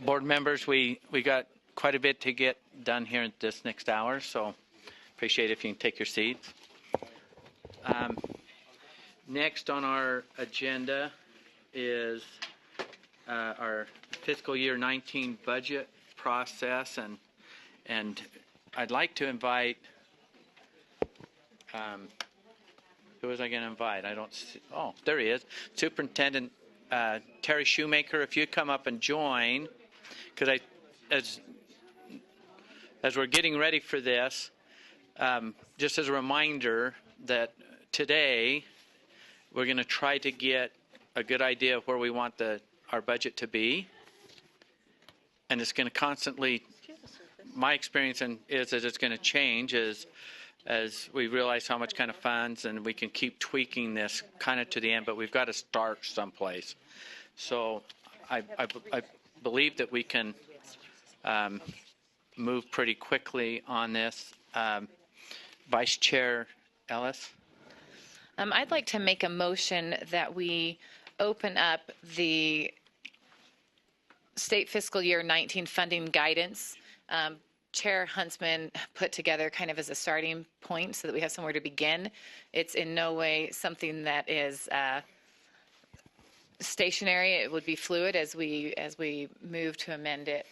Board members, we got quite a bit to get done here in this next hour, so appreciate it if you can take your seats. Next on our agenda is our fiscal year 19 budget process, and I'd like to invite, who was I going to invite? I don't see, oh, there he is, Superintendent Terry Shoemaker. If you'd come up and join, because as we're getting ready for this, just as a reminder that today we're going to try to get a good idea of where we want our budget to be, and it's going to constantly, my experience is that it's going to change as we realize how much kind of funds, and we can keep tweaking this kind of to the end, but we've got to start someplace. So I believe that we can move pretty quickly on this. Vice Chair Ellis? I'd like to make a motion that we open up the state fiscal year 19 funding guidance. Chair Huntsman put together kind of as a starting point so that we have somewhere to begin. It's in no way something that is stationary. It would be fluid as we move to amend it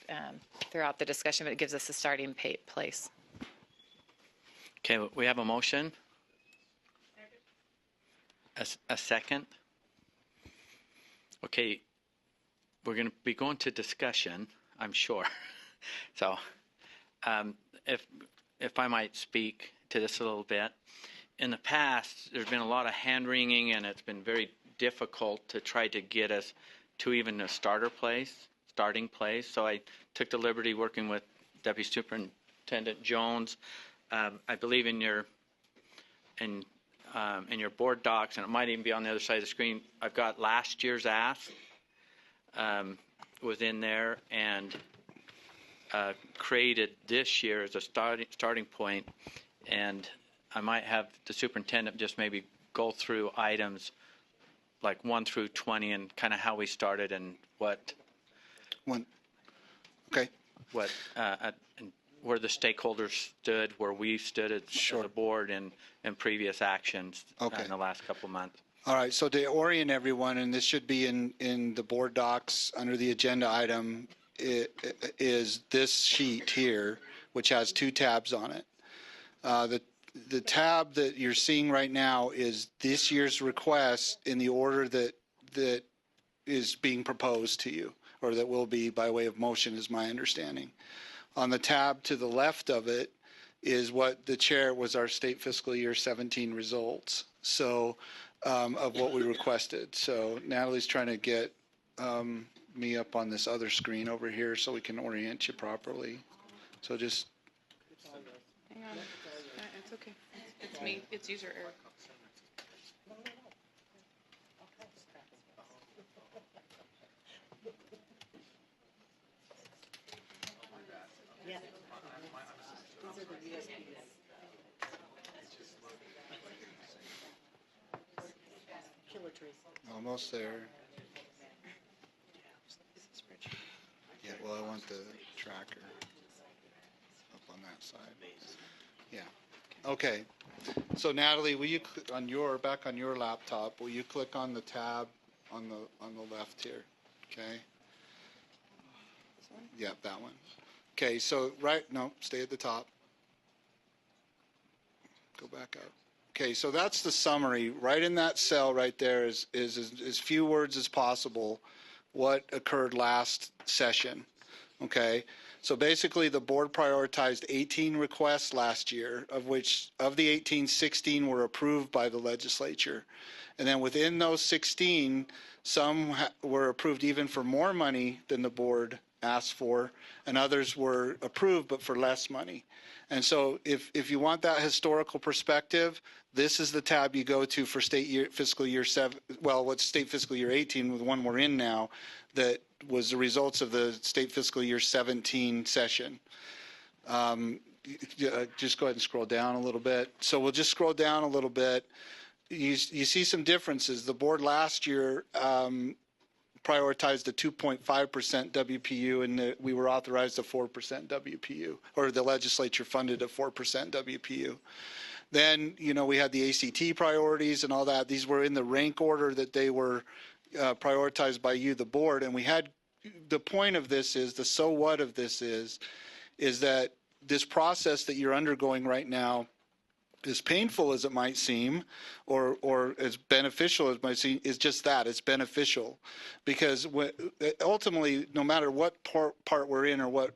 throughout the discussion, but it gives us a starting place. Okay, we have a motion. A second. Okay, we're going to be going to discussion, I'm sure. So if I might speak to this a little bit. In the past, there's been a lot of hand-wringing, and it's been very difficult to try to get us to even a starting place. So I took the liberty working with Deputy Superintendent Jones. I believe in your board docs, and it might even be on the other side of the screen, I've got last year's ask within there, and created this year as a starting point. And I might have the superintendent just maybe go through items like 1 through 20 and kind of how we started and what. Okay. What and where the stakeholders stood, where we stood as a board in previous actions in the last couple of months. All right. So to orient everyone, and this should be in the board docs under the agenda item, is this sheet here, which has 2 tabs on it. The tab that you're seeing right now is this year's request in the order that is being proposed to you, or that will be by way of motion, is my understanding. On the tab to the left of it is what the chair was our state fiscal year 17 results. So of what we requested. So Natalie's trying to get me up on this other screen over here so we can orient you properly. So just hang on. It's okay. It's me. It's user error. Yeah. These are the USBs. Killer trees. almost there. Yeah, well, I want the tracker up on that side. Yeah. Okay. So Natalie, will you back on your laptop? Will you click on the tab on the left here? Okay. Yeah, that one. Okay. So stay at the top. Go back up. Okay. So that's the summary. Right in that cell right there is as few words as possible what occurred last session. Okay. So basically the board prioritized 18 requests last year, of which of the 18, 16 were approved by the legislature. And then within those 16, some were approved even for more money than the board asked for, and others were approved but for less money. And so if you want that historical perspective, this is the tab you go to for fiscal year 7, well, what's state fiscal year 18, the one we're in now, that was the results of the state fiscal year 17 session. Just go ahead and scroll down a little bit. So we'll just scroll down a little bit. You see some differences. The board last year prioritized a 2.5% WPU, and we were authorized a 4% WPU, or the legislature funded a 4% WPU. Then, we had the ACT priorities and all that. These were in the rank order that they were prioritized by you, the board. And we had, the point of this is, the so what of this is that this process that you're undergoing right now, as painful as it might seem, or as beneficial as it might seem, is just that, it's beneficial. Because ultimately, no matter what part we're in or what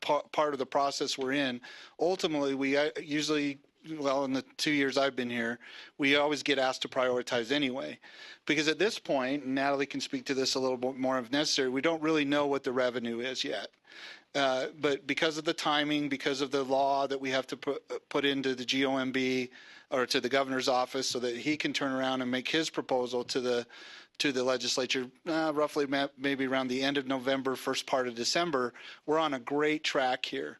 part of the process we're in, ultimately we usually, well, in the 2 years I've been here, we always get asked to prioritize anyway. Because at this point, and Natalie can speak to this a little bit more if necessary, we don't really know what the revenue is yet. But because of the timing, because of the law that we have to put into the GOMB or to the governor's office so that he can turn around and make his proposal to the legislature, roughly maybe around the end of November, first part of December, we're on a great track here.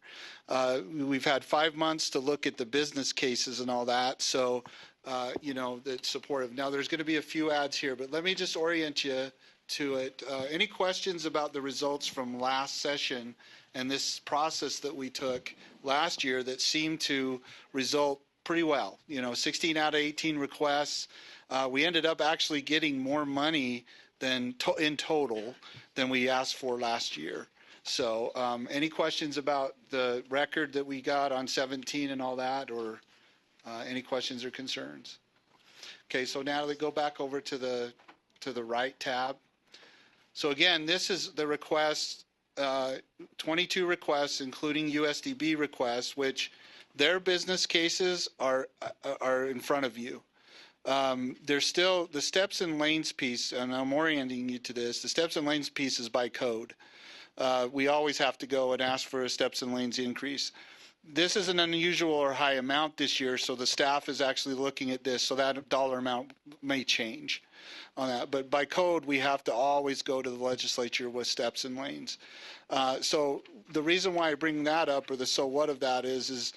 We've had 5 months to look at the business cases and all that, so that's supportive. Now, there's going to be a few ads here, but let me just orient you to it. Any questions about the results from last session and this process that we took last year that seemed to result pretty well? 16 out of 18 requests. We ended up actually getting more money in total than we asked for last year. So any questions about the record that we got on 17 and all that, or any questions or concerns? Okay, so Natalie, go back over to the right tab. So again, this is the request, 22 requests, including USDB requests, which their business cases are in front of you. There's still the steps and lanes piece, and I'm orienting you to this. The steps and lanes piece is by code. We always have to go and ask for a steps and lanes increase. This is an unusual or high amount this year, so the staff is actually looking at this, so that dollar amount may change on that. But by code, we have to always go to the legislature with steps and lanes. So the reason why I bring that up, or the so what of that is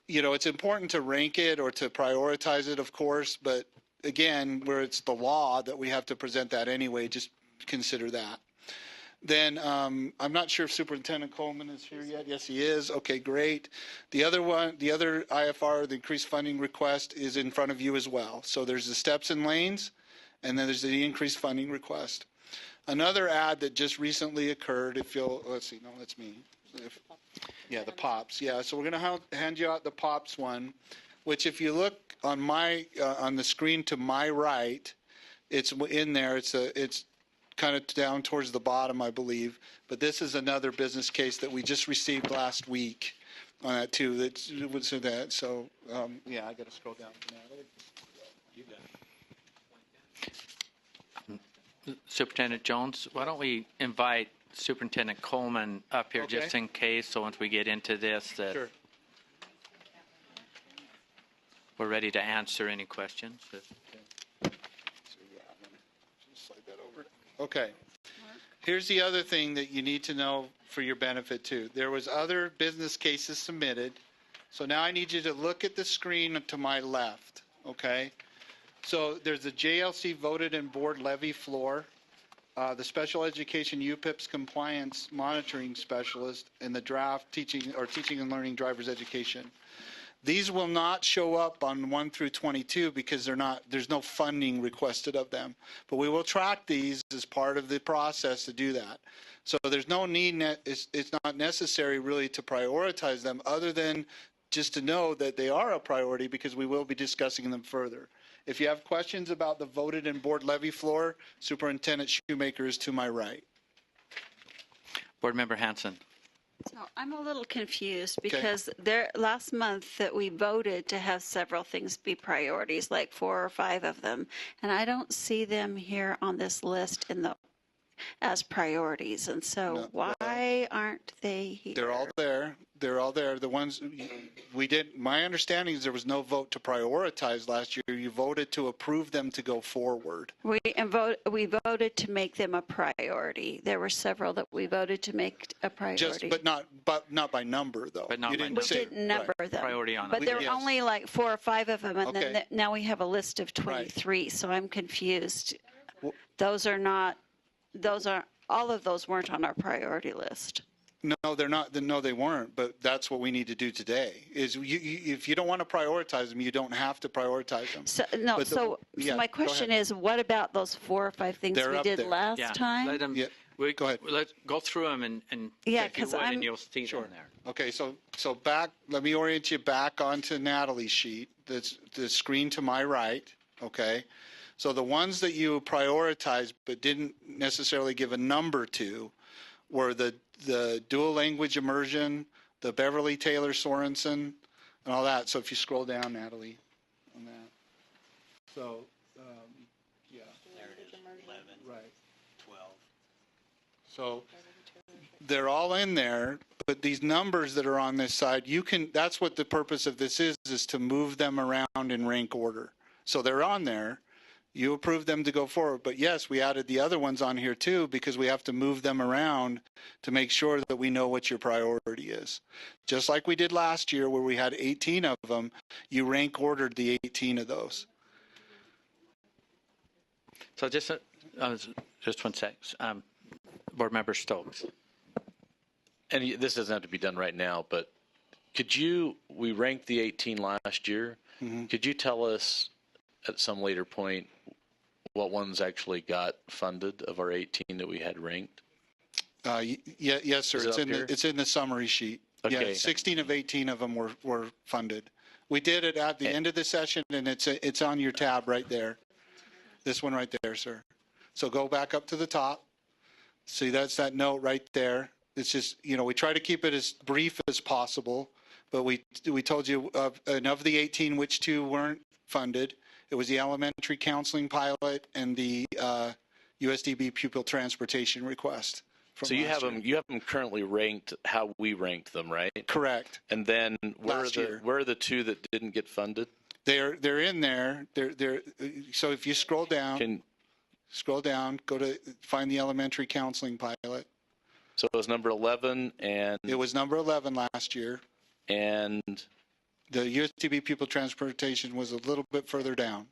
it's important to rank it or to prioritize it, of course, but again, where it's the law that we have to present that anyway, just consider that. Then I'm not sure if Superintendent Coleman is here yet. Yes, he is. Okay, great. The other IFR, the increased funding request, is in front of you as well. So there's the steps and lanes, and then there's the increased funding request. Another ad that just recently occurred, let's see, no, that's me. The POPs. Yeah, so we're going to hand you out the POPs one, which if you look on on the screen to my right, it's in there. It's kind of down towards the bottom, I believe. But this is another business case that we just received last week on that too. So I got to scroll down. You got it. Superintendent Jones, why don't we invite Superintendent Coleman up here just in case, so once we get into this, that Sure. we're ready to answer any questions. Slide that over. Okay. Here's the other thing that you need to know for your benefit too. There was other business cases submitted. So now I need you to look at the screen to my left. Okay. So there's the JLC voted and board levy floor, the special education UPIPS compliance monitoring specialist, and the draft teaching and learning driver's education. These will not show up on 1 through 22 because there's no funding requested of them. But we will track these as part of the process to do that. So there's no need, it's not necessary really to prioritize them, other than just to know that they are a priority because we will be discussing them further. If you have questions about the voted and board levy floor, Superintendent Shoemaker is to my right. Board Member Hanson. So I'm a little confused because last month that we voted to have several things be priorities, like 4 or 5 of them, and I don't see them here on this list as priorities. And so why aren't they here? They're all there. They're all there. The ones we did, my understanding is there was no vote to prioritize last year. You voted to approve them to go forward. We voted to make them a priority. There were several that we voted to make a priority. But not by number though. But not you by didn't number. We say, didn't number them. Priority on but it. there were Yes. only like 4 or 5 of them, and Okay. then now we have a list of 23. So I'm confused. Those are not those are, all of those weren't on our priority list. No, they're not. No, they weren't. But that's what we need to do today. Is if you don't want to prioritize them, you don't have to prioritize them. So, no, But so yeah, my go question ahead. is, what about those 4 or 5 things They're we up did there. last Yeah, time? let them. Yeah, Go ahead. Let's go through them and Yeah, if you 'cause would, I'm- and you'll see them there. Okay, so back. Let me orient you back onto Natalie's sheet. That's the screen to my right. Okay, so the ones that you prioritized but didn't necessarily give a number to were the dual language immersion, the Beverly Taylor Sorensen, and all that. So if you scroll down, Natalie, on that. So, yeah. There it is, 11, Right. 12. So they're all in there, but these numbers that are on this side, that's what the purpose of this is to move them around in rank order. So they're on there. You approved them to go forward. But yes, we added the other ones on here too, because we have to move them around to make sure that we know what your priority is. Just like we did last year where we had 18 of them, you rank ordered the 18 of those. So just one sec. Board Member Stokes. And this doesn't have to be done right now, but we ranked the 18 last year. Mm-hmm. Could you tell us at some later point what ones actually got funded of our 18 that we had ranked? Yes, sir. Is it up here? It's in the summary sheet. Okay. Yeah, 16 of 18 of them were funded. We did it at the end of the session, and it's on your tab right there. This one right there, sir. So go back up to the top. See, that's that note right there. It's just, we try to keep it as brief as possible, but we told you of the 18, which 2 weren't funded. It was the elementary counseling pilot and the USDB pupil transportation request. So you have them currently ranked how we ranked them, right? Correct. And then where Last are the 2 that didn't get funded? They're in there. They're so if you scroll down, go to find the elementary counseling pilot. So it was number 11 and It was number 11 last year. and The USDB pupil transportation was a little bit further down.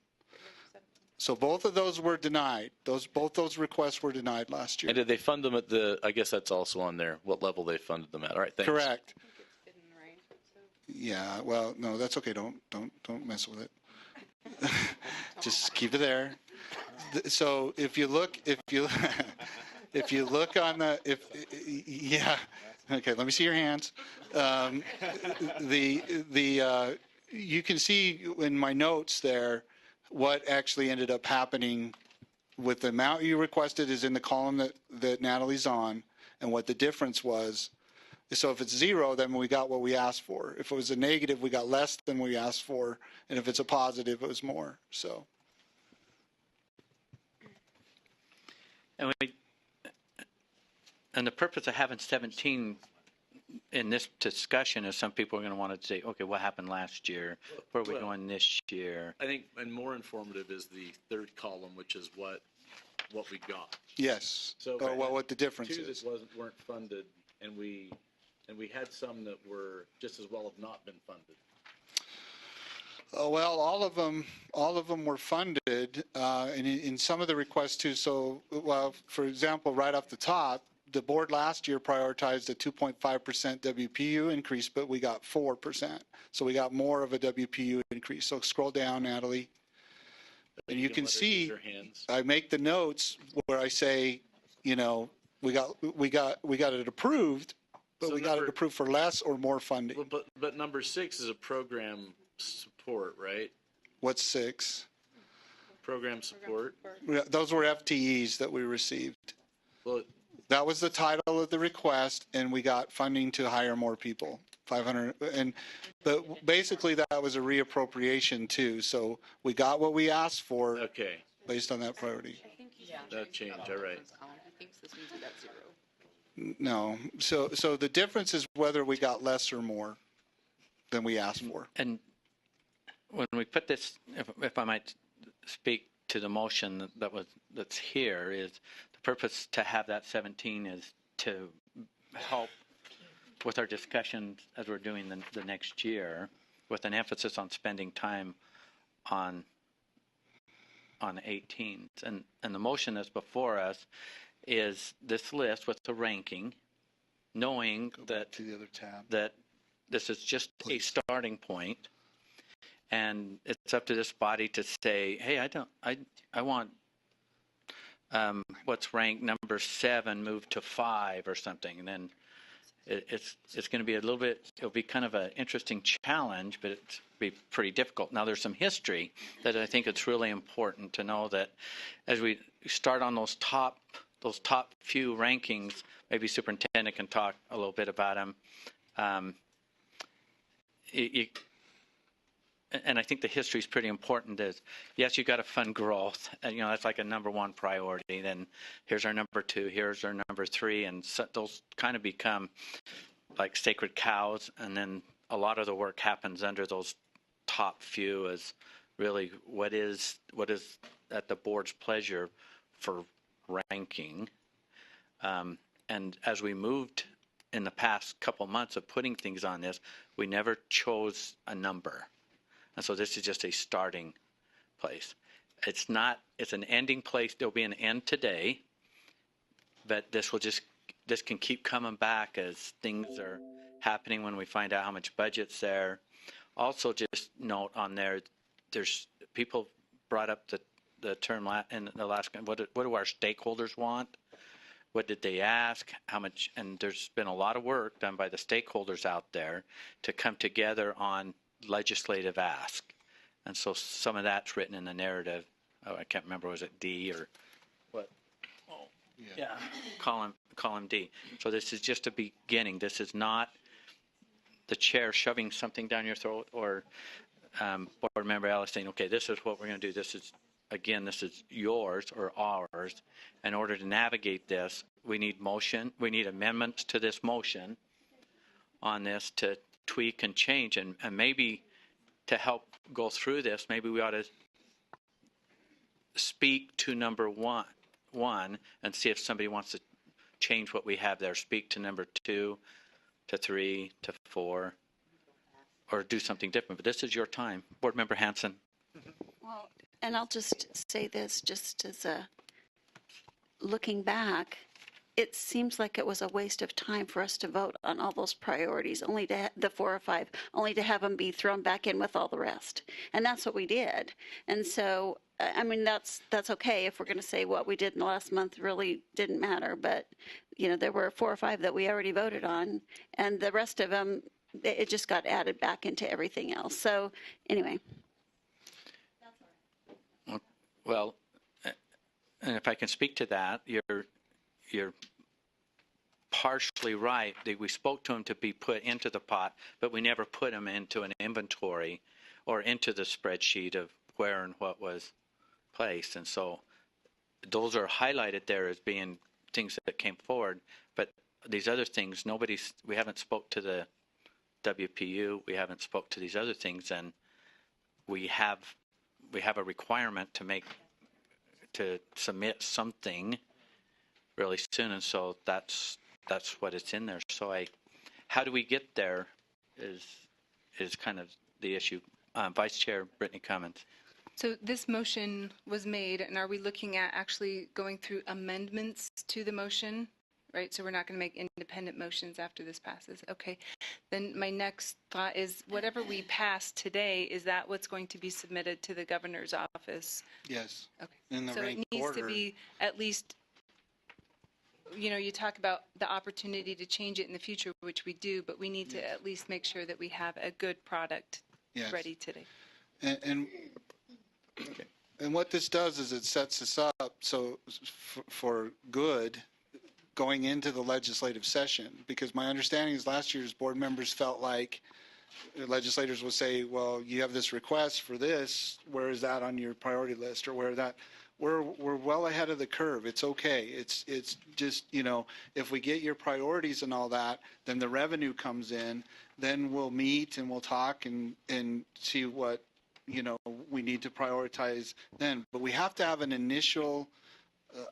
So both of those were denied. Both those requests were denied last year. and did they fund them at I guess that's also on there, what level they funded them at. All right, thanks. Correct. Hidden, right? So Yeah. Well, no, that's okay. Don't mess with it. Just keep it there. So if you look if you look on yeah. Okay, let me see your hands. You can see in my notes there what actually ended up happening with the amount you requested is in the column that Natalie's on, and what the difference was. So if it's 0, then we got what we asked for. If it was a negative, we got less than we asked for, and if it's a positive, it was more. So. And the purpose of having 17 in this discussion is some people are going to want to say, okay, what happened last year? Where are we going this year? I think, and more informative is the third column, which is what we got. Yes. So Or what the difference 2 is. that weren't funded, and we had some that were just as well have not been funded. Well, all of them were funded, and in some of the requests too. So, well, for example, right off the top, the board last year prioritized a 2.5% WPU increase, but we got 4%. So we got more of a WPU increase. So scroll down, Natalie. And you can let her use see, her hands. I make the notes where I say, we got it approved, but So we got number- it approved for less or more funding. But number 6 is a program support, right? What's 6? Program support. Those were FTEs that we received. Well, That was the title of the request, and we got funding to hire more people, 500. But basically, that was a reappropriation too. So we got what we asked for okay, based on that priority. I think he's that changed. All right. He thinks this means we got 0. No, so the difference is whether we got less or more than we asked for. And when we put this, if I might speak to the motion that's here, is the purpose to have that 17 is to help with our discussions as we're doing the next year, with an emphasis on spending time on 18s. And the motion that's before us is this list with the ranking, knowing that To the other tab. that this is just a starting point, and it's up to this body to say, hey, I want what's ranked number 7 moved to 5 or something, and then it's going to be a little bit, it'll be kind of an interesting challenge, but it'll be pretty difficult. Now, there's some history that I think it's really important to know, that as we start on those top few rankings, maybe superintendent can talk a little bit about them. And I think the history is pretty important. Is yes, you got to fund growth, and that's like a number 1 priority. Then here's our number 2, here's our number 3, and so those kind of become like sacred cows. And then a lot of the work happens under those top few, is really what is at the board's pleasure for ranking. And as we moved in the past couple months of putting things on this, we never chose a number. And so this is just a starting place. It's an ending place. There'll be an end today, but this can keep coming back as things are happening when we find out how much budget's there. Also, just note on there, there's people brought up the term in the last, what do our stakeholders want? What did they ask? How much? And there's been a lot of work done by the stakeholders out there to come together on legislative ask. And so some of that's written in the narrative. Oh, I can't remember, was it D or what? Oh, yeah. Column D. So this is just a beginning. This is not the chair shoving something down your throat, or board member Alice saying, okay, this is what we're going to do. This is yours or ours. In order to navigate this, we need motion. We need amendments to this motion on this to tweak and change, and maybe to help go through this, maybe we ought to speak to number one and see if somebody wants to change what we have there. Speak to number 2, to 3, to 4, or do something different. But this is your time. Board Member Hanson. Well, and I'll just say this, just as a looking back, it seems like it was a waste of time for us to vote on all those priorities, only to the 4 or 5, only to have them be thrown back in with all the rest. And that's what we did. And so, I mean, that's okay if we're going to say what we did in the last month really didn't matter. But, there were 4 or 5 that we already voted on, and the rest of them, it just got added back into everything else. So, anyway. Well, and if I can speak to that, you're partially right. We spoke to them to be put into the pot, but we never put them into an inventory or into the spreadsheet of where and what was placed. And so those are highlighted there as being things that came forward. But these other things, we haven't spoke to the WPU. We haven't spoke to these other things, and we have a requirement to submit something really soon, and so that's what it's in there. So how do we get there is kind of the issue. Vice Chair Brittany Cummins. So this motion was made, and are we looking at actually going through amendments to the motion? Right, so we're not going to make independent motions after this passes. Okay, then my next thought is whatever we pass today, is that what's going to be submitted to the governor's office? Yes. Okay. In the so ranked it needs order. to be at least, you talk about the opportunity to change it in the future, which we do, but we need to at least make sure that we have a good product ready today. And what this does is it sets us up so for good going into the legislative session, because my understanding is last year's board members felt like legislators will say, well, you have this request for this, where is that on your priority list, or where that, we're well ahead of the curve. It's okay. It's just, if we get your priorities and all that, then the revenue comes in, then we'll meet and we'll talk and see what, we need to prioritize then. But we have to have an initial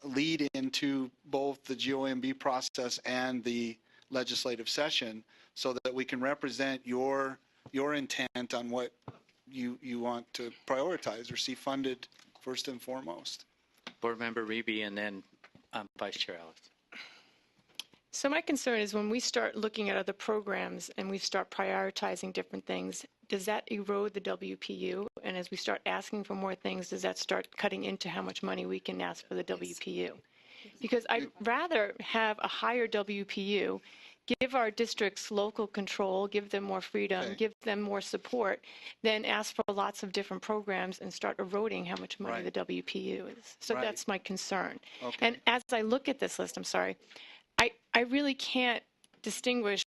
lead into both the GOMB process and the legislative session so that we can represent your intent on what you want to prioritize or see funded first and foremost. Board Member Reby, and then Vice Chair Ellis. So my concern is when we start looking at other programs and we start prioritizing different things, does that erode the WPU? And as we start asking for more things, does that start cutting into how much money we can ask for the WPU? Because I'd rather have a higher WPU, give our districts local control, give them more freedom, Okay. give them more support, than ask for lots of different programs and start eroding how much money Right. the WPU is. So Right. that's my concern. Okay. And as I look at this list, I'm sorry, I really can't distinguish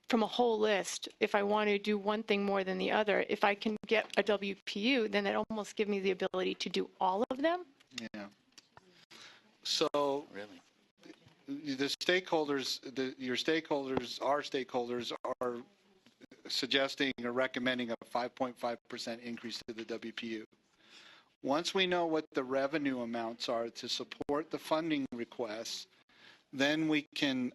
from a whole list if I want to do one thing more than the other. If I can get a WPU, then it almost gives me the ability to do all of them. Yeah. So Really? the stakeholders, our stakeholders are suggesting or recommending a 5.5% increase to the WPU. Once we know what the revenue amounts are to support the funding requests, then we can,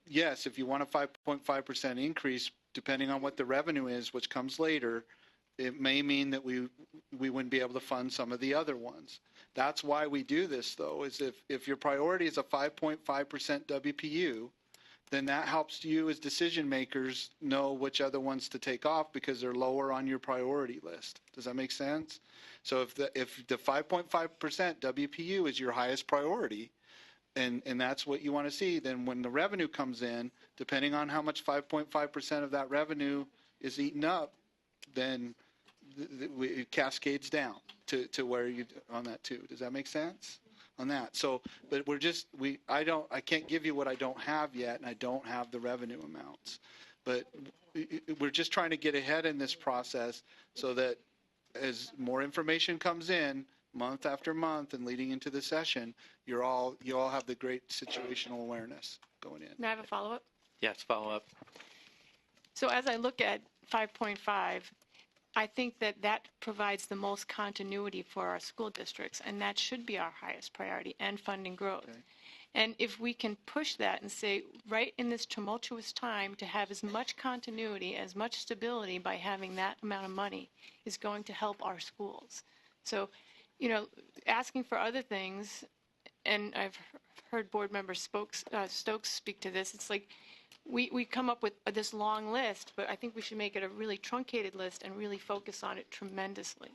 yes, if you want a 5.5% increase, depending on what the revenue is, which comes later, it may mean that we wouldn't be able to fund some of the other ones. That's why we do this, though, is if your priority is a 5.5% WPU, then that helps you as decision makers know which other ones to take off because they're lower on your priority list. Does that make sense? So if the 5.5% WPU is your highest priority, and that's what you want to see, then when the revenue comes in, depending on how much 5.5% of that revenue is eaten up, then it cascades down to where you on that too. Does that make sense on that? So, but I can't give you what I don't have yet, and I don't have the revenue amounts. But we're just trying to get ahead in this process so that as more information comes in month after month and leading into the session, you all have the great situational awareness going in. May I have a follow-up? Yes, follow up. So as I look at 5.5, I think that provides the most continuity for our school districts, and that should be our highest priority, and funding growth. Okay. And if we can push that and say, right in this tumultuous time, to have as much continuity, as much stability by having that amount of money is going to help our schools. So, asking for other things, and I've heard board member Stokes speak to this, it's like we come up with this long list, but I think we should make it a really truncated list and really focus on it tremendously.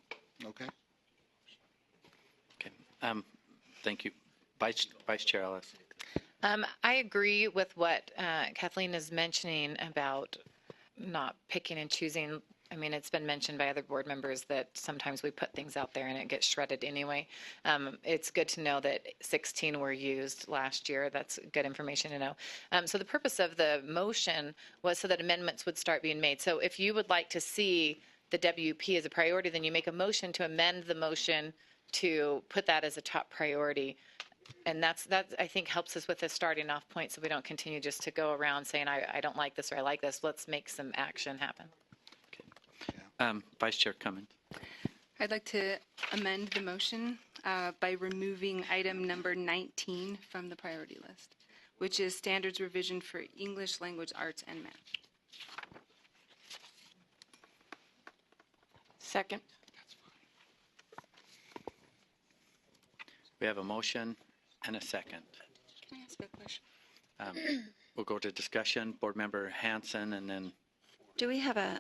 Okay. Okay. Thank you. Vice Chair Ellis. I agree with what Kathleen is mentioning about not picking and choosing. I mean, it's been mentioned by other board members that sometimes we put things out there and it gets shredded anyway. It's good to know that 16 were used last year. That's good information to know. So the purpose of the motion was so that amendments would start being made. So if you would like to see the WP as a priority, then you make a motion to amend the motion to put that as a top priority. And that I think helps us with a starting off point so we don't continue just to go around saying, I don't like this or I like this. Let's make some action happen. Vice Chair Cummins. I'd like to amend the motion by removing item number 19 from the priority list, which is standards revision for English language arts and math. Second. We have a motion and a second. Can I ask a question? We'll go to discussion. Board Member Hanson, and then Do we have an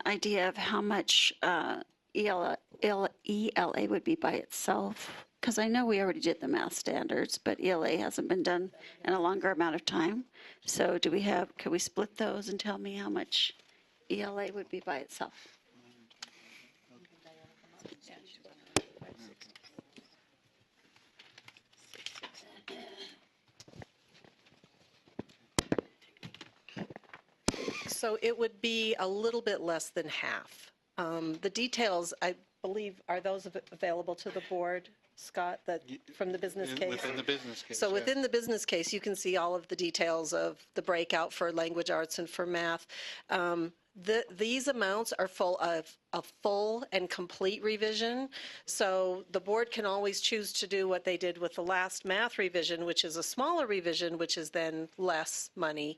idea of how much ELA would be by itself? Because I know we already did the math standards, but ELA hasn't been done in a longer amount of time. So can we split those and tell me how much ELA would be by itself? So it would be a little bit less than half. The details, I believe, are those available to the board, Scott, from the business case? Within the business case. So yeah. within the business case, you can see all of the details of the breakout for language arts and for math. These amounts are full of a full and complete revision. So the board can always choose to do what they did with the last math revision, which is a smaller revision, which is then less money.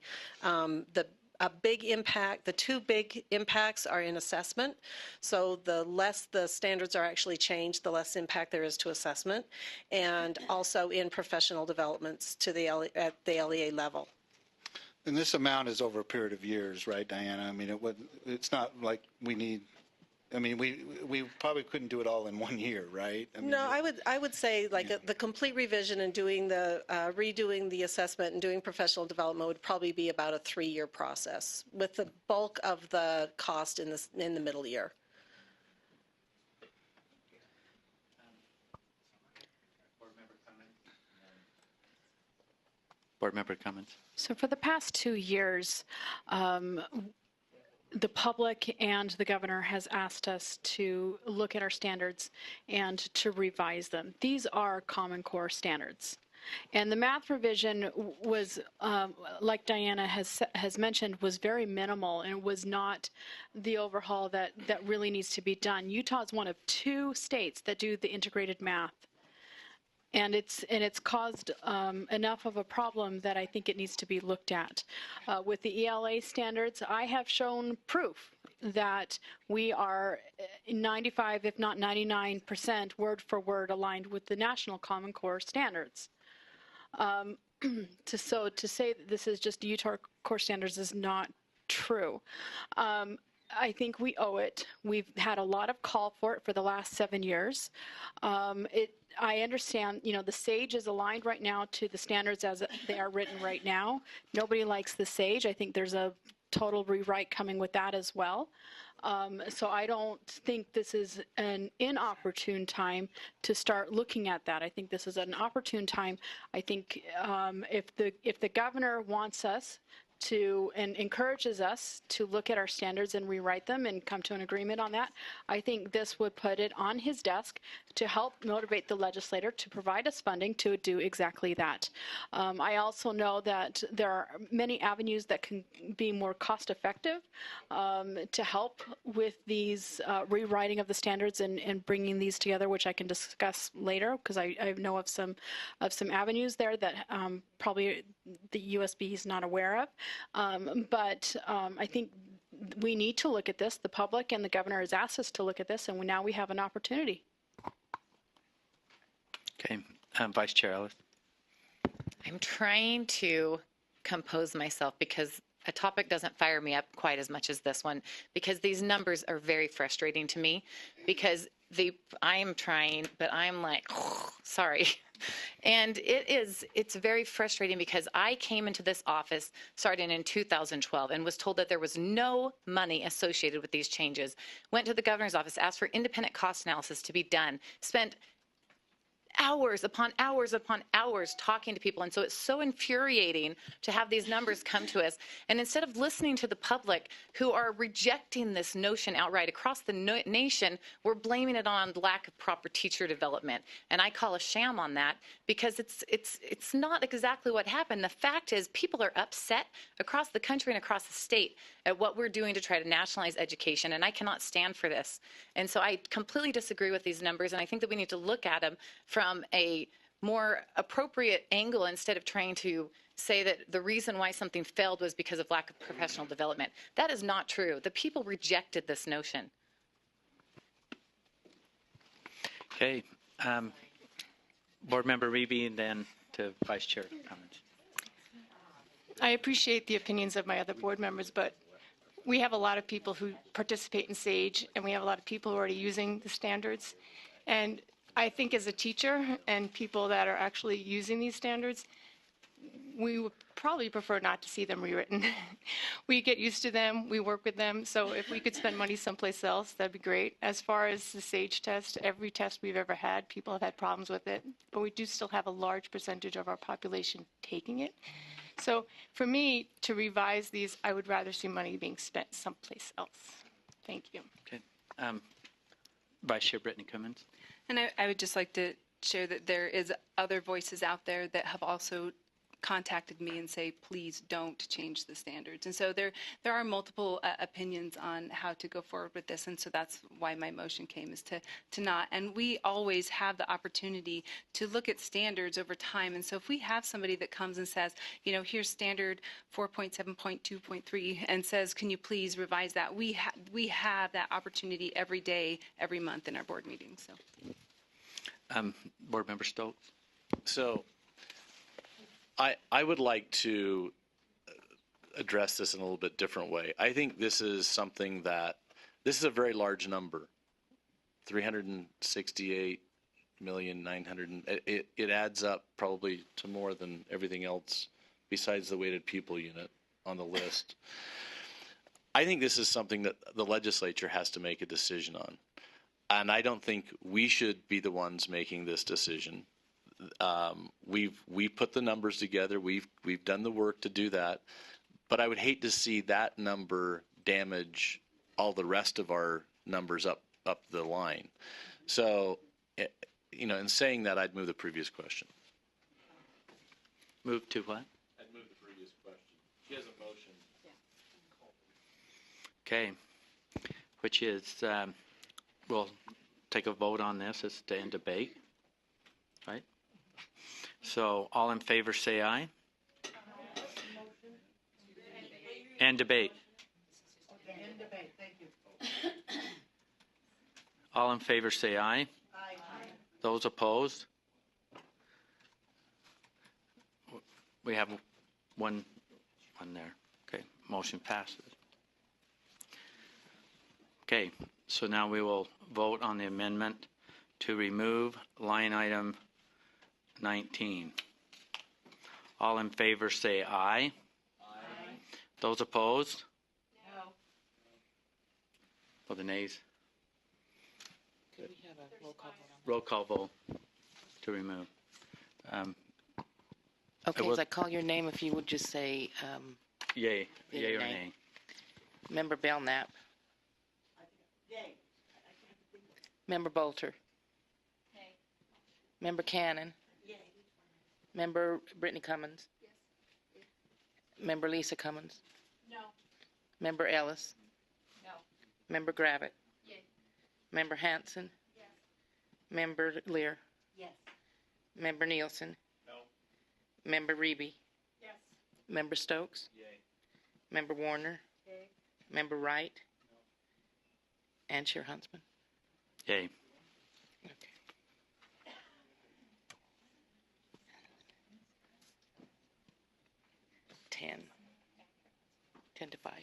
a big impact. The two big impacts are in assessment. So the less the standards are actually changed, the less impact there is to assessment, and also in professional developments to at the LEA level. And this amount is over a period of years, right, Diana? I mean, it's not like we need. I mean, we probably couldn't do it all in 1 year, right? I mean, No, I would say like the complete revision and doing the redoing the assessment and doing professional development would probably be about a 3-year process, with the bulk of the cost in the middle year. Board member comments. So for the past 2 years, the public and the governor has asked us to look at our standards and to revise them. These are Common Core standards. And the math revision was, like Diana has mentioned, was very minimal and was not the overhaul that really needs to be done. Utah is one of 2 states that do the integrated math. And it's caused enough of a problem that I think it needs to be looked at. With the ELA standards, I have shown proof that we are 95, if not 99%, word for word aligned with the National Common Core standards. To say that this is just Utah core standards is not true. I think we owe it. We've had a lot of call for it for the last 7 years. I understand, the SAGE is aligned right now to the standards as they are written right now. Nobody likes the SAGE. I think there's a total rewrite coming with that as well. So I don't think this is an inopportune time to start looking at that. I think this is an opportune time. I think if the governor wants us to and encourages us to look at our standards and rewrite them and come to an agreement on that, I think this would put it on his desk to help motivate the legislator to provide us funding to do exactly that. I also know that there are many avenues that can be more cost effective to help with these rewriting of the standards and bringing these together, which I can discuss later because I know of some avenues there that probably the USB is not aware of. But I think we need to look at this. The public and the governor has asked us to look at this, and now we have an opportunity. Okay. Vice Chair Ellis. I'm trying to compose myself because a topic doesn't fire me up quite as much as this one, because these numbers are very frustrating to me because I am trying, but I'm like, sorry. And it's very frustrating because I came into this office starting in 2012 and was told that there was no money associated with these changes. Went to the governor's office, asked for independent cost analysis to be done, spent hours upon hours upon hours talking to people. And so it's so infuriating to have these numbers come to us. And instead of listening to the public who are rejecting this notion outright across the nation, we're blaming it on lack of proper teacher development. And I call a sham on that because it's not exactly what happened. The fact is people are upset across the country and across the state at what we're doing to try to nationalize education. And I cannot stand for this. And so I completely disagree with these numbers. And I think that we need to look at them from a more appropriate angle instead of trying to say that the reason why something failed was because of lack of professional development. That is not true. The people rejected this notion. Okay. Board Member Reeve, and then to Vice Chair comments. I appreciate the opinions of my other board members, but we have a lot of people who participate in SAGE, and we have a lot of people who are already using the standards. And I think as a teacher and people that are actually using these standards, we would probably prefer not to see them rewritten. We get used to them, we work with them, so if we could spend money someplace else, that'd be great. As far as the SAGE test, every test we've ever had, people have had problems with it, but we do still have a large percentage of our population taking it. So for me, to revise these, I would rather see money being spent someplace else. Thank you. Okay. Vice Chair Brittany Cummins. And I would just like to share that there is other voices out there that have also contacted me and say, please don't change the standards. And so there are multiple opinions on how to go forward with this. And so that's why my motion came, is to not. And we always have the opportunity to look at standards over time. And so if we have somebody that comes and says, you know, here's standard 4.7.2.3 and says, can you please revise that? We have that opportunity every day, every month in our board meetings. So. Board Member Stokes? So I would like to address this in a little bit different way. I think this is something this is a very large number, 368,900,000. It adds up probably to more than everything else besides the weighted pupil unit on the list. I think this is something that the legislature has to make a decision on. And I don't think we should be the ones making this decision. We've put the numbers together. We've done the work to do that, but I would hate to see that number damage all the rest of our numbers up the line. So, you know, in saying that, I'd move the previous question. Move to what? I'd move the previous question. She has a motion. Okay, which is we'll take a vote on this. It's to end debate, right? So all in favor say aye. And debate. End debate, thank you. All in favor say aye. Aye. Those opposed? We have one there. Okay, motion passes. Okay, so now we will vote on the amendment to remove line item 19. All in favor say aye. Aye. Those opposed? No. For the nays? Could we have a roll call vote on Roll call vote to remove. that? Okay, as I call your name, if you would just say, Yay. Yay Yay or or nay. nay? Member Belknap. Yay. Member Bolter. Member Cannon. Yay. Member Brittany Cummins. Member Lisa Cummins. No. Member Ellis. No. Member Gravitt. Yay. Member Hanson. Yes. Member Lear. Yes. Member Nielsen. No. Member Reeby. Yes. Member Stokes. Yay. Member Warner. Yay. Member Wright. And Chair Huntsman. Yay. Okay. Ten to 5.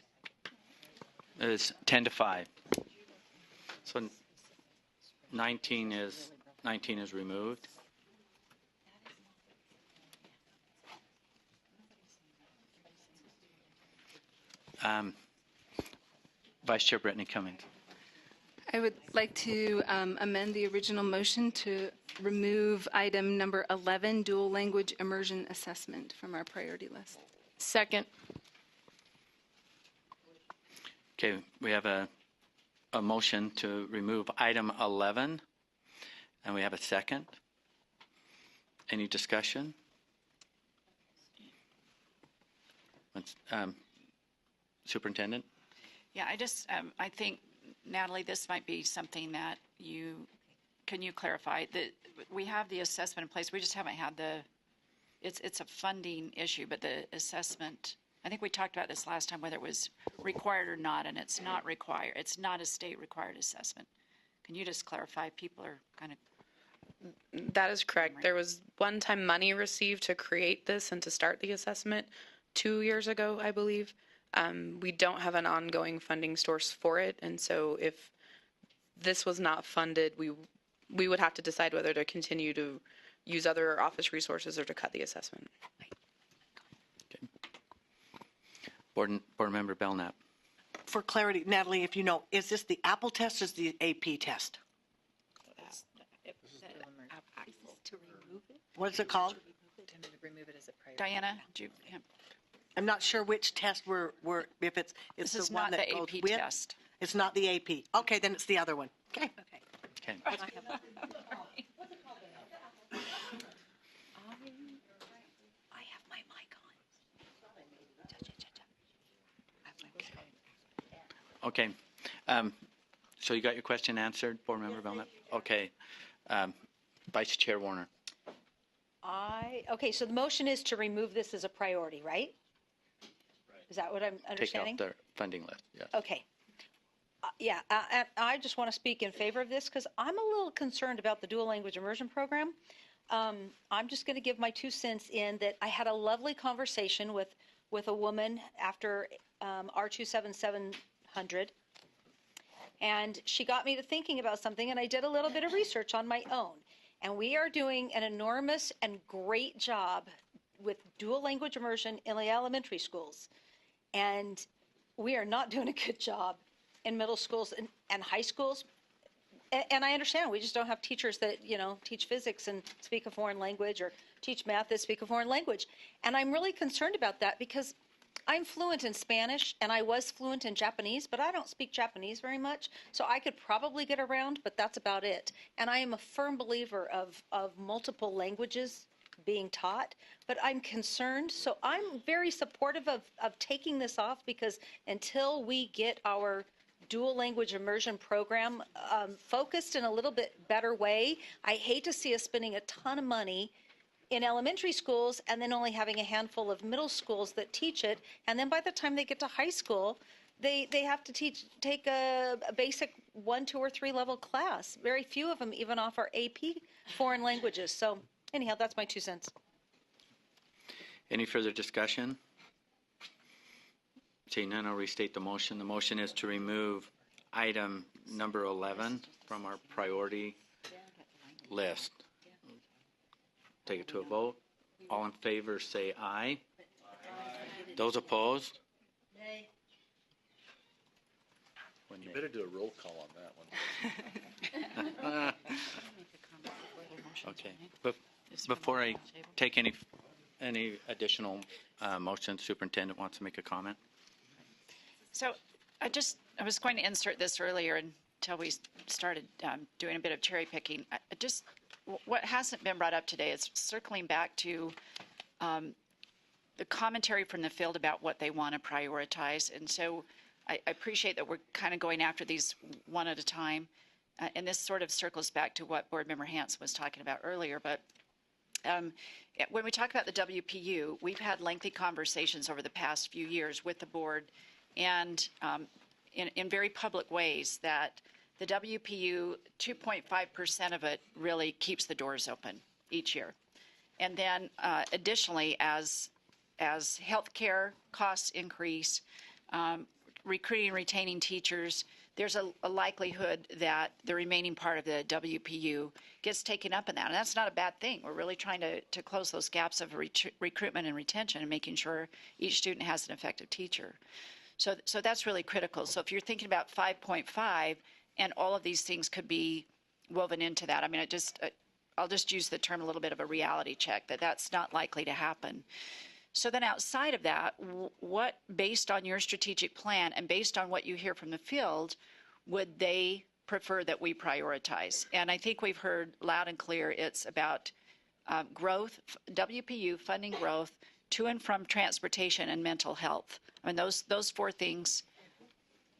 It's 10 to 5. So 19 is removed. Vice Chair Brittany Cummings. I would like to amend the original motion to remove item number 11, dual language immersion assessment, from our priority list. Second. Okay, we have a motion to remove item 11, and we have a second. Any discussion? Superintendent? Yeah, I think, Natalie, this might be something that can you clarify that we have the assessment in place. We just haven't had it's a funding issue, but the assessment, I think we talked about this last time, whether it was required or not, and it's not required. It's not a state required assessment. Can you just clarify? People are kind of. That is correct. There was one-time money received to create this and to start the assessment 2 years ago, I believe. We don't have an ongoing funding source for it, and so if this was not funded, we would have to decide whether to continue to use other office resources or to cut the assessment. Okay. Board Member Belknap. For clarity, Natalie, if you know, is this the Apple test or is the AP test? To remove it? What is it called? To remove it as a priority. Diana, I'm not sure which test if it's this the is one not that the goes AP with. test. It's not the AP. Okay, then it's the other one. Okay. Okay. I have my Okay. So you got your question answered, Board Member Belknap? Okay. Vice Chair Warner. Okay, so the motion is to remove this as a priority, right? Is that what I'm Take understanding? out the funding list, yes. Okay. Yeah, I just want to speak in favor of this because I'm a little concerned about the dual language immersion program. I'm just going to give my 2 cents in that I had a lovely conversation with a woman after R27700. And she got me to thinking about something, and I did a little bit of research on my own. And we are doing an enormous and great job with dual language immersion in the elementary schools. And we are not doing a good job in middle schools and high schools. And I understand we just don't have teachers that, teach physics and speak a foreign language or teach math that speak a foreign language. And I'm really concerned about that because I'm fluent in Spanish and I was fluent in Japanese, but I don't speak Japanese very much. So I could probably get around, but that's about it. And I am a firm believer of multiple languages being taught, but I'm concerned. So I'm very supportive of taking this off because until we get our dual language immersion program focused in a little bit better way, I hate to see us spending a ton of money in elementary schools and then only having a handful of middle schools that teach it. And then by the time they get to high school, they have to take a basic 1, 2, or 3 level class. Very few of them even offer AP foreign languages. So anyhow, that's my 2 cents. Any further discussion? Seeing none, I'll restate the motion. The motion is to remove item number 11 from our priority list. Take it to a vote. All in favor say aye. Those opposed? Nay. You better do a roll call on that one. Okay. Before I take any additional motions, Superintendent wants to make a comment. So I was going to insert this earlier until we started doing a bit of cherry picking. What hasn't been brought up today is circling back to the commentary from the field about what they want to prioritize. And so I appreciate that we're kind of going after these one at a time. And this sort of circles back to what Board Member Hanson was talking about earlier. But when we talk about the WPU, we've had lengthy conversations over the past few years with the board and in very public ways that the WPU, 2.5% of it really keeps the doors open each year. And then additionally, as healthcare costs increase, recruiting and retaining teachers, there's a likelihood that the remaining part of the WPU gets taken up in that. And that's not a bad thing. We're really trying to close those gaps of recruitment and retention and making sure each student has an effective teacher. So that's really critical. So if you're thinking about 5.5, and all of these things could be woven into that. I mean, I'll just use the term a little bit of a reality check, that's not likely to happen. So then outside of that, what, based on your strategic plan and based on what you hear from the field, would they prefer that we prioritize? And I think we've heard loud and clear it's about growth, WPU funding growth, to and from transportation and mental health. I mean, those 4 things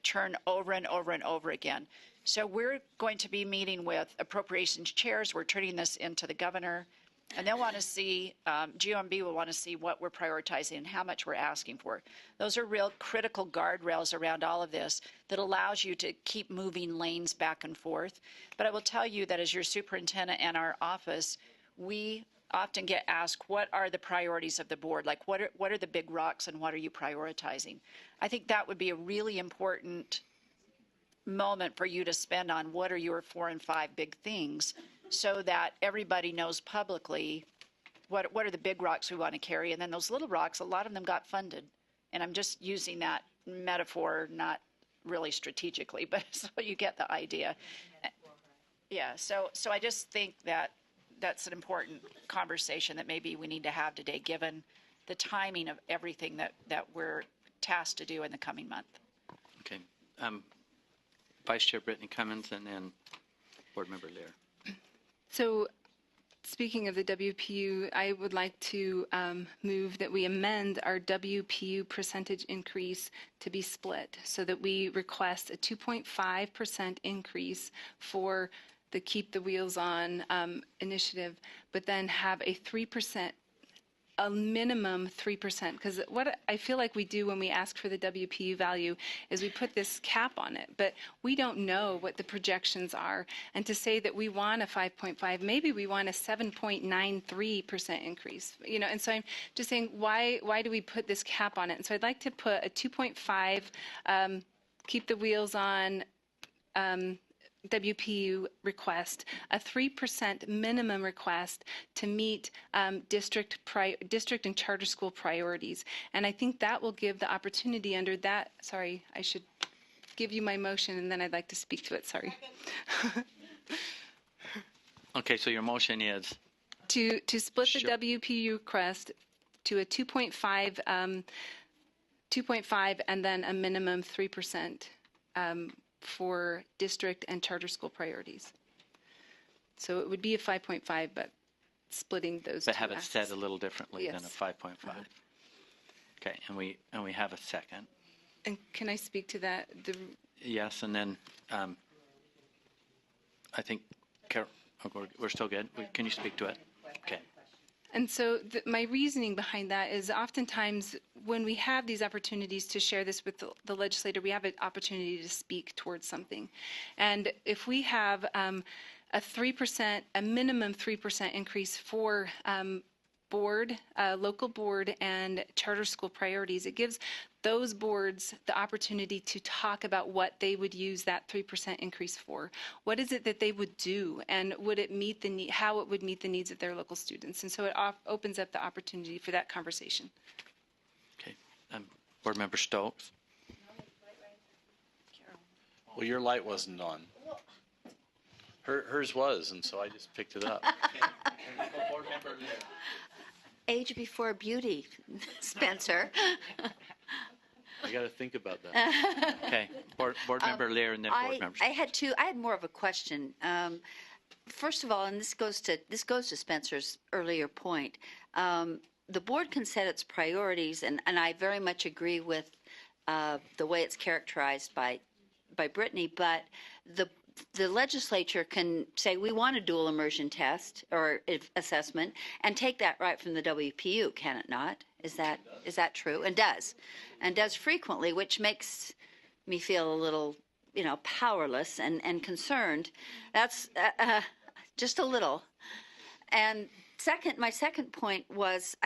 turn over and over and over again. So we're going to be meeting with appropriations chairs. We're turning this into the governor. And they'll want to see, GOMB will want to see what we're prioritizing and how much we're asking for. Those are real critical guardrails around all of this that allows you to keep moving lanes back and forth. But I will tell you that as your superintendent and our office, we often get asked, what are the priorities of the board? Like, what are the big rocks and what are you prioritizing? I think that would be a really important moment for you to spend on what are your 4 and 5 big things so that everybody knows publicly what are the big rocks we want to carry. And then those little rocks, a lot of them got funded. And I'm just using that metaphor, not really strategically, but so you get the idea. Yeah, so I just think that's an important conversation that maybe we need to have today, given the timing of everything that we're tasked to do in the coming month. Okay. Vice Chair Brittany Cummins and then Board Member Lear. So speaking of the WPU, I would like to move that we amend our WPU percentage increase to be split so that we request a 2.5% increase for the Keep the Wheels On initiative, but then have a 3%, a minimum 3%, because what I feel like we do when we ask for the WPU value is we put this cap on it, but we don't know what the projections are. And to say that we want a 5.5, maybe we want a 7.93% increase, you know, and so I'm just saying, why do we put this cap on it? And so I'd like to put a 2.5, Keep the Wheels On WPU request, a 3% minimum request to meet district and charter school priorities. And I think that will give the opportunity under that, sorry, I should give you my motion and then I'd like to speak to it, sorry. Okay, so your motion is? To split the WPU request to a 2.5 and then a minimum 3%. For district and charter school priorities. So it would be a 5.5, but splitting those But two have it asks. said a little differently than a Yes. 5.5. Okay, and we have a second. And can I speak to that? Yes, and then I think, Carol, we're still good. Can you speak to it? Okay. And so my reasoning behind that is oftentimes when we have these opportunities to share this with the legislator, we have an opportunity to speak towards something. And if we have a 3%, a minimum 3% increase for local board and charter school priorities, it gives those boards the opportunity to talk about what they would use that 3% increase for. What is it that they would do, and would it meet the need, how it would meet the needs of their local students? And so it opens up the opportunity for that conversation. Okay. Board Member Stokes. Well, your light wasn't on. Hers was, and so I just picked it up. Board Member Lear. Age before beauty, Spencer. I got to think about that. Okay, board Member Lear and then board members. I had more of a question. First of all, and this goes to Spencer's earlier point. The board can set its priorities, and I very much agree with the way it's characterized by Brittany. But the legislature can say we want a dual immersion test or assessment and take that right from the WPU, can it not? Is that true? And does frequently, which makes me feel a little, powerless and concerned. That's just a little. And my second point was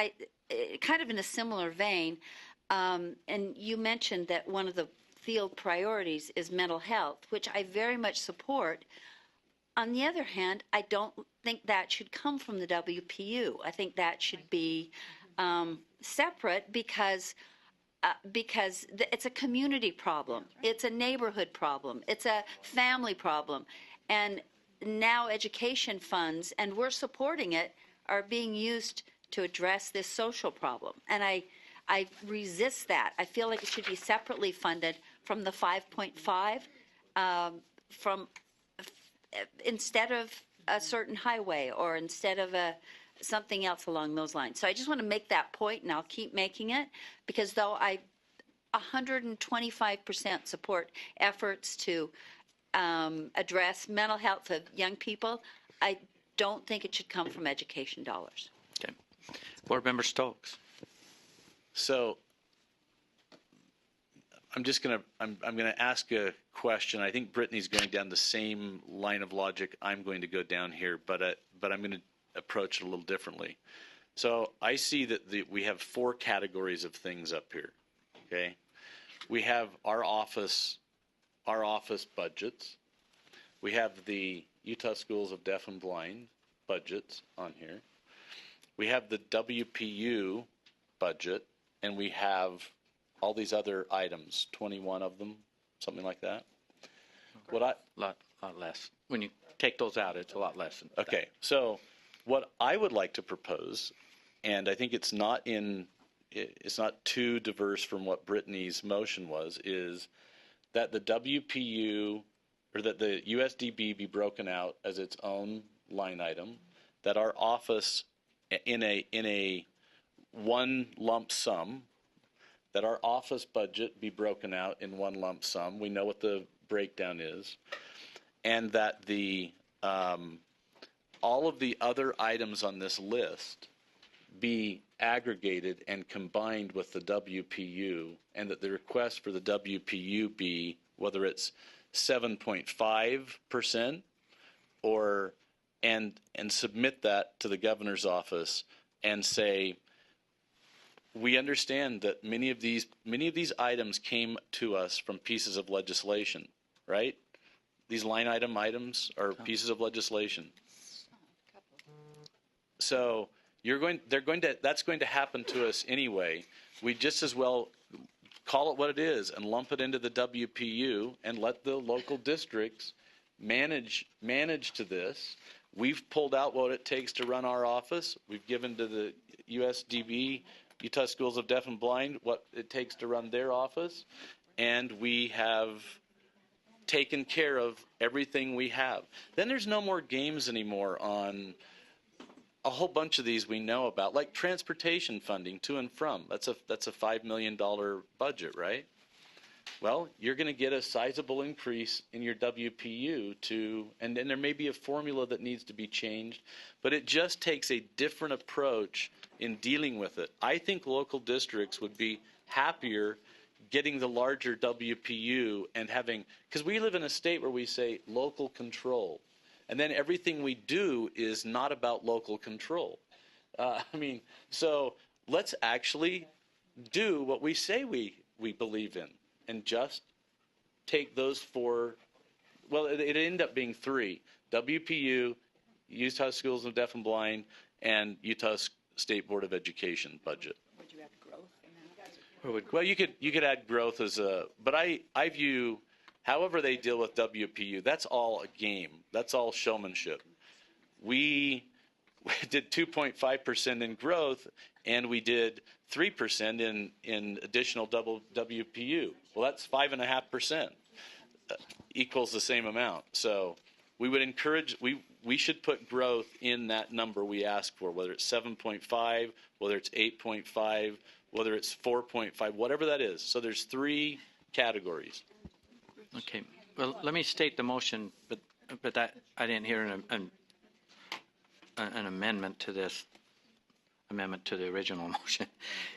kind of in a similar vein, and you mentioned that one of the field priorities is mental health, which I very much support. On the other hand, I don't think that should come from the WPU. I think that should be separate because it's a community problem. It's a neighborhood problem. It's a family problem. And now education funds, and we're supporting it, are being used to address this social problem. And I resist that. I feel like it should be separately funded from the 5.5, instead of a certain highway or instead of something else along those lines. So I just want to make that point, and I'll keep making it, because though I 125% support efforts to address mental health of young people, I don't think it should come from education dollars. Okay. Board Member Stokes. So I'm going to ask a question. I think Brittany's going down the same line of logic I'm going to go down here, but I'm going to approach it a little differently. So I see that we have 4 categories of things up here. Okay, we have our office budgets. We have the Utah Schools of Deaf and Blind budgets on here. We have the WPU budget, and we have all these other items, 21 of them, something like that. Lot less. When you take those out, it's a lot less. Okay, so what I would like to propose, and I think it's not too diverse from what Brittany's motion was, is that the WPU, or that the USDB be broken out as its own line item, that our office in a one lump sum, that our office budget be broken out in one lump sum. We know what the breakdown is, and that the all of the other items on this list be aggregated and combined with the WPU, and that the request for the WPU be whether it's 7.5% or and submit that to the governor's office and say, we understand that many of these items came to us from pieces of legislation, right? These line items are pieces of legislation. So that's going to happen to us anyway. We just as well call it what it is and lump it into the WPU and let the local districts manage to this. We've pulled out what it takes to run our office. We've given to the USDB, Utah Schools of Deaf and Blind, what it takes to run their office, and we have taken care of everything we have. Then there's no more games anymore on a whole bunch of these we know about, like transportation funding to and from. That's a $5 million budget, right? Well, you're going to get a sizable increase in your WPU and then there may be a formula that needs to be changed, but it just takes a different approach in dealing with it. I think local districts would be happier getting the larger WPU and having, because we live in a state where we say local control. And then everything we do is not about local control. So let's actually do what we say we believe in and just take those four. Well, it ended up being three: WPU, Utah Schools of Deaf and Blind, and Utah State Board of Education budget. Would you add growth in that? Well, you could add growth but I view. However they deal with WPU, that's all a game. That's all showmanship. We did 2.5% in growth, and we did 3% in additional WPU. Well, that's 5.5%. Equals the same amount. So we would encourage, we should put growth in that number we ask for, whether it's 7.5, whether it's 8.5, whether it's 4.5, whatever that is. So there's three categories. Okay. Well, let me state the motion, but that I didn't hear an amendment to this. Amendment to the original motion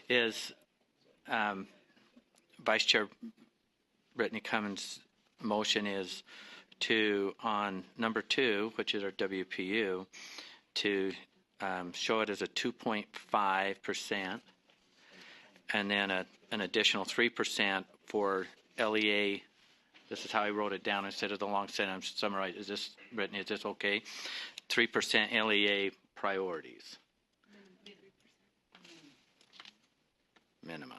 is Vice Chair Brittany Cummins' motion is to, on number 2, which is our WPU, to show it as a 2.5%, and then an additional 3% for LEA. This is how I wrote it down instead of the long sentence summarize. Is this, Brittany, is this okay? 3% LEA priorities. Minimum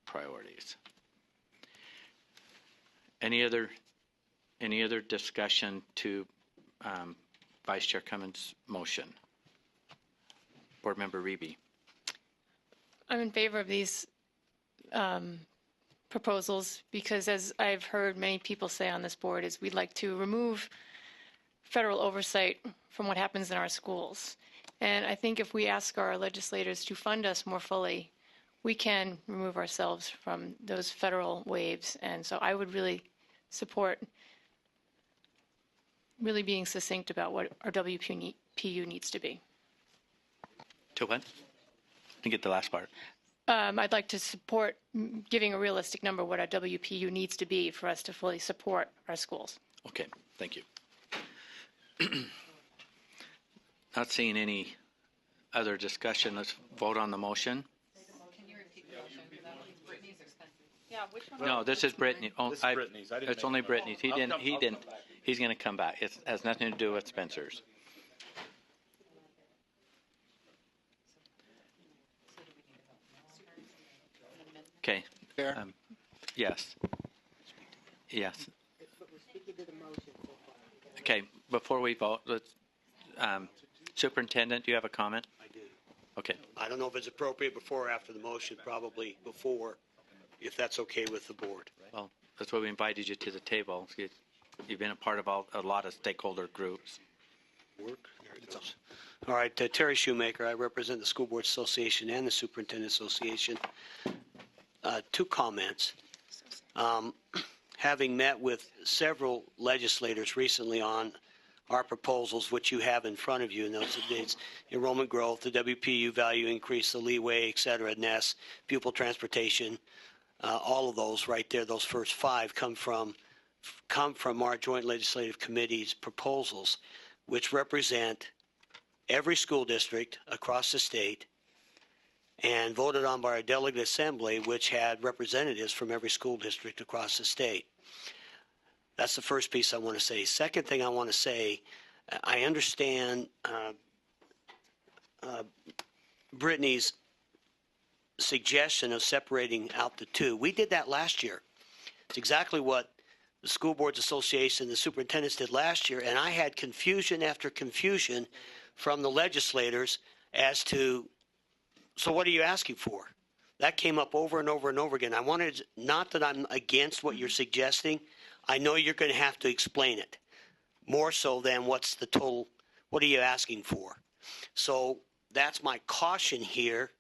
priorities. Any other discussion to Vice Chair Cummins' motion? Board Member Reby. I'm in favor of these proposals because, as I've heard many people say on this board, is we'd like to remove federal oversight from what happens in our schools. And I think if we ask our legislators to fund us more fully, we can remove ourselves from those federal waves. And so I would really support really being succinct about what our WPU needs to be. To what? To get the last part. I'd like to support giving a realistic number what our WPU needs to be for us to fully support our schools. Okay, thank you. Not seeing any other discussion. Let's vote on the motion. Can you repeat the motion? Brittany's expenses. Yeah, which one? No, this is Brittany. Oh, This is Brittany's. I didn't it's make only the Brittany's. He I'll didn't. come- He I'll didn't. come back. He's going to come back. It has nothing to do with Spencer's. Okay. Chair? Yes. Yes. Okay. Before we vote, let's. Superintendent, do you have a comment? I do. Okay. I don't know if it's appropriate before or after the motion, probably before, if that's okay with the board. Well, that's why we invited you to the table. You've been a part of a lot of stakeholder groups. Work? All right, Terry Shoemaker. I represent the School Board Association and the Superintendent Association. Two comments. Having met with several legislators recently on our proposals, which you have in front of you, and those it's enrollment growth, the WPU value increase, the leeway, et cetera, NES, pupil transportation, all of those right there, those first five come from our Joint Legislative Committee's proposals, which represent every school district across the state and voted on by our delegate assembly, which had representatives from every school district across the state. That's the first piece I want to say. Second thing I want to say, I understand Brittany's suggestion of separating out the two. We did that last year. It's exactly what the School Boards Association and the superintendents did last year, and I had confusion after confusion from the legislators as to, so what are you asking for? That came up over and over and over again. I wanted, not that I'm against what you're suggesting, I know you're going to have to explain it more so than what's the total, what are you asking for? So that's my caution here.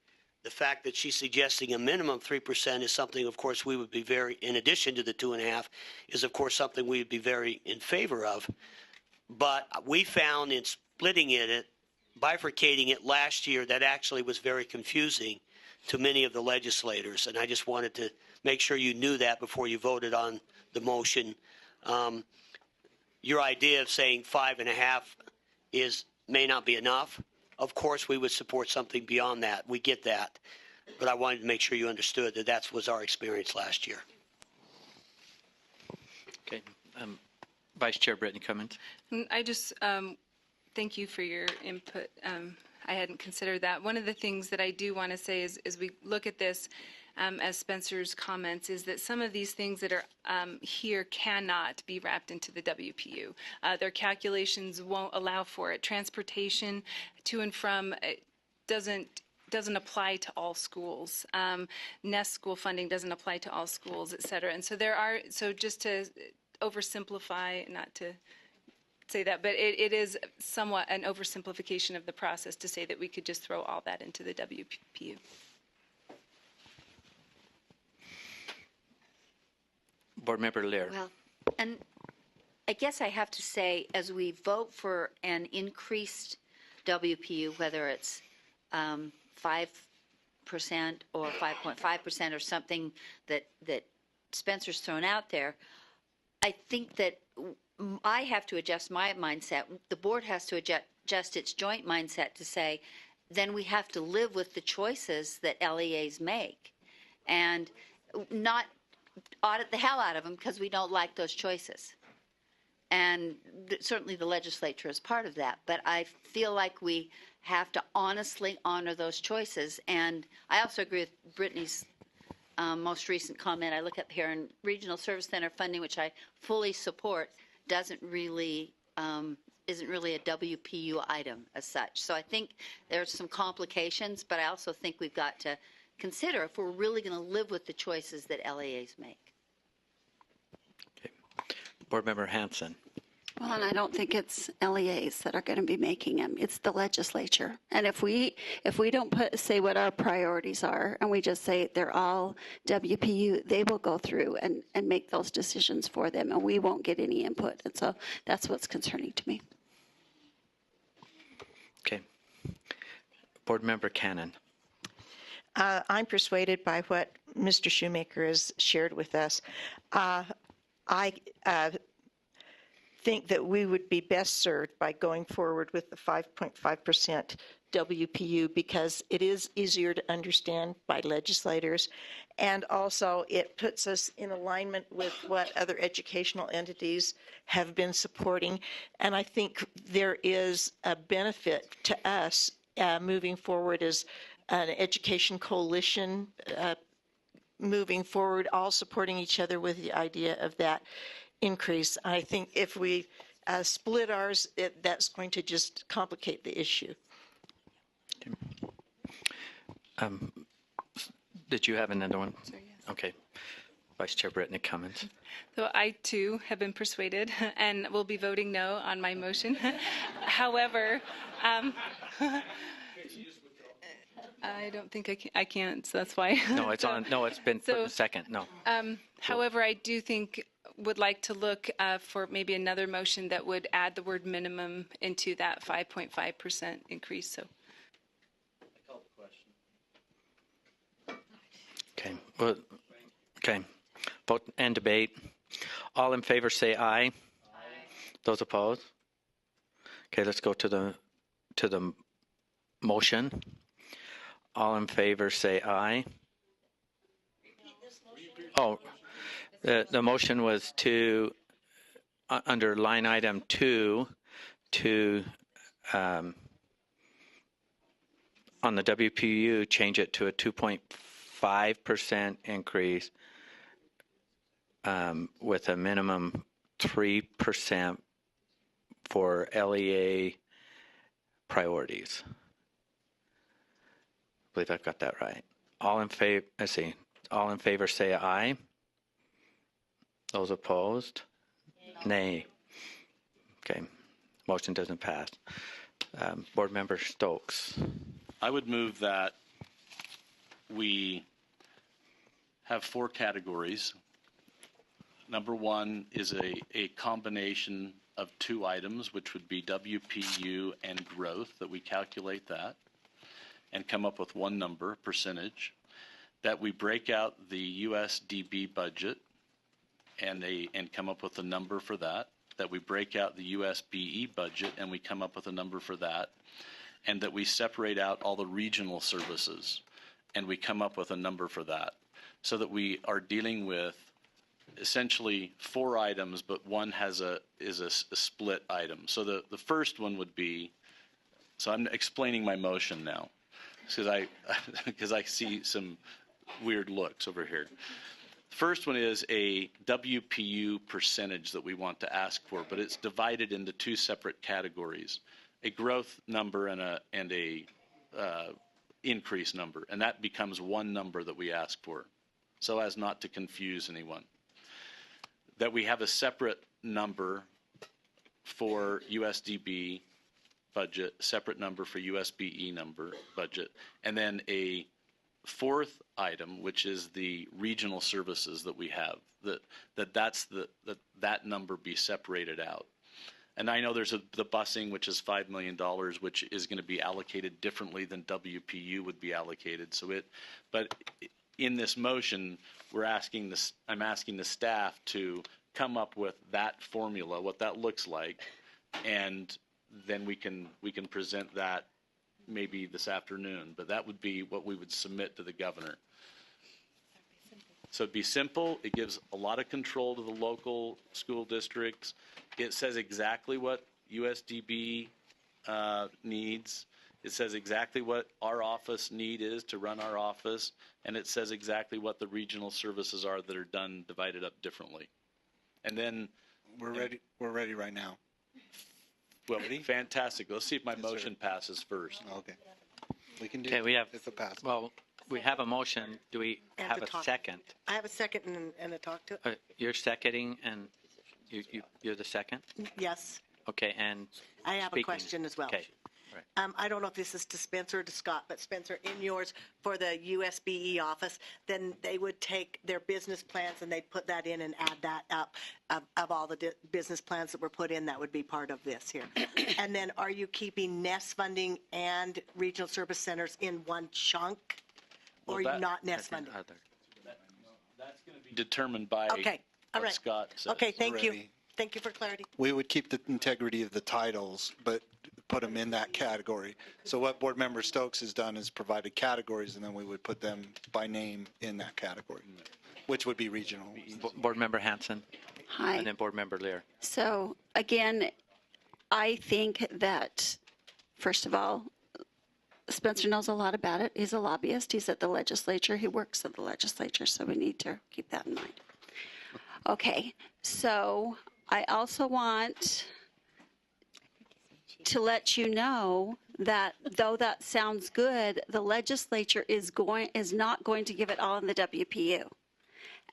The fact that she's suggesting a minimum 3% is something, of course, we would be very, in addition to the 2.5%, is of course something we would be very in favor of. But we found in splitting it, bifurcating it last year, that actually was very confusing to many of the legislators. And I just wanted to make sure you knew that before you voted on the motion. Your idea of saying 5.5 may not be enough. Of course, we would support something beyond that. We get that. But I wanted to make sure you understood that that was our experience last year. Okay. Vice Chair Brittany Cummins. I just thank you for your input. I hadn't considered that. One of the things that I do want to say is, as we look at this, as Spencer's comments, is that some of these things that are here cannot be wrapped into the WPU. Their calculations won't allow for it. Transportation to and from doesn't apply to all schools. NEST school funding doesn't apply to all schools, et cetera. And so so just to oversimplify, not to say that, but it is somewhat an oversimplification of the process to say that we could just throw all that into the WPU. Board Member Lear. Well, and I guess I have to say, as we vote for an increased WPU, whether it's 5% or 5.5% or something that Spencer's thrown out there, I think that I have to adjust my mindset. The board has to adjust its joint mindset to say, then we have to live with the choices that LEAs make and not audit the hell out of them because we don't like those choices. And certainly the legislature is part of that. But I feel like we have to honestly honor those choices. And I also agree with Brittany's most recent comment. I look up here in Regional Service Center funding, which I fully support, isn't really a WPU item as such. So I think there's some complications, but I also think we've got to consider if we're really going to live with the choices that LEAs make. Okay. Board Member Hanson. Well, and I don't think it's LEAs that are going to be making them. It's the legislature. And if we don't say what our priorities are and we just say they're all WPU, they will go through and make those decisions for them, and we won't get any input. And so that's what's concerning to me. Okay. Board Member Cannon. I'm persuaded by what Mr. Shoemaker has shared with us. I think that we would be best served by going forward with the 5.5% WPU because it is easier to understand by legislators, and also it puts us in alignment with what other educational entities have been supporting. And I think there is a benefit to us moving forward as an education coalition, moving forward, all supporting each other with the idea of that increase. I think if we split ours, that's going to just complicate the issue. Did you have another one? Sorry, yes. Okay. Vice Chair Brittany Cummins. So I too have been persuaded and will be voting no on my motion. However, I don't think I can't, so that's why. No, it's on. No, it's been put in second. No. However, I do think would like to look for maybe another motion that would add the word minimum into that 5.5% increase. So. Okay. Well, okay. Vote and debate. All in favor say aye. Aye. Those opposed? Okay, let's go to the motion. All in favor say aye. Oh, the motion was to under line item 2 to on the WPU change it to a 2.5% increase with a minimum 3% for LEA priorities. I believe I've got that right. All in favor, let's see. All in favor say aye. Those opposed? Nay. Okay. Motion doesn't pass. Board Member Stokes. I would move that we have 4 categories. Number 1 is a combination of 2 items, which would be WPU and growth, that we calculate that and come up with one number, percentage, that we break out the USDB budget and come up with a number for that, that we break out the USBE budget and we come up with a number for that, and that we separate out all the regional services and we come up with a number for that, so that we are dealing with essentially 4 items, but one is a split item. So the first one would be, so I'm explaining my motion now, because I see some weird looks over here. First one is a WPU percentage that we want to ask for, but it's divided into 2 separate categories: a growth number and a increase number, and that becomes one number that we ask for, so as not to confuse anyone. That we have a separate number for USDB budget, separate number for USBE budget, and then a 4th item, which is the regional services that we have, that number be separated out. And I know there's the busing, which is $5 million, which is going to be allocated differently than WPU would be allocated. But in this motion, I'm asking the staff to come up with that formula, what that looks like, and then we can present that maybe this afternoon. But that would be what we would submit to the governor. So it'd be simple. It gives a lot of control to the local school districts. It says exactly what USDB needs. It says exactly what our office need is to run our office, and it says exactly what the regional services are that are divided up differently. And then we're ready. We're ready right now. Well, fantastic. Let's see if my motion passes first. Okay. We can do. Okay, we have. If it passes. Well, we have a motion. Do we have a second? I have a second and a talk to it. You're seconding, and you're the second. Yes. Okay, and I have speaking. a question as well. Okay. Right. I don't know if this is to Spencer or to Scott, but Spencer, in yours for the USBE office, then they would take their business plans and they'd put that in and add that up of all the business plans that were put in. That would be part of this here. And then are you keeping NEST funding and regional service centers in one chunk, or are you not NEST funding? That's going to be determined by okay. All right. Scott says. Okay, thank you. Thank you for clarity. We would keep the integrity of the titles, but put them in that category. So what Board Member Stokes has done is provided categories, and then we would put them by name in that category, which would be regional. Board Member Hanson. Hi. And then Board Member Lear. So again, I think that, first of all, Spencer knows a lot about it. He's a lobbyist. He's at the legislature. He works at the legislature, so we need to keep that in mind. Okay, so I also want to let you know that though that sounds good, the legislature is not going to give it all in the WPU.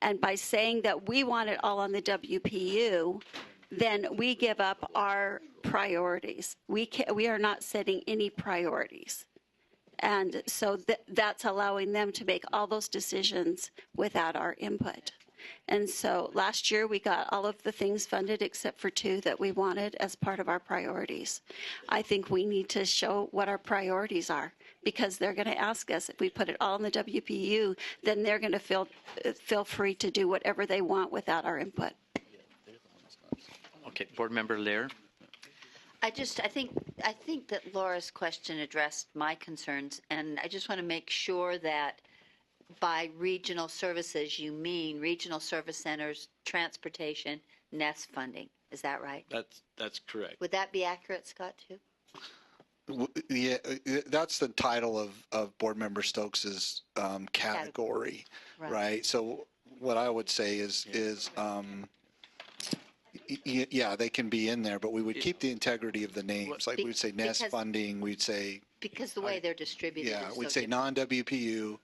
And by saying that we want it all on the WPU, then we give up our priorities. We are not setting any priorities. And so that's allowing them to make all those decisions without our input. And so last year we got all of the things funded except for 2 that we wanted as part of our priorities. I think we need to show what our priorities are, because they're going to ask us if we put it all in the WPU, then they're going to feel free to do whatever they want without our input. Okay, Board Member Lear. I think that Laura's question addressed my concerns, and I just want to make sure that by regional services, you mean regional service centers, transportation, NEST funding. Is that right? That's correct. Would that be accurate, Scott, too? Yeah, that's the title of Board Member Stokes's category, right? So what I would say is yeah, they can be in there, but we would keep the integrity of the names. Like we'd say NEST funding, we'd say. Because the way they're distributed. Yeah, is we'd so say non-WPU.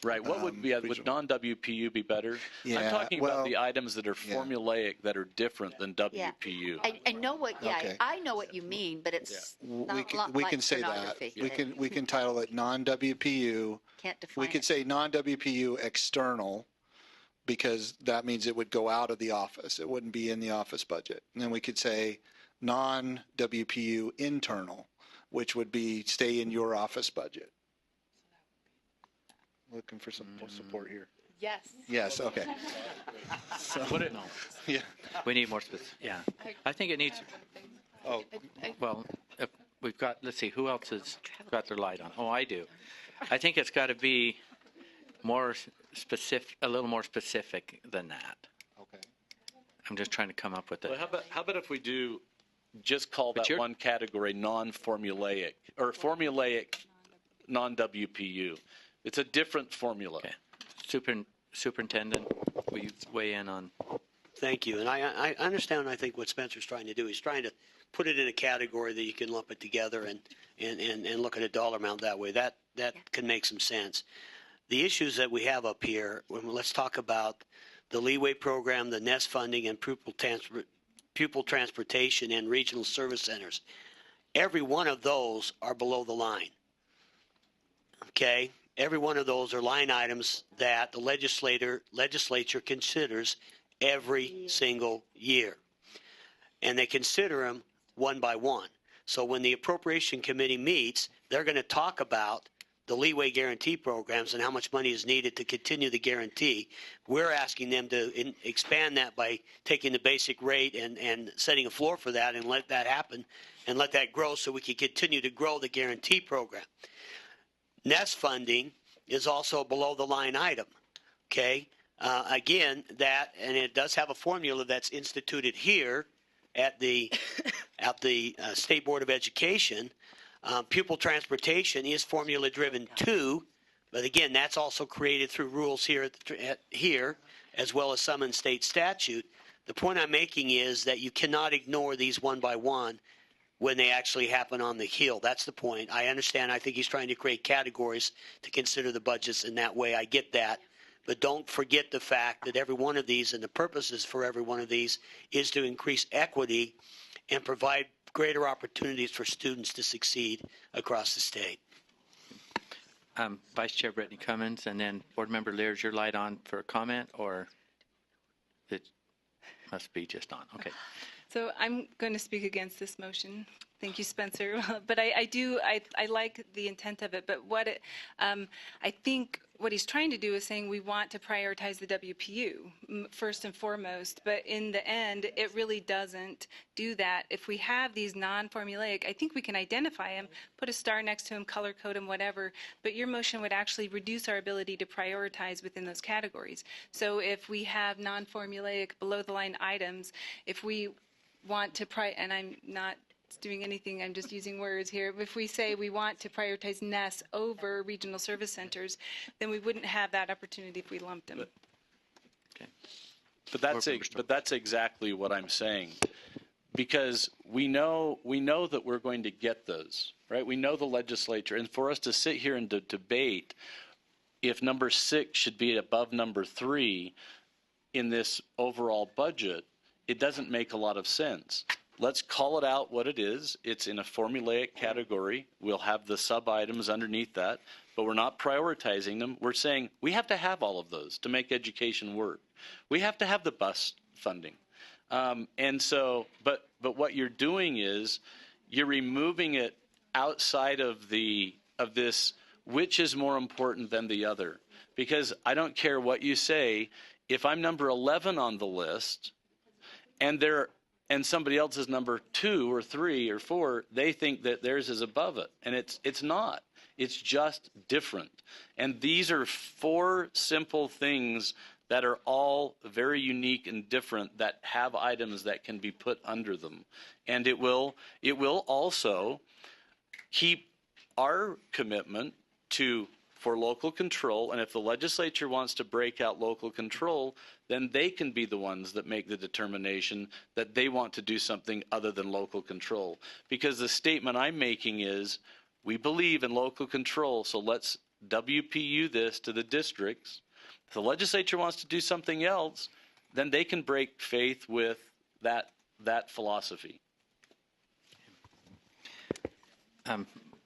Right. What would non-WPU be better? Yeah, I'm talking about the items that are formulaic that are different than WPU. I know what. Yeah, Okay. I know what you mean, but it's not We like can say that. pornography. We can title it non-WPU. Can't define We could say non-WPU external, because that means it would go out of the office. It wouldn't be in the office budget. And then we could say non-WPU internal, which would be stay in your office budget. Looking for some more support here. Yes. Yes, okay. So, No. Yeah. We need more specific. Yeah. I think it needs. Oh. Well, if we've got, let's see, who else has got their light on? Oh, I do. I think it's got to be more specific, a little more specific than that. Okay. I'm just trying to come up with it. Well, how about if we do just call that one category non-formulaic or formulaic non-WPU? It's a different formula. Okay. Superintendent, will you weigh in on? Thank you. And I understand, I think, what Spencer's trying to do. He's trying to put it in a category that you can lump it together and look at a dollar amount that way. That can make some sense. The issues that we have up here, let's talk about the Leeway Program, the NEST funding, and pupil transportation and regional service centers. Every one of those are below the line. Okay? Every one of those are line items that the legislature considers every single year. And they consider them one by one. So when the Appropriation Committee meets, they're going to talk about the Leeway Guarantee programs and how much money is needed to continue the guarantee. We're asking them to expand that by taking the basic rate and setting a floor for that and let that happen and let that grow so we can continue to grow the guarantee program. NEST funding is also below the line item. Okay, again, and it does have a formula that's instituted here at the State Board of Education. Pupil transportation is formula driven too, but again, that's also created through rules here here as well as some in state statute. The point I'm making is that you cannot ignore these one by one when they actually happen on the Hill. That's the point. I understand. I think he's trying to create categories to consider the budgets in that way. I get that. But don't forget the fact that every one of these and the purposes for every one of these is to increase equity and provide greater opportunities for students to succeed across the state. Vice Chair Brittany Cummins, and then Board Member Lear, is your light on for a comment, or it must be just on? Okay. So I'm going to speak against this motion. Thank you, Spencer. But I like the intent of it. But I think what he's trying to do is saying we want to prioritize the WPU first and foremost. But in the end, it really doesn't do that. If we have these non-formulaic, I think we can identify them, put a star next to them, color code them, whatever. But your motion would actually reduce our ability to prioritize within those categories. So if we have non-formulaic below-the-line items, if we want to and I'm not doing anything, I'm just using words here. If we say we want to prioritize NEST over regional service centers, then we wouldn't have that opportunity if we lumped them. But that's exactly what I'm saying, because we know that we're going to get those, right? We know the legislature, and for us to sit here and to debate if number 6 should be above number 3, in this overall budget, it doesn't make a lot of sense. Let's call it out what it is. It's in a formulaic category. We'll have the sub items underneath that, but we're not prioritizing them. We're saying we have to have all of those to make education work. We have to have the bus funding. But what you're doing is you're removing it outside of this, which is more important than the other. Because I don't care what you say, if I'm number 11 on the list and somebody else is number 2 or 3 or 4, they think that theirs is above it. And it's not. It's just different. And these are 4 simple things that are all very unique and different that have items that can be put under them. And it will also keep our commitment for local control. And if the legislature wants to break out local control, then they can be the ones that make the determination that they want to do something other than local control. Because the statement I'm making is, we believe in local control, so let's WPU this to the districts. If the legislature wants to do something else, then they can break faith with that philosophy.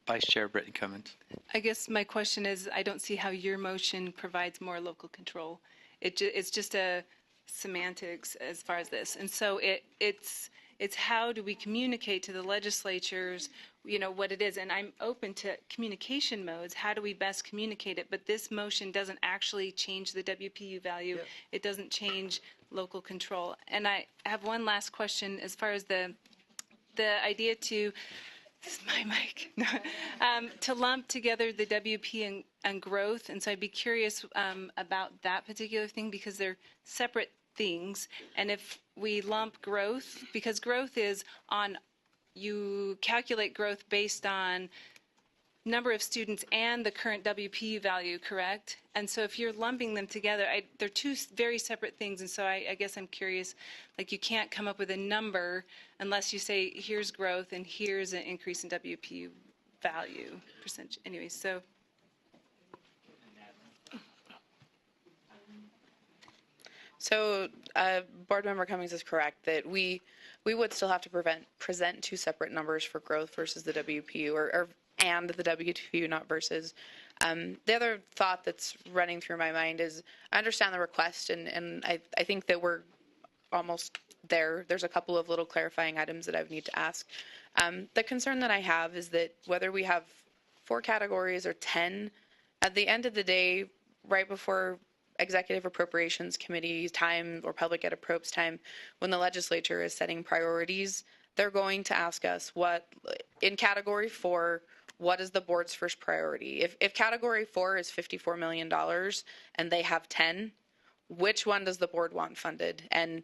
Vice Chair Brittany Cummins. I guess my question is, I don't see how your motion provides more local control. It's just a semantics as far as this. And so it's how do we communicate to the legislatures, what it is. And I'm open to communication modes. How do we best communicate it? But this motion doesn't actually change the WPU value. Yeah. It doesn't change local control. And I have one last question as far as the idea to, this is my mic, to lump together the WP and growth. And so I'd be curious about that particular thing, because they're separate things. And if we lump growth, because growth is you calculate growth based on number of students and the current WPU value, correct? And so if you're lumping them together, they're 2 very separate things. And so I guess I'm curious, you can't come up with a number unless you say, here's growth and here's an increase in WPU value percentage. Anyway, so. So Board Member Cummings is correct that we would still have to present 2 separate numbers for growth versus the WPU and the WPU, not versus. The other thought that's running through my mind is I understand the request, and I think that we're almost there. There's a couple of little clarifying items that I would need to ask. The concern that I have is that whether we have 4 categories or 10, at the end of the day, right before Executive Appropriations Committee time or Public Ed Approps time, when the legislature is setting priorities, they're going to ask us in Category 4, what is the board's first priority? If Category 4 is $54 million and they have 10, which one does the board want funded? And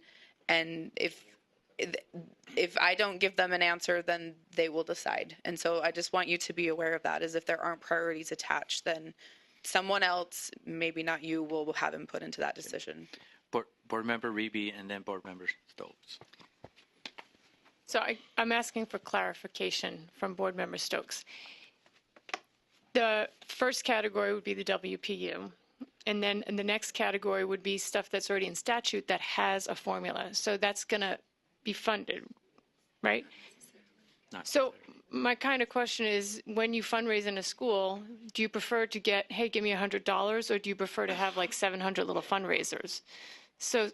if I don't give them an answer, then they will decide. And so I just want you to be aware of that, is if there aren't priorities attached, then someone else, maybe not you, will have input into that decision. Board Member Reby and then Board Member Stokes. So I'm asking for clarification from Board Member Stokes. The first category would be the WPU, and then the next category would be stuff that's already in statute that has a formula. So that's going to be funded, right? So my kind of question is, when you fundraise in a school, do you prefer to get, hey, give me $100, or do you prefer to have 700 little fundraisers? So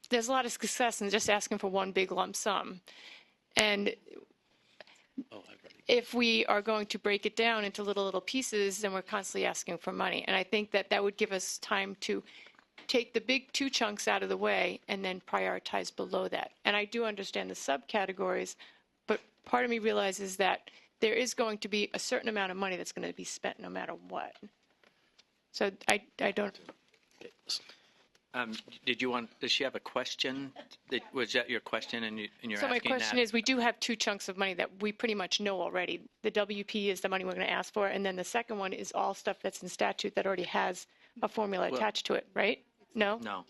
there's a lot of success in just asking for one big lump sum. And if we are going to break it down into little pieces, then we're constantly asking for money. And I think that would give us time to take the big 2 chunks out of the way and then prioritize below that. And I do understand the subcategories, but part of me realizes that there is going to be a certain amount of money that's going to be spent no matter what. So I don't. Does she have a question? Was that your question, and you're asking that? So my question is, we do have 2 chunks of money that we pretty much know already. The WP is the money we're going to ask for, and then the second one is all stuff that's in statute that already has a formula attached to it, right? No? No.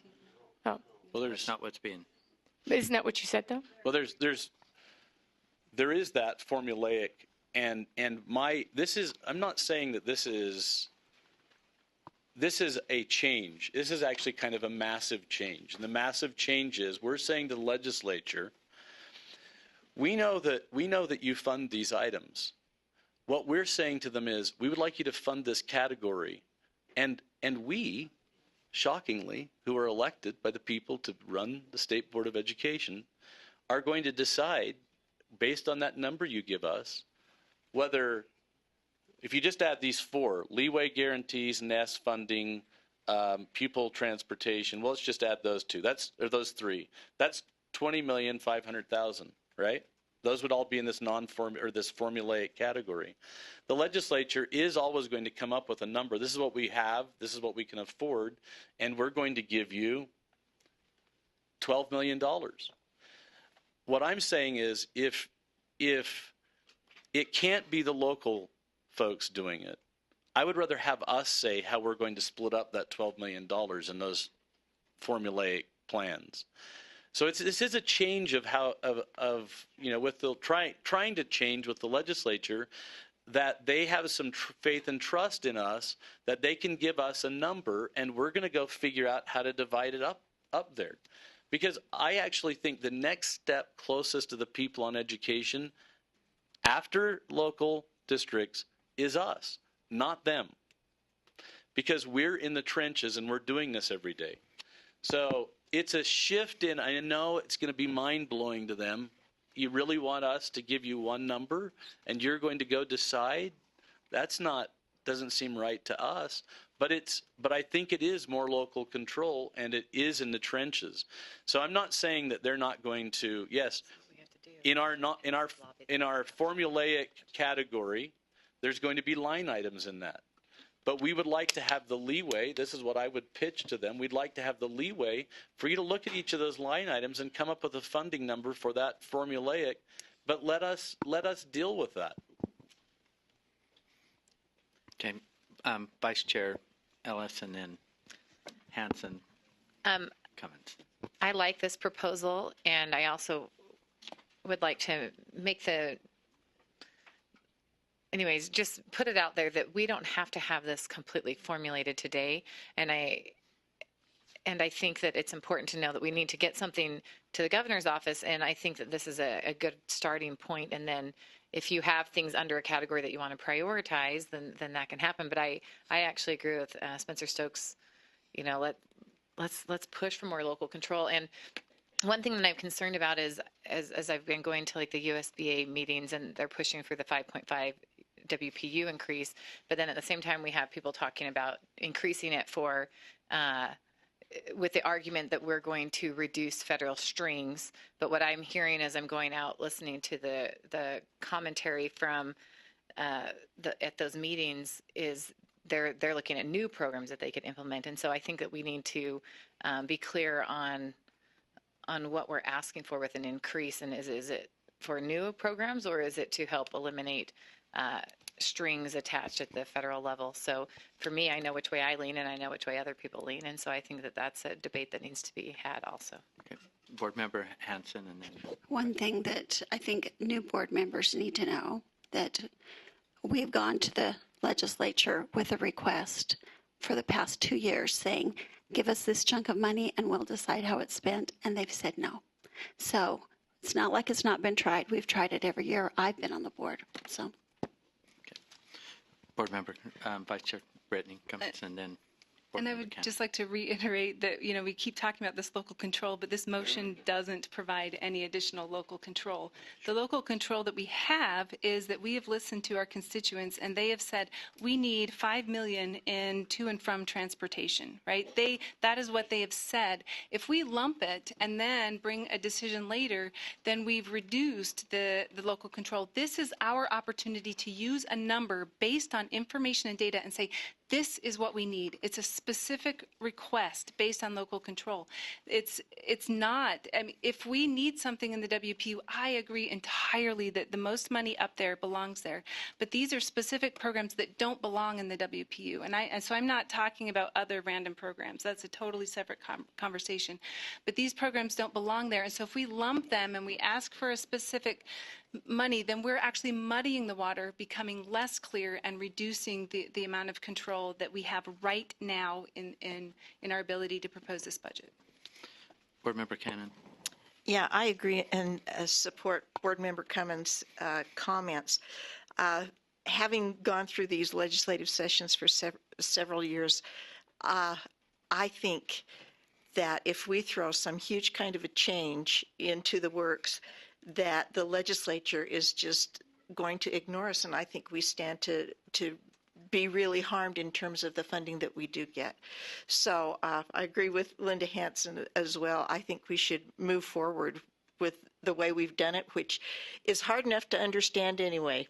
Oh. Well, that's not what's being. Isn't that what you said, though? Well, there is that formulaic, and I'm not saying that this is this is a change. This is actually kind of a massive change. And the massive change is we're saying to the legislature, we know that you fund these items. What we're saying to them is we would like you to fund this category. And we, shockingly, who are elected by the people to run the State Board of Education, are going to decide, based on that number you give us, whether, if you just add these four, leeway guarantees, NEST funding, pupil transportation, well, let's just add those two. Or those three. That's $20,500,000, right? Those would all be in this this formulaic category. The legislature is always going to come up with a number. This is what we have. This is what we can afford, and we're going to give you $12 million. What I'm saying is, if it can't be the local folks doing it, I would rather have us say how we're going to split up that $12 million in those formulaic plans. So this is a change of with the trying to change with the legislature, that they have some faith and trust in us that they can give us a number, and we're going to go figure out how to divide it up there. Because I actually think the next step closest to the people on education after local districts is us, not them. Because we're in the trenches and we're doing this every day. So it's a shift in, I know it's going to be mind-blowing to them. You really want us to give you one number and you're going to go decide? Doesn't seem right to us. But I think it is more local control, and it is in the trenches. So I'm not saying that they're not going to, yes, in our formulaic category, there's going to be line items in that. But we would like to have the leeway. This is what I would pitch to them. We'd like to have the leeway for you to look at each of those line items and come up with a funding number for that formulaic. But let us deal with that. Okay, Vice Chair Ellis and then Hanson. Comments. I like this proposal, and I also would like to make anyways, just put it out there that we don't have to have this completely formulated today. And I think that it's important to know that we need to get something to the governor's office. And I think that this is a good starting point. And then if you have things under a category that you want to prioritize, then that can happen. But I actually agree with Spencer Stokes. Let's push for more local control. And one thing that I'm concerned about is as I've been going to like the USBA meetings, and they're pushing for the 5.5 WPU increase, but then at the same time we have people talking about increasing it for with the argument that we're going to reduce federal strings. But what I'm hearing as I'm going out listening to the commentary from at those meetings is they're looking at new programs that they could implement. And so I think that we need to be clear on what we're asking for with an increase, and is it for new programs, or is it to help eliminate strings attached at the federal level? So for me, I know which way I lean, and I know which way other people lean, and so I think that that's a debate that needs to be had also. Okay. Board Member Hanson, and then one thing that I think new board members need to know, that we've gone to the legislature with a request for the past 2 years saying, give us this chunk of money and we'll decide how it's spent, and they've said no. So it's not like it's not been tried. We've tried it every year I've been on the board. So. Board Member, Vice Chair Brittany comments, and then. And I would just like to reiterate that, we keep talking about this local control, but this motion doesn't provide any additional local control. The local control that we have is that we have listened to our constituents, and they have said, we need $5 million in to and from transportation, right? That is what they have said. If we lump it and then bring a decision later, then we've reduced the local control. This is our opportunity to use a number based on information and data and say, this is what we need. It's a specific request based on local control. It's not, if we need something in the WPU, I agree entirely that the most money up there belongs there. But these are specific programs that don't belong in the WPU. And so I'm not talking about other random programs. That's a totally separate conversation. But these programs don't belong there. And so if we lump them and we ask for a specific money, then we're actually muddying the water, becoming less clear and reducing the amount of control that we have right now in our ability to propose this budget. Board Member Cannon. Yeah, I agree and support Board Member Cummins' comments. Having gone through these legislative sessions for several years, I think that if we throw some huge kind of a change into the works, that the legislature is just going to ignore us, and I think we stand to be really harmed in terms of the funding that we do get. So I agree with Linda Hansen as well. I think we should move forward with the way we've done it, which is hard enough to understand anyway,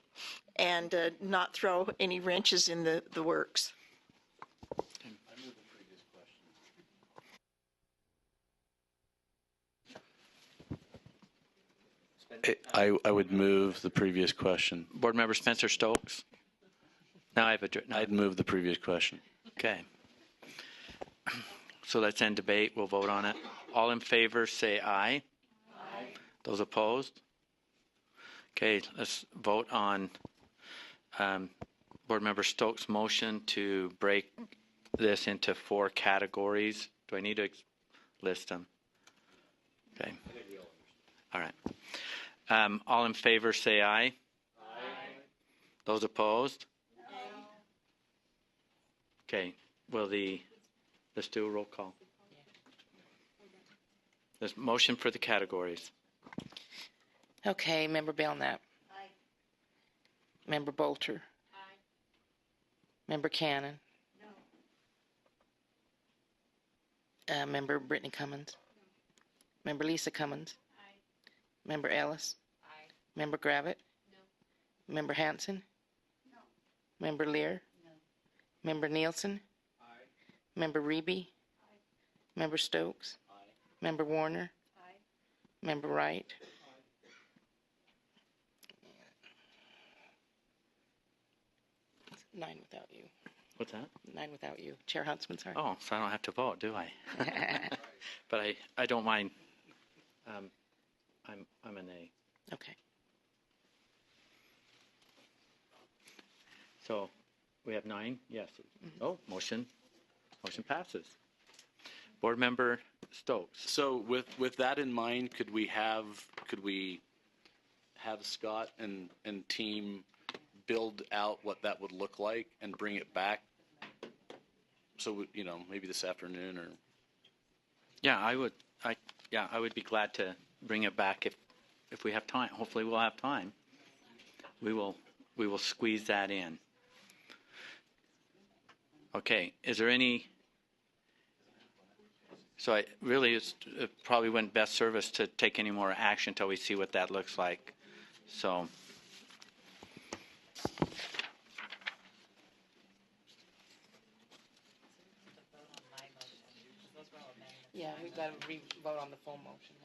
and not throw any wrenches in the works. I would move the previous question. Board Member Spencer Stokes. Now I'd move the previous question. Okay. So let's end debate. We'll vote on it. All in favor, say aye. Aye. Those opposed? Okay, let's vote on Board Member Stokes' motion to break this into 4 categories. Do I need to list them? Okay. All right. All in favor, say aye. Aye. Those opposed? No. Okay. Let's do a roll call. There's motion for the categories. Okay, Member Belknap. Aye. Member Bolter. Aye. Member Cannon. No. Member Brittany Cummins. No. Member Lisa Cummins. Aye. Member Ellis. Aye. Member Gravitt. No. Member Hansen. No. Member Lear. No. Member Nielsen. Aye. Member Reby. Aye. Member Stokes. Aye. Member Warner. Aye. Member Wright. Aye. 9 without you. What's that? 9 without you. Chair Huntsman, sorry. Oh, so I don't have to vote, do I? But I don't mind. I'm a nay. Okay. So we have 9 yeses. Mm-hmm. Oh, motion passes. Board Member Stokes. So with that in mind, could we have Scott and team build out what that would look like and bring it back? So maybe this afternoon or. Yeah, I would be glad to bring it back if we have time. Hopefully, we'll have time. We will squeeze that in. Okay. Is there any? So it probably wouldn't best serve us to take any more action until we see what that looks like. So. Yeah, we've got to vote on the full motion.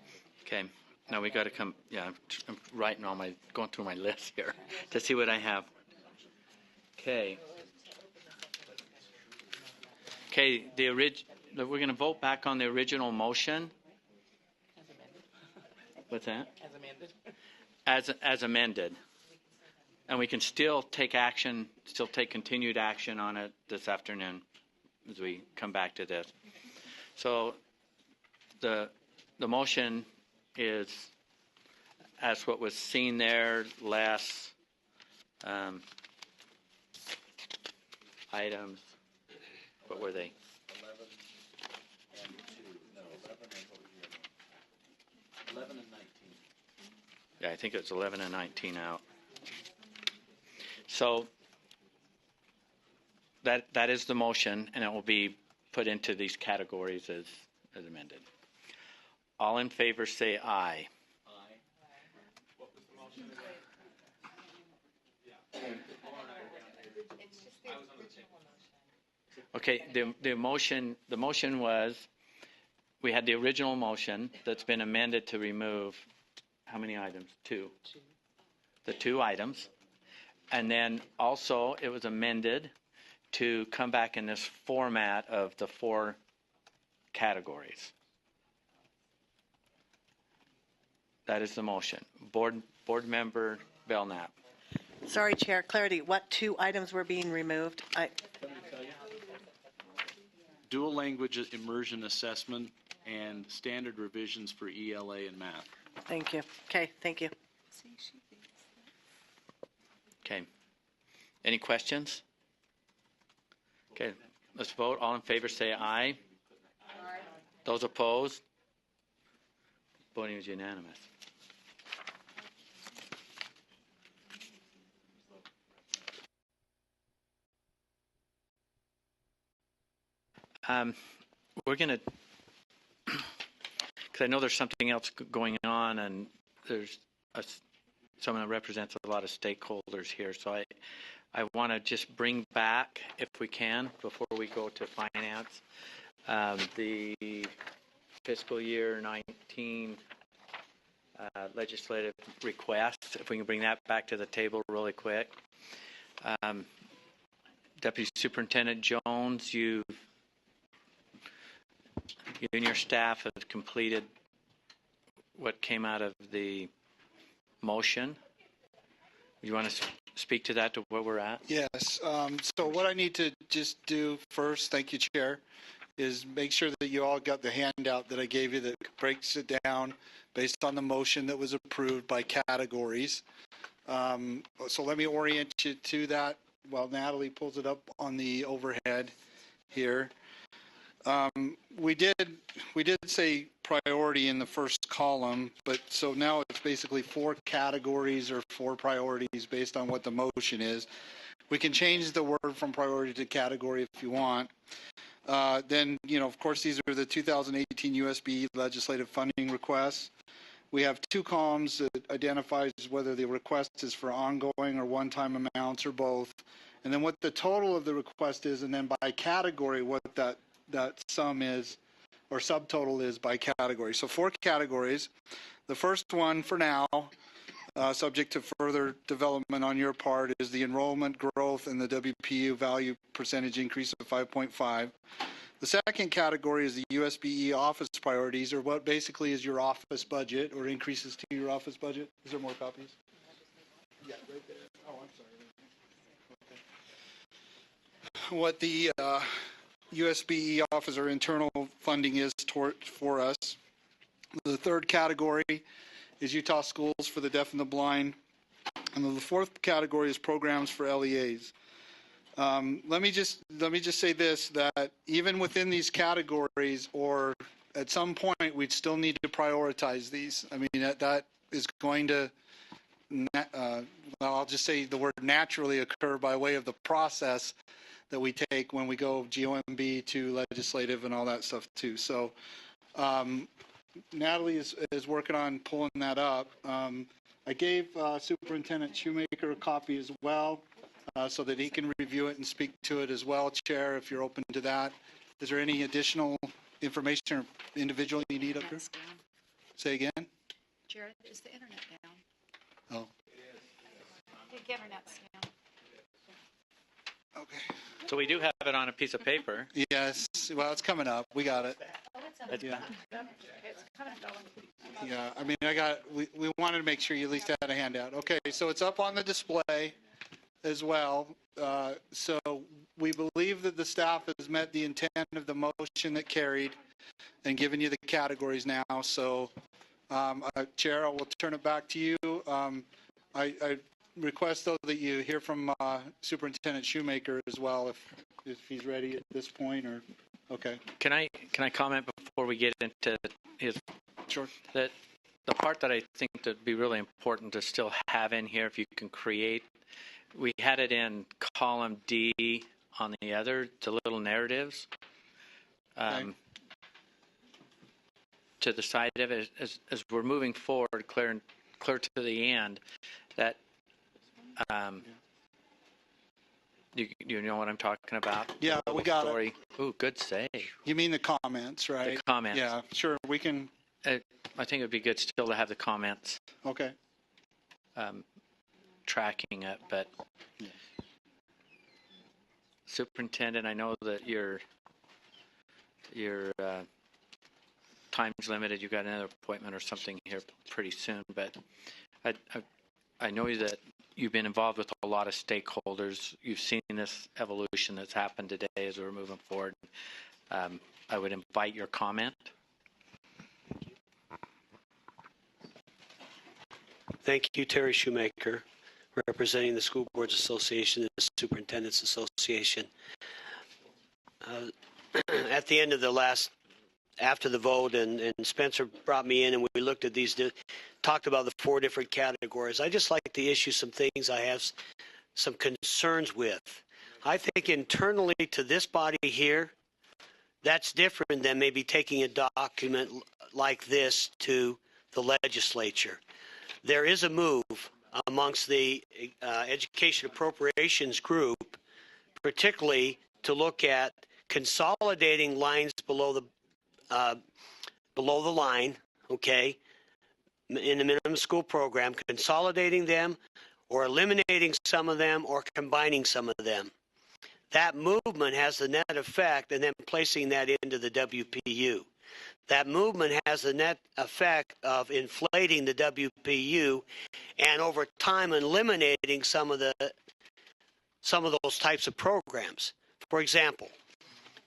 Okay. Now we got to come. Yeah, I'm writing going through my list here to see what I have. Okay. Okay. We're going to vote back on the original motion. What's that? As amended. As amended. And we can still take continued action on it this afternoon as we come back to this. So the motion is as what was seen there, less items. What were they? 11 and 19. Yeah, I think it's 11 and 19 out. So that is the motion, and it will be put into these categories as amended. All in favor say aye. Aye. What was the motion? Okay, the motion was, we had the original motion that's been amended to remove how many items? 2. The 2 items. And then also it was amended to come back in this format of the 4 categories. That is the motion. Board Board Member Belknap. Sorry, Chair, clarity, what 2 items were being removed? Dual language immersion assessment and standard revisions for ELA and math. Thank you. Okay, thank you. Okay. Any questions? Okay, let's vote. All in favor say aye. Aye. Those opposed? Voting is unanimous. We're going to, because I know there's something else going on, and there's someone that represents a lot of stakeholders here. So I want to just bring back, if we can, before we go to finance, the fiscal year 19 legislative request. If we can bring that back to the table really quick. Deputy Superintendent Jones, you and your staff have completed what came out of the motion. You want to speak to that, to where we're at? Yes. So what I need to just do first, thank you, Chair, is make sure that you all got the handout that I gave you that breaks it down based on the motion that was approved by categories. So let me orient you to that while Natalie pulls it up on the overhead here. We did say priority in the first column, but so now it's basically 4 categories or 4 priorities based on what the motion is. We can change the word from priority to category if you want. Then, of course, these are the 2018 USB legislative funding requests. We have 2 columns that identifies whether the request is for ongoing or one-time amounts or both, and then what the total of the request is, and then by category what that sum is or subtotal is by category. So 4 categories. The first one for now, subject to further development on your part, is the enrollment growth and the WPU value percentage increase of 5.5. The second category is the USBE office priorities, or what basically is your office budget or increases to your office budget. Is there more copies? Yeah, right there. Oh, I'm sorry. Okay. What the USBE office or internal funding is for us. The third category is Utah Schools for the Deaf and the Blind. And then the fourth category is programs for LEAs. Let me just say this, that even within these categories, or at some point, we'd still need to prioritize these. I mean, that is going to, I'll just say the word naturally occur by way of the process that we take when we go GOMB to legislative and all that stuff too. So Natalie is working on pulling that up. I gave Superintendent Shoemaker a copy as well so that he can review it and speak to it as well, Chair, if you're open to that. Is there any additional information or individual you need up here? Say again? Jared, is the internet down? Oh. The internet's down. Okay. So we do have it on a piece of paper. Yes. Well, it's coming up. We got it. Yeah. It's kind of going. Yeah. I mean, we wanted to make sure you at least had a handout. Okay. So it's up on the display as well. So we believe that the staff has met the intent of the motion that carried and given you the categories now. So, Chair, I will turn it back to you. I request, though, that you hear from Superintendent Shoemaker as well, if he's ready at this point, or okay. Can I comment before we get into his? Sure. That the part that I think that'd be really important to still have in here, if you can create, we had it in column D on the little narratives. Okay. To the side of it, as we're moving forward, clear to the end, that. You know what I'm talking about? Yeah, we got it. Ooh, good save. You mean the comments, right? The comments. Yeah, sure. We can. I think it would be good still to have the comments. Okay. Tracking it, but Superintendent, I know that your time's limited. You got another appointment or something here pretty soon, but I know that you've been involved with a lot of stakeholders. You've seen this evolution that's happened today as we're moving forward. I would invite your comment. Thank you, Terry Shoemaker, representing the School Boards Association and the Superintendent's Association. At the end of after the vote, and Spencer brought me in and we looked at these, talked about the 4 different categories. I just like to issue some things I have some concerns with. I think internally to this body here, that's different than maybe taking a document like this to the legislature. There is a move amongst the Education Appropriations Group, particularly to look at consolidating lines below the line, okay, in the minimum school program, consolidating them or eliminating some of them or combining some of them. That movement has the net effect, and then placing that into the WPU. That movement has the net effect of inflating the WPU and over time eliminating some of those types of programs. For example,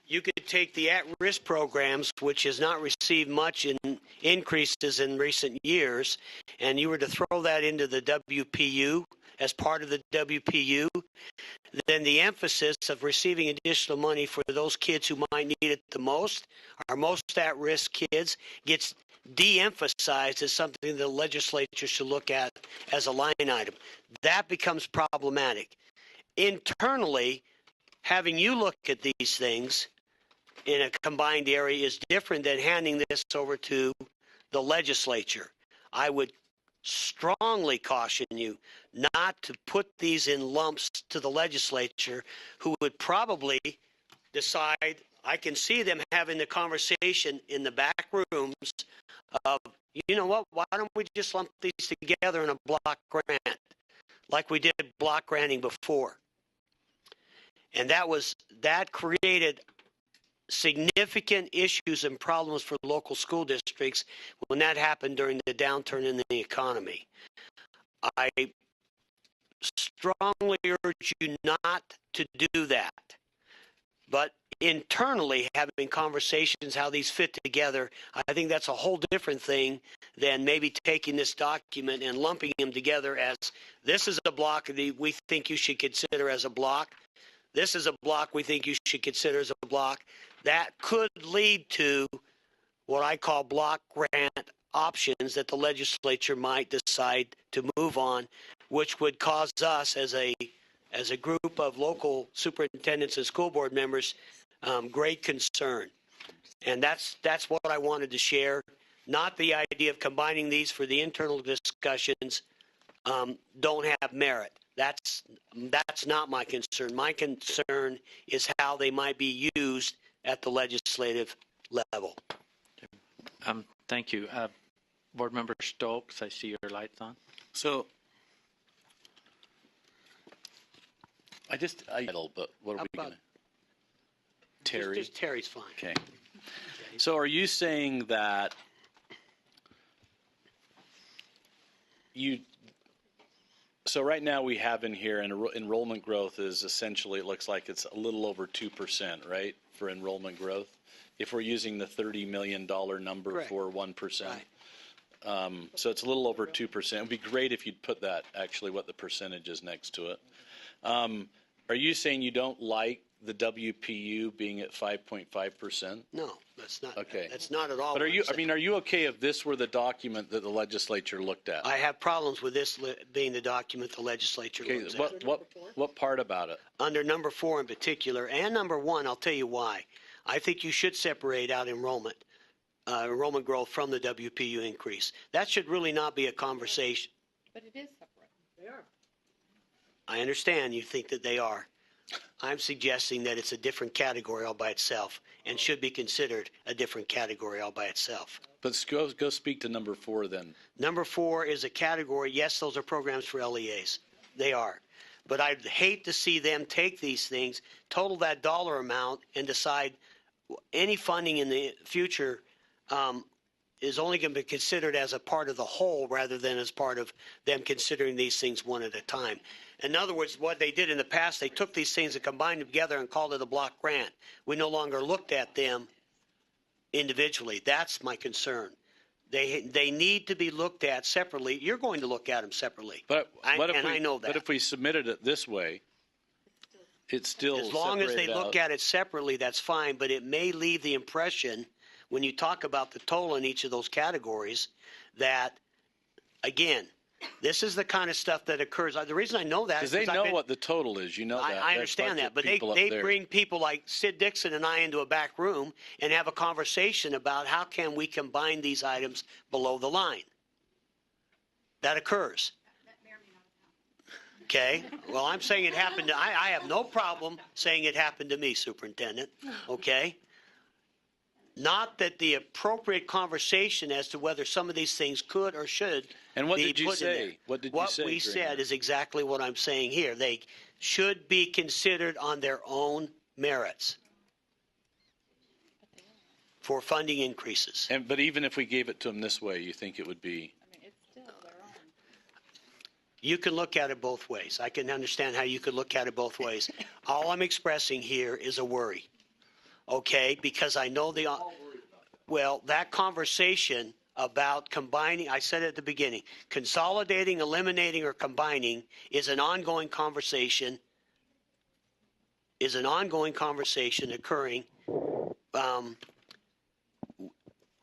you could take the at-risk programs, which has not received much in increases in recent years, and you were to throw that into the WPU as part of the WPU, then the emphasis of receiving additional money for those kids who might need it the most, our most at-risk kids, gets de-emphasized as something the legislature should look at as a line item. That becomes problematic. Internally, having you look at these things in a combined area is different than handing this over to the legislature. I would strongly caution you not to put these in lumps to the legislature, who would probably decide, I can see them having the conversation in the back rooms of, you know what, why don't we just lump these together in a block grant like we did block granting before. And that created significant issues and problems for local school districts when that happened during the downturn in the economy. I strongly urge you not to do that. But internally, having conversations how these fit together, I think that's a whole different thing than maybe taking this document and lumping them together as this is a block we think you should consider as a block. This is a block we think you should consider as a block. That could lead to what I call block grant options that the legislature might decide to move on, which would cause us as a group of local superintendents and school board members great concern. And that's what I wanted to share, not the idea of combining these for the internal discussions don't have merit. That's not my concern. My concern is how they might be used at the legislative level. Thank you. Board Member Stokes, I see your lights on. So but what are we going to? Terry? Just Terry's fine. Okay. So are you saying that so right now we have in here enrollment growth is essentially, it looks like it's a little over 2%, right, for enrollment growth? If we're using the $30 million number Correct. for 1%. Right. So it's a little over 2%. It would be great if you'd put that, actually, what the percentage is next to it. Are you saying you don't like the WPU being at 5.5%? No, that's not. Okay. That's not at all. But are you okay if this were the document that the legislature looked at? I have problems with this being the document the legislature Okay, looks at. what part about it? Under number 4 in particular, and number 1, I'll tell you why. I think you should separate out enrollment growth from the WPU increase. That should really not be a conversation. But it is separate. They are. I understand you think that they are. I'm suggesting that it's a different category all by itself and should be considered a different category all by itself. But go speak to number 4 then. Number 4 is a category. Yes, those are programs for LEAs. They are. But I'd hate to see them take these things, total that dollar amount, and decide any funding in the future is only going to be considered as a part of the whole rather than as part of them considering these things one at a time. In other words, what they did in the past, they took these things and combined them together and called it a block grant. We no longer looked at them individually. That's my concern. They need to be looked at separately. You're going to look at them separately. But I know that. But if we submitted it this way, it's still as long as they separated look out. at it separately, that's fine. But it may leave the impression when you talk about the total in each of those categories that, again, this is the kind of stuff that occurs. The reason I know that Because is they know what the total is. You know that. I understand that, but they bring people like Sid Dixon and I into a back room and have a conversation about how can we combine these items below the line. That occurs. Okay. Well, I'm saying it happened to. I have no problem saying it happened to me, Superintendent. Okay. Not that the appropriate conversation as to whether some of these things could or should And what be did you put in say? there. What did you What say we during said that? is exactly what I'm saying here. They should be considered on their own merits for funding increases. But even if we gave it to them this way, you think it would be? You can look at it both ways. I can understand how you could look at it both ways. All I'm expressing here is a worry. Okay? Because I know that conversation about combining, I said at the beginning, consolidating, eliminating, or combining is an ongoing conversation occurring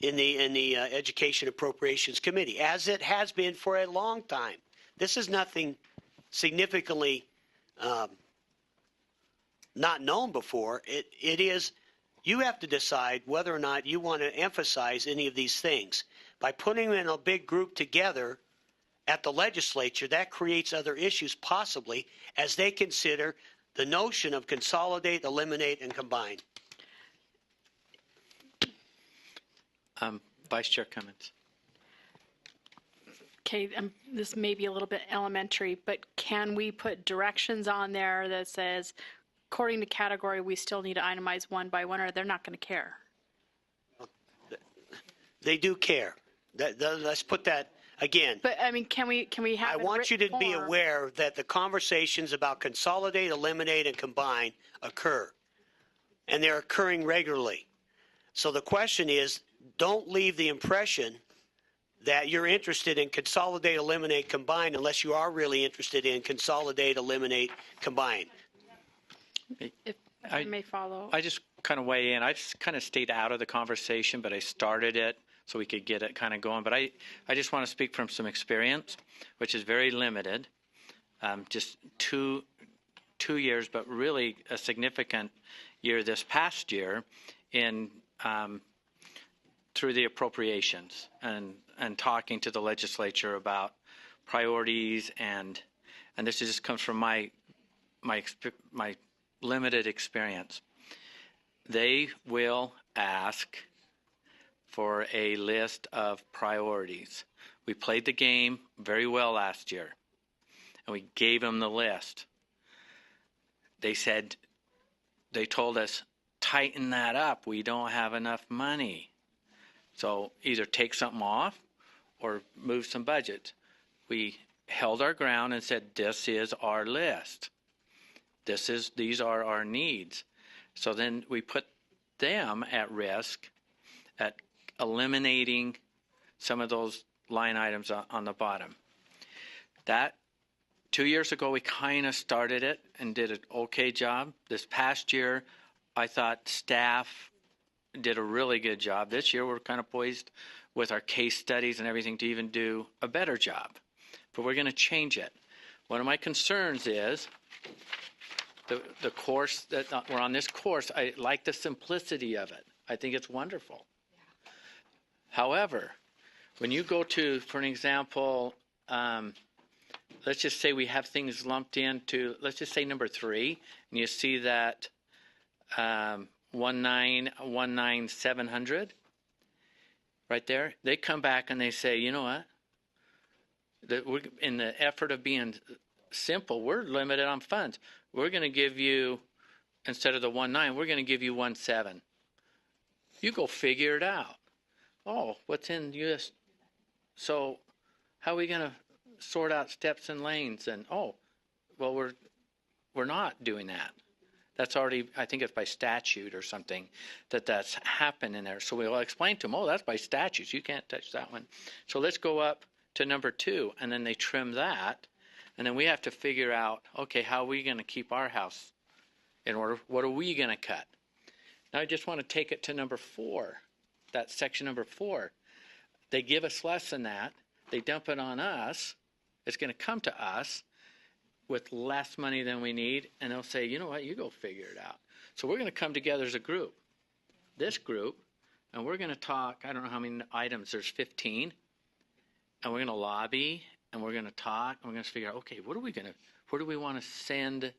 in the Education Appropriations Committee, as it has been for a long time. This is nothing significantly not known before. It is, you have to decide whether or not you want to emphasize any of these things. By putting them in a big group together at the legislature, that creates other issues possibly as they consider the notion of consolidate, eliminate, and combine. Vice Chair Cummins. Okay, this may be a little bit elementary, but can we put directions on there that says, according to category, we still need to itemize one by one, or they're not going to care? They do care. Let's put that again. But I mean, can we have? I want you to be aware that the conversations about consolidate, eliminate, and combine occur, and they're occurring regularly. So the question is, don't leave the impression that you're interested in consolidate, eliminate, combine, unless you are really interested in consolidate, eliminate, combine. If I may follow. I just kind of weigh in. I just kind of stayed out of the conversation, but I started it so we could get it kind of going. But I just want to speak from some experience, which is very limited. Just two years, but really a significant year this past year in through the appropriations and talking to the legislature about priorities and this just comes from my limited experience. They will ask for a list of priorities. We played the game very well last year, and we gave them the list. They told us, tighten that up. We don't have enough money. So either take something off or move some budget. We held our ground and said, this is our list. These are our needs. So then we put them at risk at eliminating some of those line items on the bottom. That 2 years ago, we kind of started it and did an okay job. This past year, I thought staff did a really good job. This year, we're kind of poised with our case studies and everything to even do a better job. But we're going to change it. One of my concerns is the course that we're on this course. I like the simplicity of it. I think it's wonderful. However, when you go to, for an example, let's just say we have things lumped into, let's just say number 3, and you see that 1919700 right there. They come back and they say, you know what? We're, in the effort of being simple, we're limited on funds. We're going to give you, instead of the 19, we're going to give you 17. You go figure it out. oh, what's in US? So how are we going to sort out steps and lanes? And, oh, well, we're not doing that. That's already, I think it's by statute or something that's happened in there. So we'll explain to them, oh, that's by statute. You can't touch that one. So let's go up to number 2, and then they trim that. And then we have to figure out, okay, how are we going to keep our house in order? What are we going to cut? Now I just want to take it to number 4, that section number 4. They give us less than that. They dump it on us. It's going to come to us with less money than we need, and they'll say, you know what, you go figure it out. So we're going to come together as a group, this group, and we're going to talk, I don't know how many items, there's 15, and we're going to lobby, and we're going to talk, and we're going to figure out, okay, where do we want to send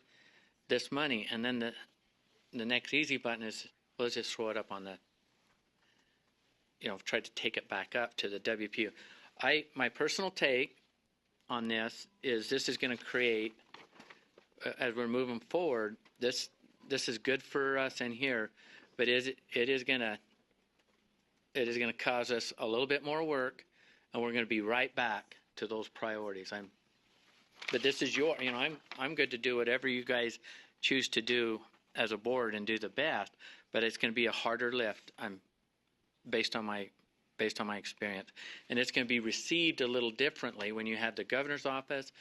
this money? And then the next easy button is, well, let's just throw it up on the, try to take it back up to the WPU. My personal take on this is going to create, as we're moving forward, this is good for us in here, but it is going to cause us a little bit more work, and we're going to be right back to those priorities. But this is I'm good to do whatever you guys choose to do as a board and do the best, but it's going to be a harder lift. Based on my experience, and it's going to be received a little differently when you have the governor's office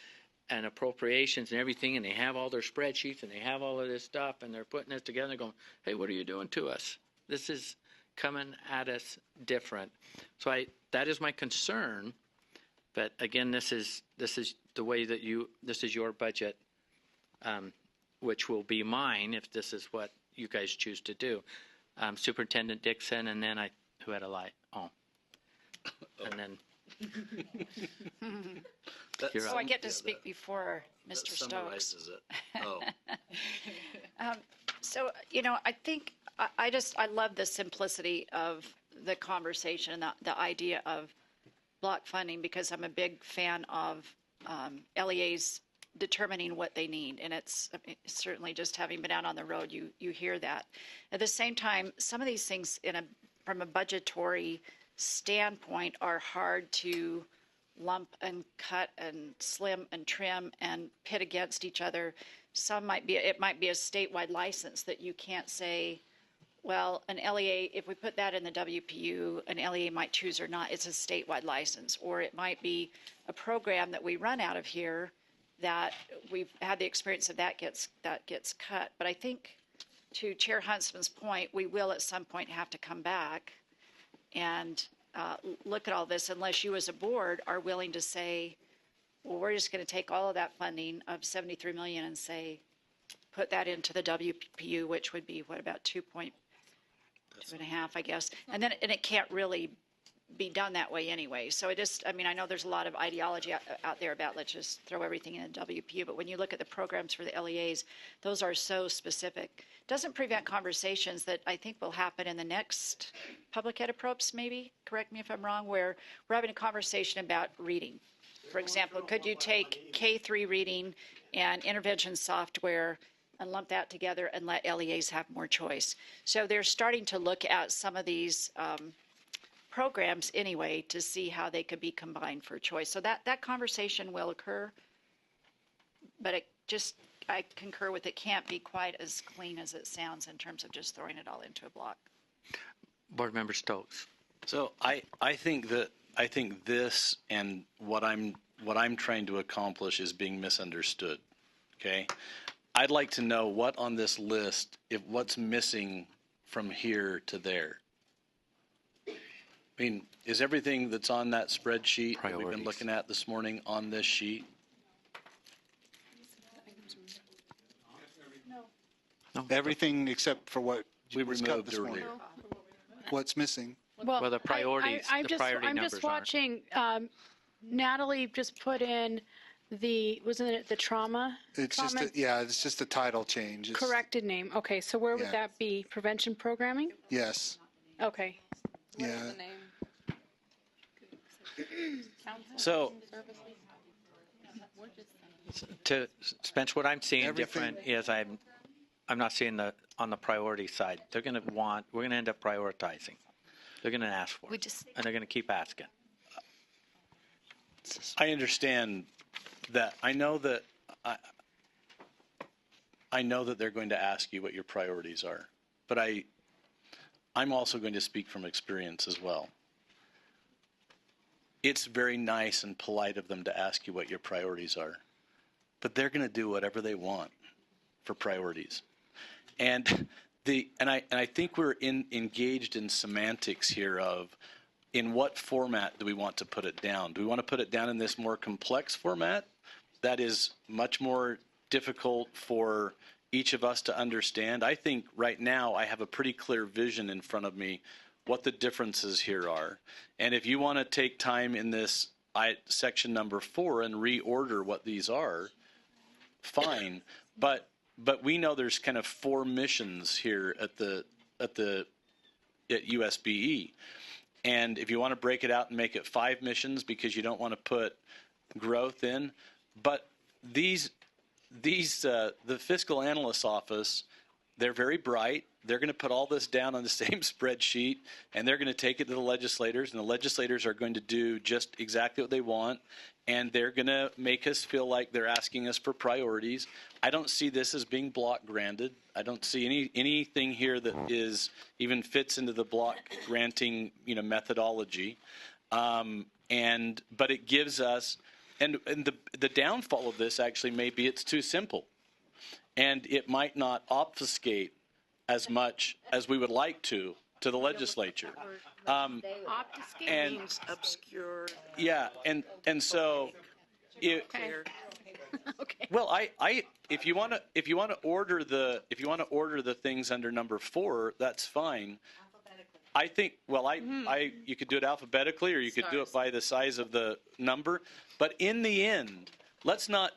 and appropriations and everything, and they have all their spreadsheets and they have all of this stuff, and they're putting this together and going, hey, what are you doing to us? This is coming at us different. So that is my concern. But again, this is the way that this is your budget, which will be mine if this is what you guys choose to do. Superintendent Dixon, and then who had a light? Oh. And then so I get to speak before Mr. Stokes. Summarizes it. Oh. So, I think I love the simplicity of the conversation and the idea of block funding, because I'm a big fan of LEAs determining what they need. And it's certainly, just having been out on the road, you hear that. At the same time, some of these things from a budgetary standpoint are hard to lump and cut and slim and trim and pit against each other. It might be a statewide license that you can't say, well, an LEA, if we put that in the WPU, an LEA might choose or not. It's a statewide license. Or it might be a program that we run out of here that we've had the experience of that gets cut. But I think, to Chair Huntsman's point, we will at some point have to come back and look at all this, unless you as a board are willing to say, well, we're just going to take all of that funding of $73 million and say, put that into the WPU, which would be about 2.5, I guess. And it can't really be done that way anyway. So I know there's a lot of ideology out there about let's just throw everything in the WPU, but when you look at the programs for the LEAs, those are so specific. Doesn't prevent conversations that I think will happen in the next public ed approps, maybe, correct me if I'm wrong, where we're having a conversation about reading. For example, could you take K3 reading and intervention software and lump that together and let LEAs have more choice? So they're starting to look at some of these programs anyway to see how they could be combined for choice. So that conversation will occur, but I concur with it can't be quite as clean as it sounds in terms of just throwing it all into a block. Board Member Stokes. So I think this and what I'm trying to accomplish is being misunderstood. Okay, I'd like to know what on this list, what's missing from here to there. I mean, is everything that's on that spreadsheet that we've been looking at this morning on this sheet? No. Everything except for what we was cut removed this morning. earlier. What's missing? Well, the priorities, I'm numbers just watching. Natalie just put in wasn't it the trauma? It's just a title change. It's, corrected name. Okay, so where would that be? Prevention programming? Yes. Okay. Yeah. So, to Spence, what I'm seeing different is I'm not seeing on the priority side. We're going to end up prioritizing. They're going to ask for it. And they're going to keep asking. I understand that. I know that they're going to ask you what your priorities are, but I'm also going to speak from experience as well. It's very nice and polite of them to ask you what your priorities are, but they're going to do whatever they want for priorities. And I think we're engaged in semantics here of in what format do we want to put it down? Do we want to put it down in this more complex format that is much more difficult for each of us to understand? I think right now I have a pretty clear vision in front of me what the differences here are. And if you want to take time in this section number 4 and reorder what these are, fine. But we know there's kind of 4 missions here at USBE. And if you want to break it out and make it 5 missions because you don't want to put growth in, but the fiscal analyst's office, they're very bright. They're going to put all this down on the same spreadsheet, and they're going to take it to the legislators, and the legislators are going to do just exactly what they want, and they're going to make us feel like they're asking us for priorities. I don't see this as being block granted. I don't see anything here that even fits into the block granting methodology. But it gives us, and the downfall of this actually may be it's too simple, and it might not obfuscate as much as we would like to the legislature. Obfuscate means obscure. Yeah, and so, well, if you want to order the things under number 4, that's fine. I think, you could do it alphabetically, or you could do it by the size of the number. But in the end, let's not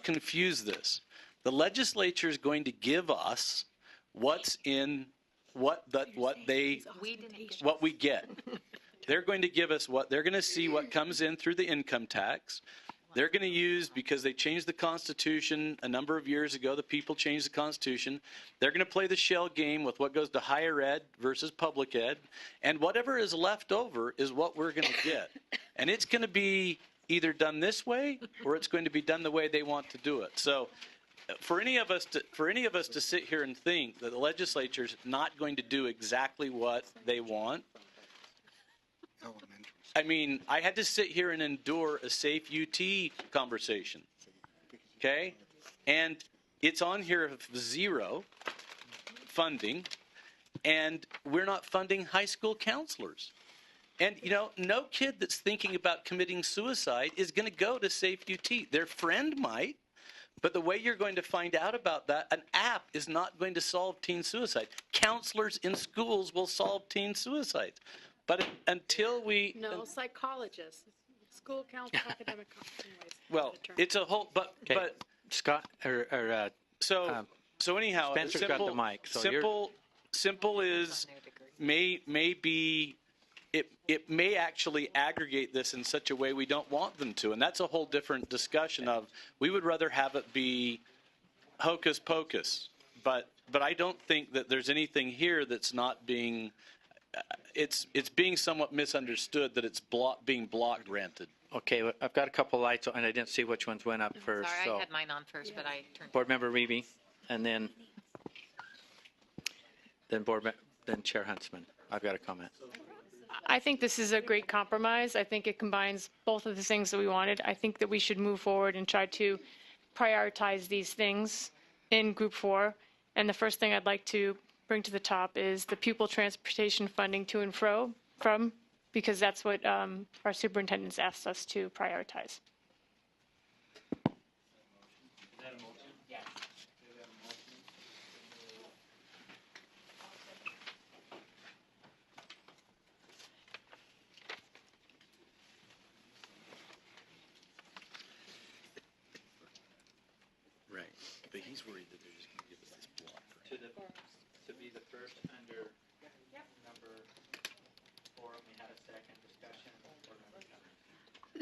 confuse this. The legislature is going to give us what's in what we get. They're going to give us they're going to see what comes in through the income tax. They're going to use, because they changed the Constitution a number of years ago, the people changed the Constitution. They're going to play the shell game with what goes to higher ed versus public ed. And whatever is left over is what we're going to get. And it's going to be either done this way, or it's going to be done the way they want to do it. So for any of us to sit here and think that the legislature's not going to do exactly what they want, I mean, I had to sit here and endure a safe UT conversation, okay? And it's on here of 0 funding, and we're not funding high school counselors. And, no kid that's thinking about committing suicide is going to go to Safe UT. Their friend might, but the way you're going to find out about that, an app is not going to solve teen suicide. Counselors in schools will solve teen suicide. But until we... No, psychologists, school counsel, academic counsel. Well, it's a whole... But Scott, so anyhow... Spencer's got the mic. So simple is... may be... It may actually aggregate this in such a way we don't want them to. And that's a whole different discussion of... We would rather have it be hocus pocus. But I don't think that there's anything here that's not being... It's being somewhat misunderstood that it's being block granted. Okay, I've got a couple lights on, and I didn't see which ones went up first. Sorry, so. I had mine on first, but I turned. Board Member Reeve, and then Chair Huntsman. I've got a comment. I think this is a great compromise. I think it combines both of the things that we wanted. I think that we should move forward and try to prioritize these things in Group 4. And the first thing I'd like to bring to the top is the pupil transportation funding to and from, because that's what our superintendents asked us to prioritize. Right, but he's worried that they're just going to give us this block. To be the first under number 4, we had a second discussion.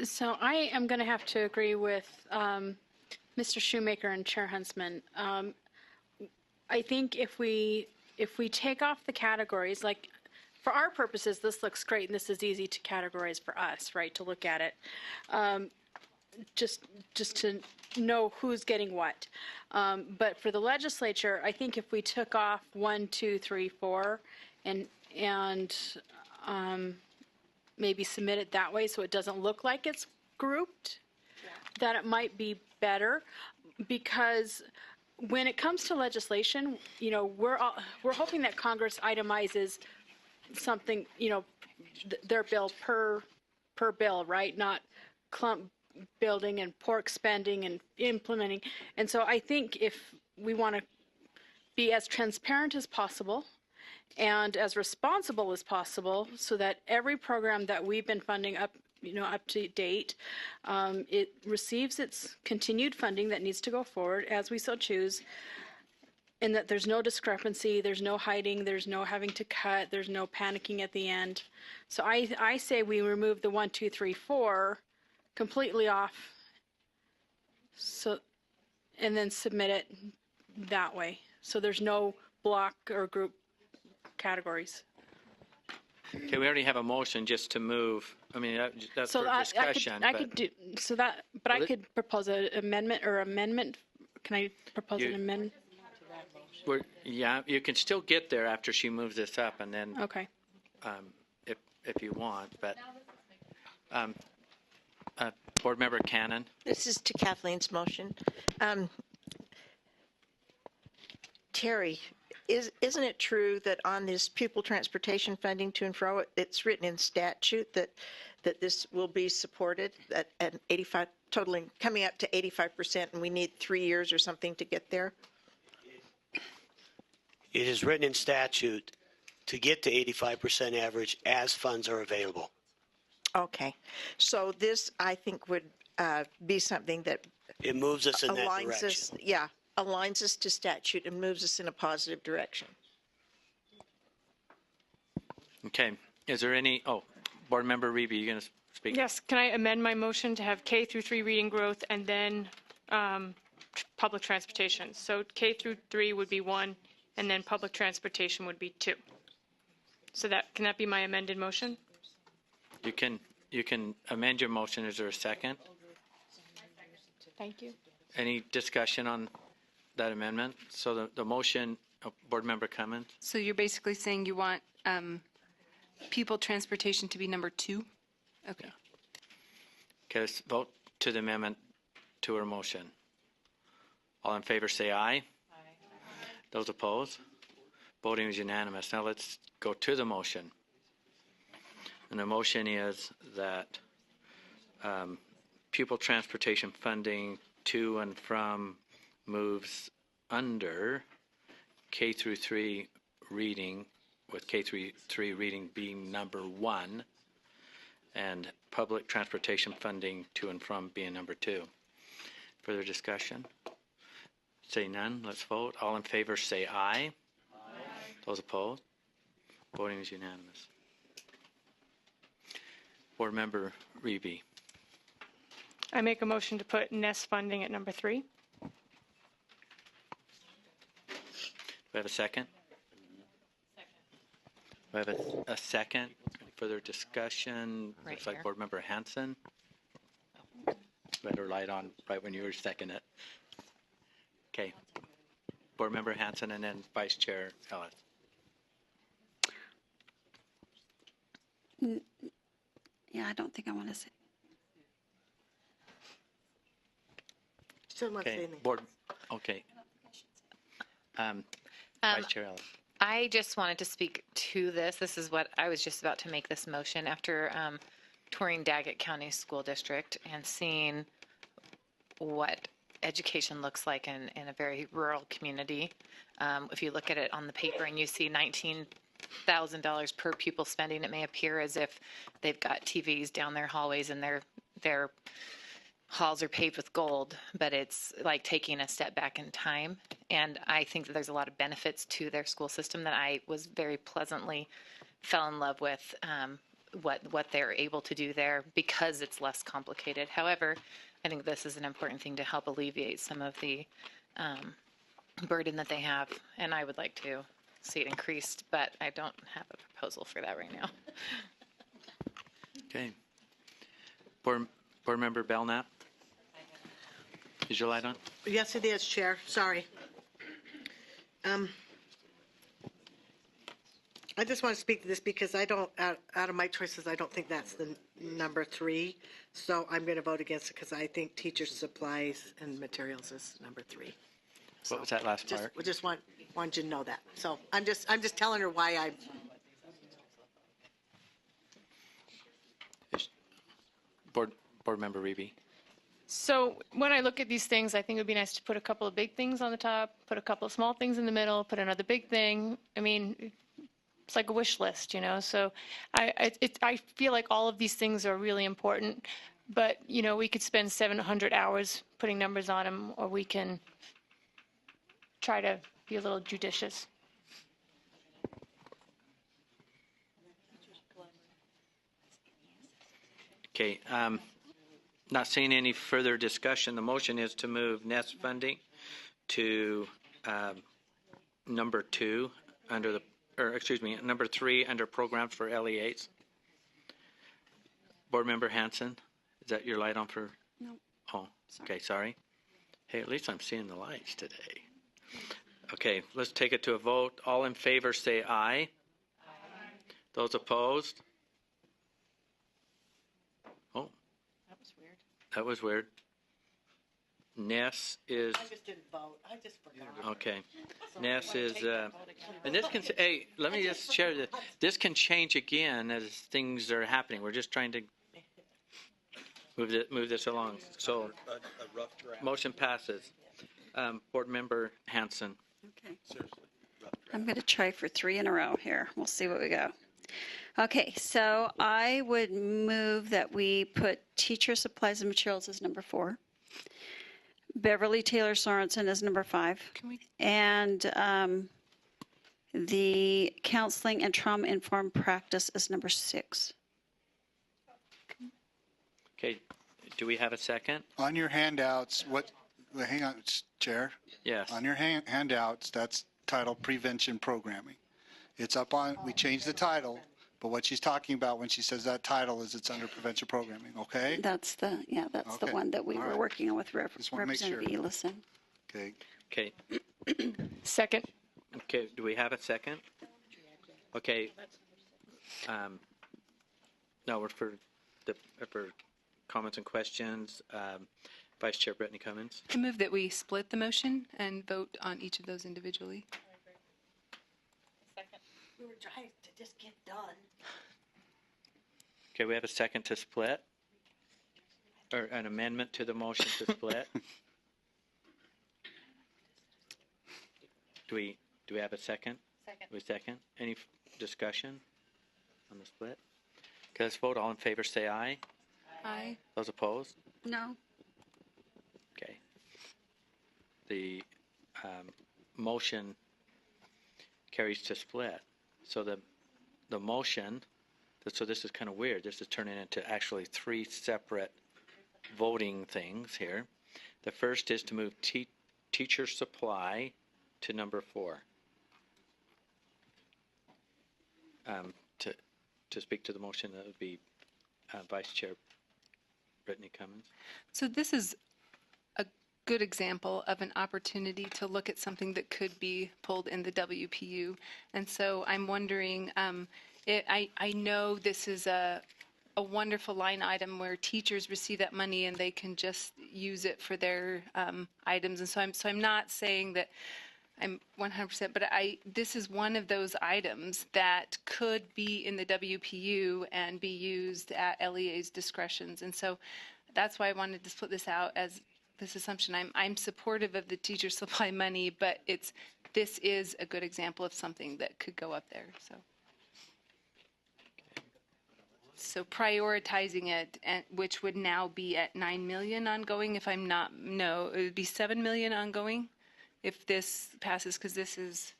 So I am going to have to agree with Mr. Shoemaker and Chair Huntsman. I think if we take off the categories, like for our purposes, this looks great, and this is easy to categorize for us, right, to look at it. Just to know who's getting what. But for the legislature, I think if we took off 1, 2, 3, 4, and maybe submit it that way so it doesn't look like it's grouped, that it might be better, because when it comes to legislation, we're hoping that Congress itemizes something, their bill per bill, right? Not clump building and pork spending and implementing. And so I think if we want to be as transparent as possible and as responsible as possible, so that every program that we've been funding up to date, it receives its continued funding that needs to go forward as we so choose, and that there's no discrepancy, there's no hiding, there's no having to cut, there's no panicking at the end. So I say we remove the 1, 2, 3, 4 completely off, so, and then submit it that way. So there's no block or group categories. Okay, we already have a motion just to move. I mean, that's for discussion. I could do so that, but I could propose an amendment or amendment. Can I propose an amendment? Yeah, you can still get there after she moves this up, and then okay, if you want. But Board Member Cannon. This is to Kathleen's motion. Terry, isn't it true that on this pupil transportation funding to and fro, it's written in statute that this will be supported at 85, totaling coming up to 85%, and we need 3 years or something to get there? It is written in statute to get to 85% average as funds are available. Okay. So this, I think, would be something that it moves us in that direction. Aligns us to statute and moves us in a positive direction. Okay. Is there any, Board Member Reeby, you going to speak? Yes. Can I amend my motion to have K through 3 reading growth and then public transportation? So K through 3 would be 1, and then public transportation would be 2. So can that be my amended motion? You can amend your motion. Is there a second? Thank you. Any discussion on that amendment? So the motion, Board Member Cummins? So you're basically saying you want pupil transportation to be number 2? Okay. Okay, let's vote to the amendment to her motion. All in favor say aye. Aye. Those opposed? Voting is unanimous. Now let's go to the motion. And the motion is that pupil transportation funding to and from moves under K through 3 reading, with K through 3 reading being number 1, and public transportation funding to and from being number 2. Further discussion? Say none. Let's vote. All in favor say aye. Aye. Those opposed? Voting is unanimous. Board Member Reeby. I make a motion to put NEST funding at number 3. Do we have a second? We have a second. Any further discussion? Right Looks like here. Board Member Hanson. Better light on right when you were seconding it. Okay. Board Member Hanson and then Vice Chair Ellis. Yeah, I don't think I want to say. Still not saying anything. Board. Okay. Vice Chair Ellis. I just wanted to speak to this. This is what I was just about to make this motion after touring Daggett County School District and seeing what education looks like in a very rural community. If you look at it on the paper and you see $19,000 per pupil spending, it may appear as if they've got TVs down their hallways and their halls are paved with gold, but it's like taking a step back in time. And I think that there's a lot of benefits to their school system that I was very pleasantly fell in love with what they're able to do there because it's less complicated. However, I think this is an important thing to help alleviate some of the burden that they have, and I would like to see it increased, but I don't have a proposal for that right now. Okay. Board Member Belknap? Is your light on? Yes, it is, Chair. Sorry. I just want to speak to this because I don't, out of my choices, I don't think that's the number 3. So I'm going to vote against it because I think teacher supplies and materials is number 3. What was that last part? Just wanted you to know that. So I'm just telling her why I. Board Member Reeby? So when I look at these things, I think it would be nice to put a couple of big things on the top, put a couple of small things in the middle, put another big thing. I mean, it's like a wish list, you know. So I feel like all of these things are really important, but you know, we could spend 700 hours putting numbers on them, or we can try to be a little judicious. Okay. Not seeing any further discussion. The motion is to move NEST funding to number 2 under the, or excuse me, number 3 under programs for LEAs. Board Member Hanson, is that your light on for? No. Oh, okay, sorry. Hey, at least I'm seeing the lights today. Okay, let's take it to a vote. All in favor say aye. Aye. Those opposed? Oh. That was weird. Ness is. I just didn't vote. I just forgot. Okay. Ness is. And this can. Hey, let me just share this. This can change again as things are happening. We're just trying to move this along. So, motion passes. Board Member Hanson. Okay. I'm going to try for 3 in a row here. We'll see what we go. Okay, so I would move that we put teacher supplies and materials as number 4, Beverly Taylor Sorensen as number 5, and the counseling and trauma-informed practice as number 6. Okay. Do we have a second? On your handouts, hang on, Chair. Yes. On your handouts, that's titled Prevention Programming. It's up on, we changed the title, but what she's talking about when she says that title is it's under Prevention Programming, okay? That's the one that we were working on with Representative sure. Elison. Okay. Okay. Second. Okay. Do we have a second? Okay. No, we're for comments and questions. Vice Chair Brittany Cummins. I move that we split the motion and vote on each of those individually. We were trying to just get done. Okay, we have a second to split, or an amendment to the motion to split. Do we have a second? Second. We second. Any discussion on the split? Okay, let's vote. All in favor, say aye. Aye. Those opposed? No. Okay. The motion carries to split. So the motion, so this is kind of weird. This is turning into actually 3 separate voting things here. The first is to move teacher supply to number 4. To speak to the motion, that would be Vice Chair Brittany Cummins. So this is a good example of an opportunity to look at something that could be pulled in the WPU. And so I'm wondering, I know this is a wonderful line item where teachers receive that money and they can just use it for their items. And so I'm not saying that I'm 100%, but this is one of those items that could be in the WPU and be used at LEA's discretions. And so that's why I wanted to split this out as this assumption. I'm supportive of the teacher supply money, but this is a good example of something that could go up there. So prioritizing it, which would now be at 9 million ongoing. If I'm not, no, it would be 7 million ongoing if this passes, because this is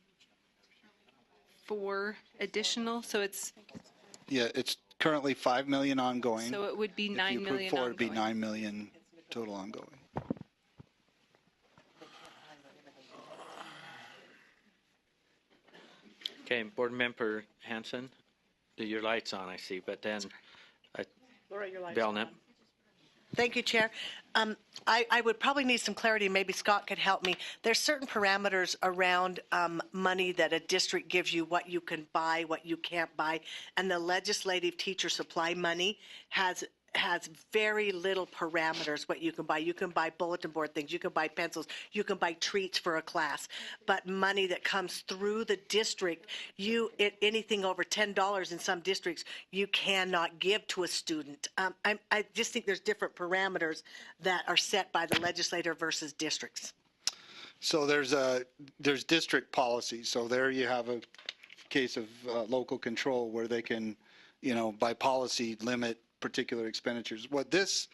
4 additional. So it's currently 5 million ongoing. So it would be 9 million If you approve 4, it'd be ongoing. 9 million total ongoing. Okay, Board Member Hanson, your light's on, I see, but then Laura, your light's Belknap. on. Thank you, Chair. I would probably need some clarity. Maybe Scott could help me. There's certain parameters around money that a district gives you, what you can buy, what you can't buy, and the legislative teacher supply money has very little parameters what you can buy. You can buy bulletin board things, you can buy pencils, you can buy treats for a class. But money that comes through the district, anything over $10 in some districts, you cannot give to a student. I just think there's different parameters that are set by the legislator versus districts. So there's district policy. So there you have a case of local control where they can, by policy limit particular expenditures. What this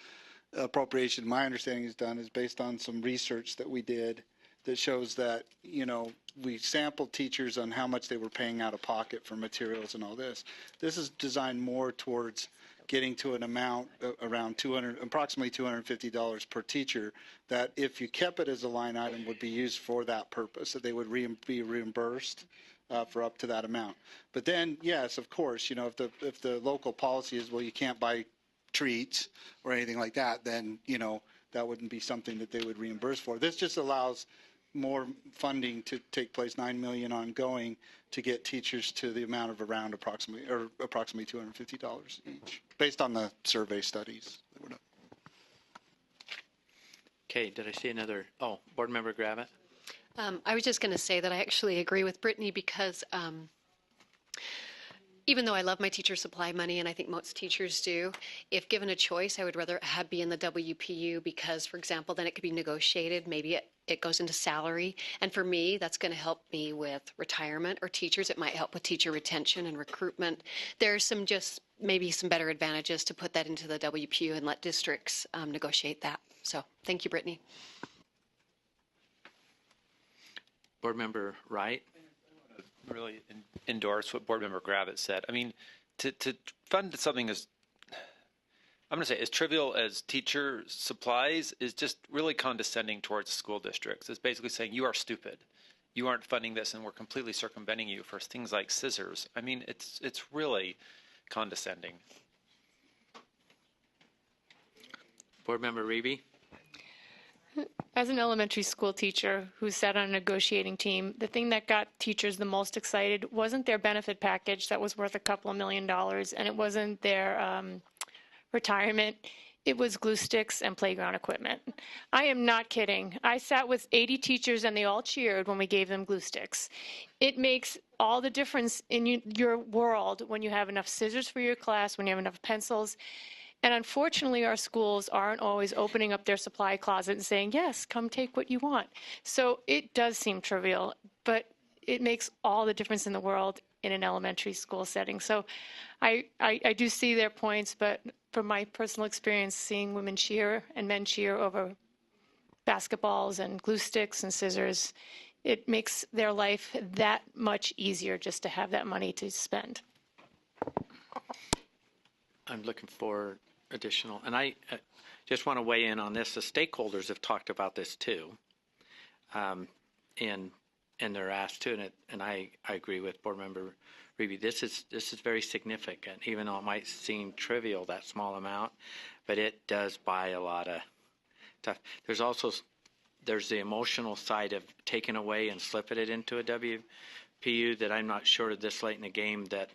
appropriation, my understanding, has done is based on some research that we did that shows that, we sampled teachers on how much they were paying out of pocket for materials and all this. This is designed more towards getting to an amount around approximately $250 per teacher that if you kept it as a line item would be used for that purpose, that they would be reimbursed for up to that amount. But then, yes, of course, if the local policy is, well, you can't buy treats or anything like that, then, that wouldn't be something that they would reimburse for. This just allows more funding to take place, $9 million ongoing, to get teachers to the amount of around approximately $250 each, based on the survey studies that were done. Okay, did I see another? Oh, Board Member Gravitt. I was just going to say that I actually agree with Brittany because even though I love my teacher supply money, and I think most teachers do, if given a choice, I would rather be in the WPU because, for example, then it could be negotiated. Maybe it goes into salary. And for me, that's going to help me with retirement, or teachers. It might help with teacher retention and recruitment. There's maybe some better advantages to put that into the WPU and let districts negotiate that. So thank you, Brittany. Board Member Wright. Really endorse what Board Member Gravitt said. I mean, to fund something as, I'm going to say, as trivial as teacher supplies is just really condescending towards school districts. It's basically saying, you are stupid. You aren't funding this, and we're completely circumventing you for things like scissors. I mean, it's really condescending. Board Member Reeby. As an elementary school teacher who sat on a negotiating team, the thing that got teachers the most excited wasn't their benefit package that was worth a couple of $1 million, and it wasn't their retirement. It was glue sticks and playground equipment. I am not kidding. I sat with 80 teachers and they all cheered when we gave them glue sticks. It makes all the difference in your world when you have enough scissors for your class, when you have enough pencils. And unfortunately, our schools aren't always opening up their supply closet and saying, yes, come take what you want. So it does seem trivial, but it makes all the difference in the world in an elementary school setting. So I do see their points, but from my personal experience, seeing women cheer and men cheer over basketballs and glue sticks and scissors, it makes their life that much easier just to have that money to spend. I'm looking for additional, and I just want to weigh in on this. The stakeholders have talked about this too, and they're asked to, and I agree with Board Member Reeby. This is very significant, even though it might seem trivial, that small amount, but it does buy a lot of stuff. There's the emotional side of taking away and slipping it into a WPU that I'm not sure this late in the game that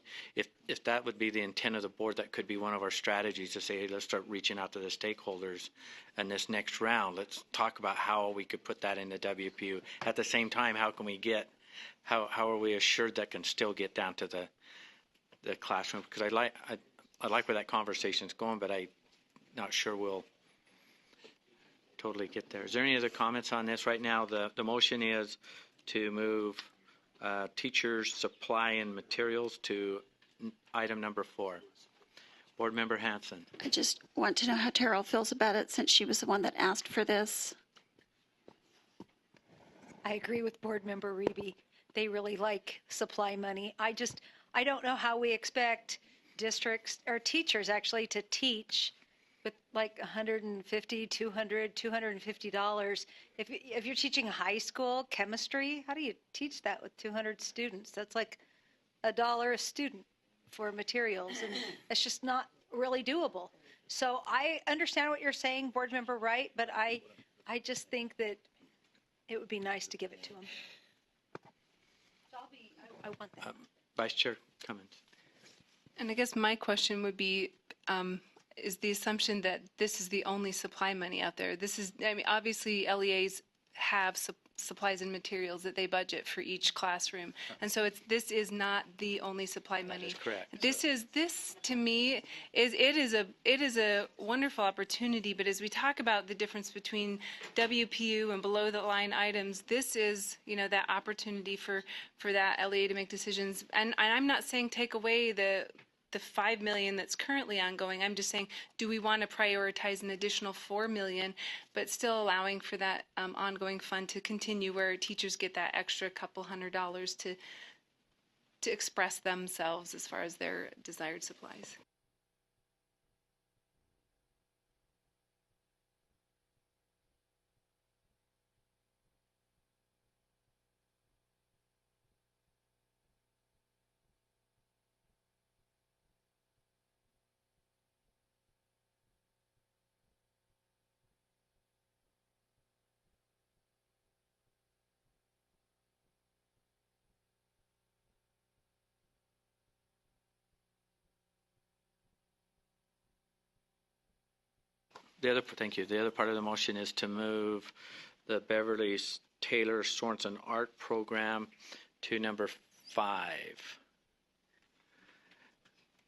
if that would be the intent of the board, that could be one of our strategies to say, hey, let's start reaching out to the stakeholders in this next round. Let's talk about how we could put that in the WPU. At the same time, how are we assured that can still get down to the classroom? Because I like where that conversation's going, but I'm not sure we'll totally get there. Is there any other comments on this right now? The motion is to move teachers, supply, and materials to item number 4. Board Member Hanson. I just want to know how Terrell feels about it since she was the one that asked for this. I agree with Board Member Reeby. They really like supply money. I don't know how we expect districts or teachers actually to teach with like $150, $200, $250. If you're teaching high school chemistry, how do you teach that with 200 students? That's like $1 a student for materials, and it's just not really doable. So I understand what you're saying, Board Member Wright, but I just think that it would be nice to give it to them. So I want that. Vice Chair Cummins. And I guess my question would be, is the assumption that this is the only supply money out there? This is, I mean, obviously LEAs have supplies and materials that they budget for each classroom. And so this is not the only supply money. That is correct. This to me is a wonderful opportunity, but as we talk about the difference between WPU and below the line items, this is, that opportunity for that LEA to make decisions. And I'm not saying take away the $5 million that's currently ongoing. I'm just saying, do we want to prioritize an additional $4 million, but still allowing for that ongoing fund to continue, where teachers get that extra couple $100 to express themselves as far as their desired supplies? Thank you. The other part of the motion is to move the Beverly Taylor Sorensen Art Program to number 5.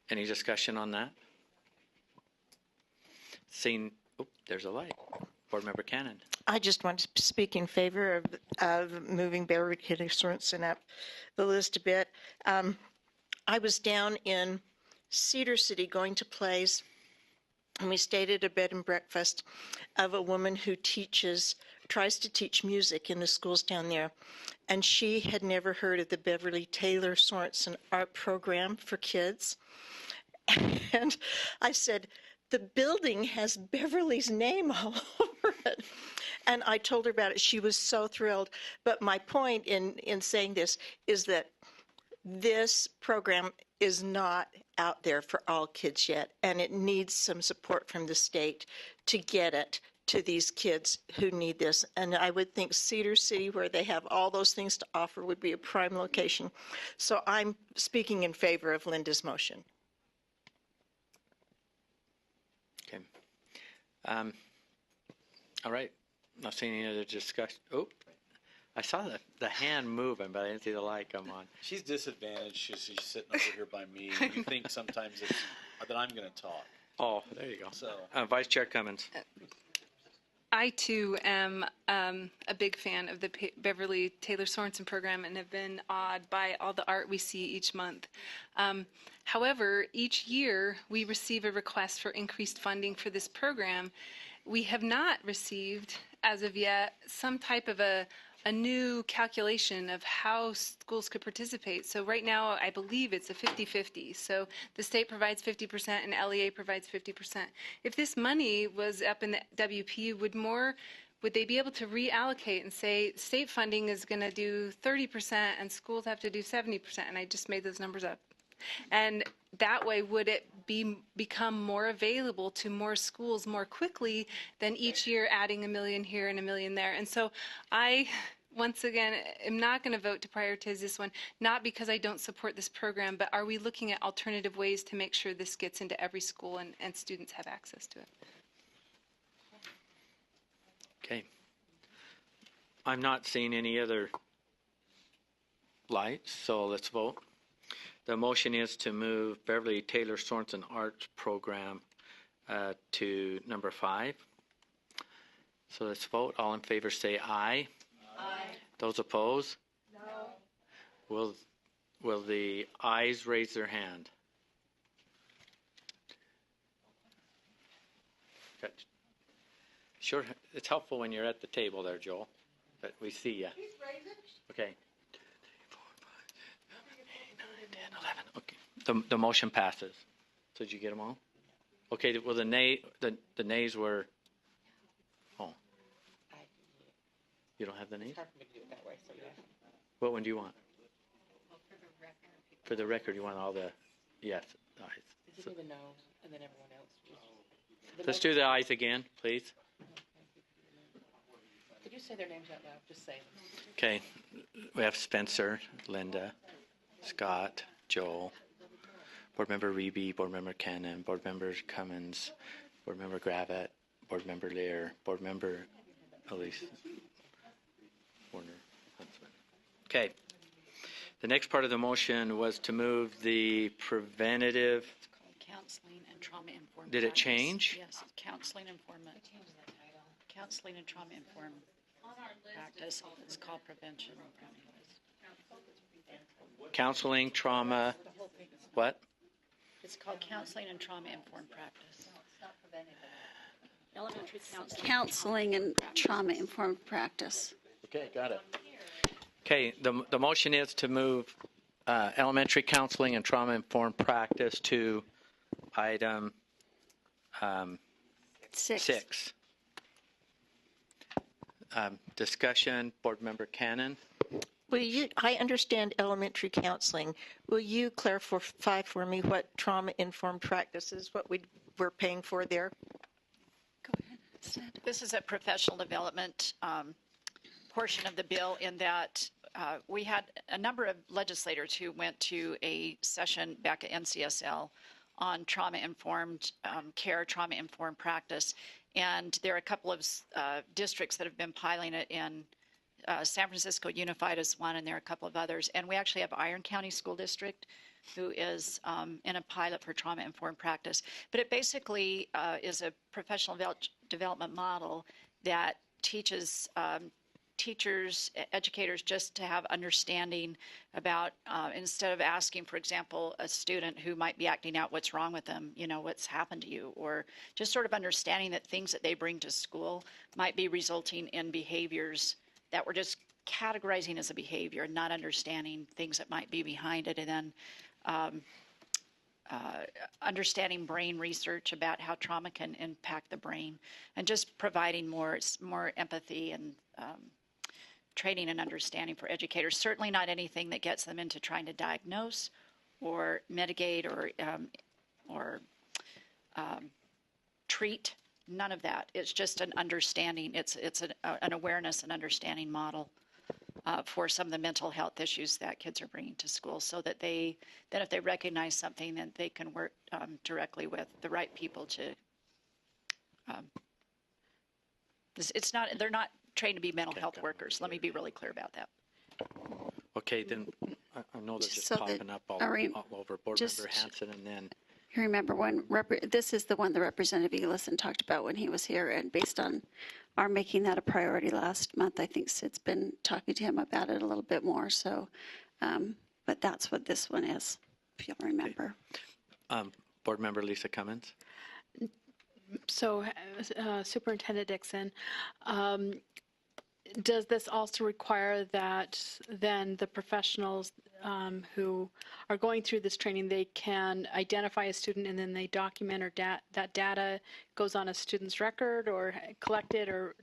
Any discussion on that? There's a light. Board Member Cannon. I just want to speak in favor of moving Beverly Taylor Sorensen up the list a bit. I was down in Cedar City going to plays, and we stayed at a bed and breakfast of a woman who tries to teach music in the schools down there. And she had never heard of the Beverly Taylor Sorensen Art Program for kids. And I said, the building has Beverly's name all over it. And I told her about it. She was so thrilled. But my point in saying this is that this program is not out there for all kids yet, and it needs some support from the state to get it to these kids who need this. And I would think Cedar City, where they have all those things to offer, would be a prime location. So I'm speaking in favor of Linda's motion. Okay. All right. Not seeing any other discussion. Oh, I saw the hand moving, but I didn't see the light come on. She's disadvantaged. She's sitting over here by me. You think sometimes that I'm going to talk. Oh, there you go. So, Vice Chair Cummins. I, too, am a big fan of the Beverly Taylor Sorensen program and have been awed by all the art we see each month. However, each year we receive a request for increased funding for this program. We have not received, as of yet, some type of a new calculation of how schools could participate. So right now, I believe it's a 50-50. So the state provides 50% and LEA provides 50%. If this money was up in the WPU, would they be able to reallocate and say state funding is going to do 30% and schools have to do 70%? And I just made those numbers up. And that way, would it become more available to more schools more quickly than each year adding $1 million here and $1 million there? And so I, once again, am not going to vote to prioritize this one, not because I don't support this program, but are we looking at alternative ways to make sure this gets into every school and students have access to it? Okay. I'm not seeing any other lights, so let's vote. The motion is to move Beverly Taylor Sorensen Arts Program to number 5. So let's vote. All in favor say aye. Aye. Those opposed? No. Will the ayes raise their hand? Good. Sure, it's helpful when you're at the table there, Joel, but we see you. Okay. 11. Okay. The motion passes. So did you get them all? Okay. Well, the nays were. Oh. You don't have the nays? What one do you want? For the record, you want all the, yes, ayes. Is it the no, and then everyone else? Let's do the ayes again, please. Could you say their names out loud? Just say them. Okay, we have Spencer, Linda, Scott, Joel, Board Member Reby, Board Member Cannon, Board Member Cummins, Board Member Gravitt, Board Member Lear, Board Member Elise Warner Huntsman. Okay. The next part of the motion was to move the preventative. It's called counseling and trauma informed. Did it practice. change? Yes, counseling informant. Counseling and trauma informed practice. It's called prevention. Counseling, trauma, The whole thing is what? It's called counseling and trauma informed practice. Elementary counseling. Counseling and trauma informed practice. Okay, got it. Okay, the motion is to move elementary counseling and trauma-informed practice to item 6. Discussion, Board Member Cannon. Will you, I understand elementary counseling. Will you clarify for me what trauma-informed practice is, what we're paying for there? This is a professional development portion of the bill in that we had a number of legislators who went to a session back at NCSL on trauma-informed care, trauma-informed practice. And there are a couple of districts that have been piloting it in San Francisco Unified is one, and there are a couple of others. And we actually have Iron County School District, who is in a pilot for trauma-informed practice. But it basically is a professional development model that teaches teachers, educators, just to have understanding about, instead of asking, for example, a student who might be acting out, what's wrong with them, you know, what's happened to you, or just sort of understanding that things that they bring to school might be resulting in behaviors that we're just categorizing as a behavior and not understanding things that might be behind it. And then understanding brain research about how trauma can impact the brain, and just providing more empathy and training and understanding for educators. Certainly not anything that gets them into trying to diagnose or mitigate or treat. None of that. It's just an understanding. It's an awareness and understanding model for some of the mental health issues that kids are bringing to school, so that if they recognize something, then they can work directly with the right people to. They're not trained to be mental health workers. Let me be really clear about that. Okay, then I know they're just So popping up all over. Board Member Hanson, and then You remember when this is the one that Representative Eagleson talked about when he was here, and based on our making that a priority last month, I think Sid's been talking to him about it a little bit more. So, but that's what this one is, if you'll remember. Board Member Lisa Cummins. So, Superintendent Dixon, does this also require that then the professionals who are going through this training, they can identify a student and then they document, or that data goes on a student's record or collected or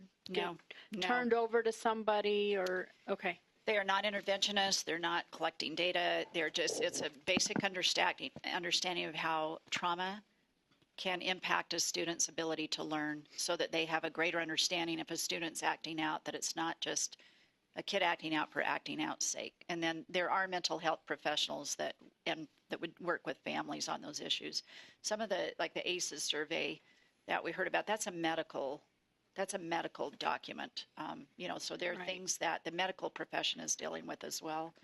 turned over to somebody, or, okay. They are not interventionists. They're not collecting data. It's a basic understanding of how trauma can impact a student's ability to learn, so that they have a greater understanding if a student's acting out, that it's not just a kid acting out for acting out's sake. And then there are mental health professionals that would work with families on those issues. Some of the ACEs survey that we heard about, that's a medical document. So there are things that the medical profession is dealing with as well,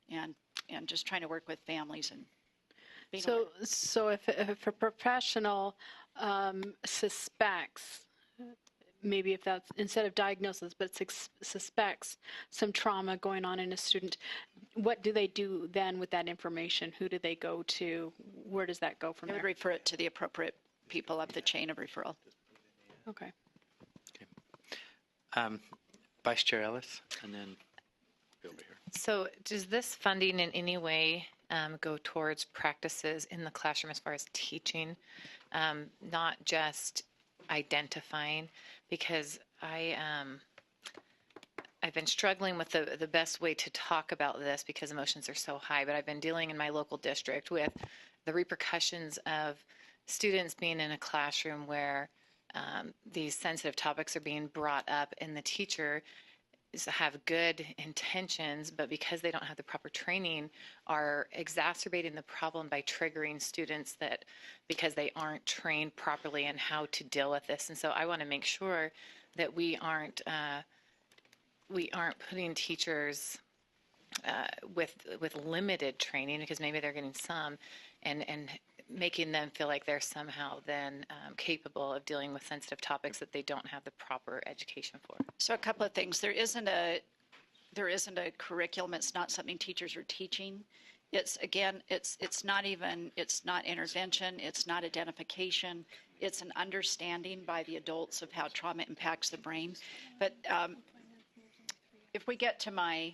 and just trying to work with families and. So if a professional suspects, maybe if that's instead of diagnosis, but suspects some trauma going on in a student, what do they do then with that information? Who do they go to? Where does that go from there? They would refer it to the appropriate people up the chain of referral. Okay. Vice Chair Ellis, and then over here. So does this funding in any way go towards practices in the classroom as far as teaching, not just identifying? Because I I've been struggling with the best way to talk about this because emotions are so high, but I've been dealing in my local district with the repercussions of students being in a classroom where these sensitive topics are being brought up, and the teacher have good intentions, but because they don't have the proper training, are exacerbating the problem by triggering students that because they aren't trained properly in how to deal with this. And so I want to make sure that we aren't putting teachers with limited training, because maybe they're getting some, and making them feel like they're somehow then capable of dealing with sensitive topics that they don't have the proper education for. So a couple of things. There isn't a curriculum. It's not something teachers are teaching. It's not intervention. It's not identification. It's an understanding by the adults of how trauma impacts the brain. But if we get to my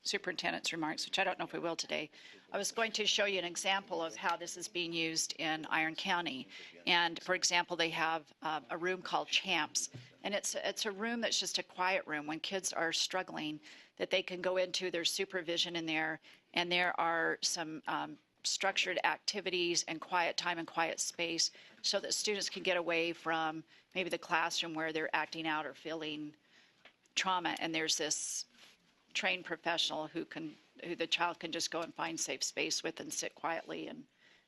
superintendent's remarks, which I don't know if we will today, I was going to show you an example of how this is being used in Iron County. And for example, they have a room called Champs, and it's a room that's just a quiet room when kids are struggling, that they can go into. There's supervision in there, and there are some structured activities and quiet time and quiet space so that students can get away from maybe the classroom where they're acting out or feeling trauma. And there's this trained professional who the child can just go and find safe space with and sit quietly and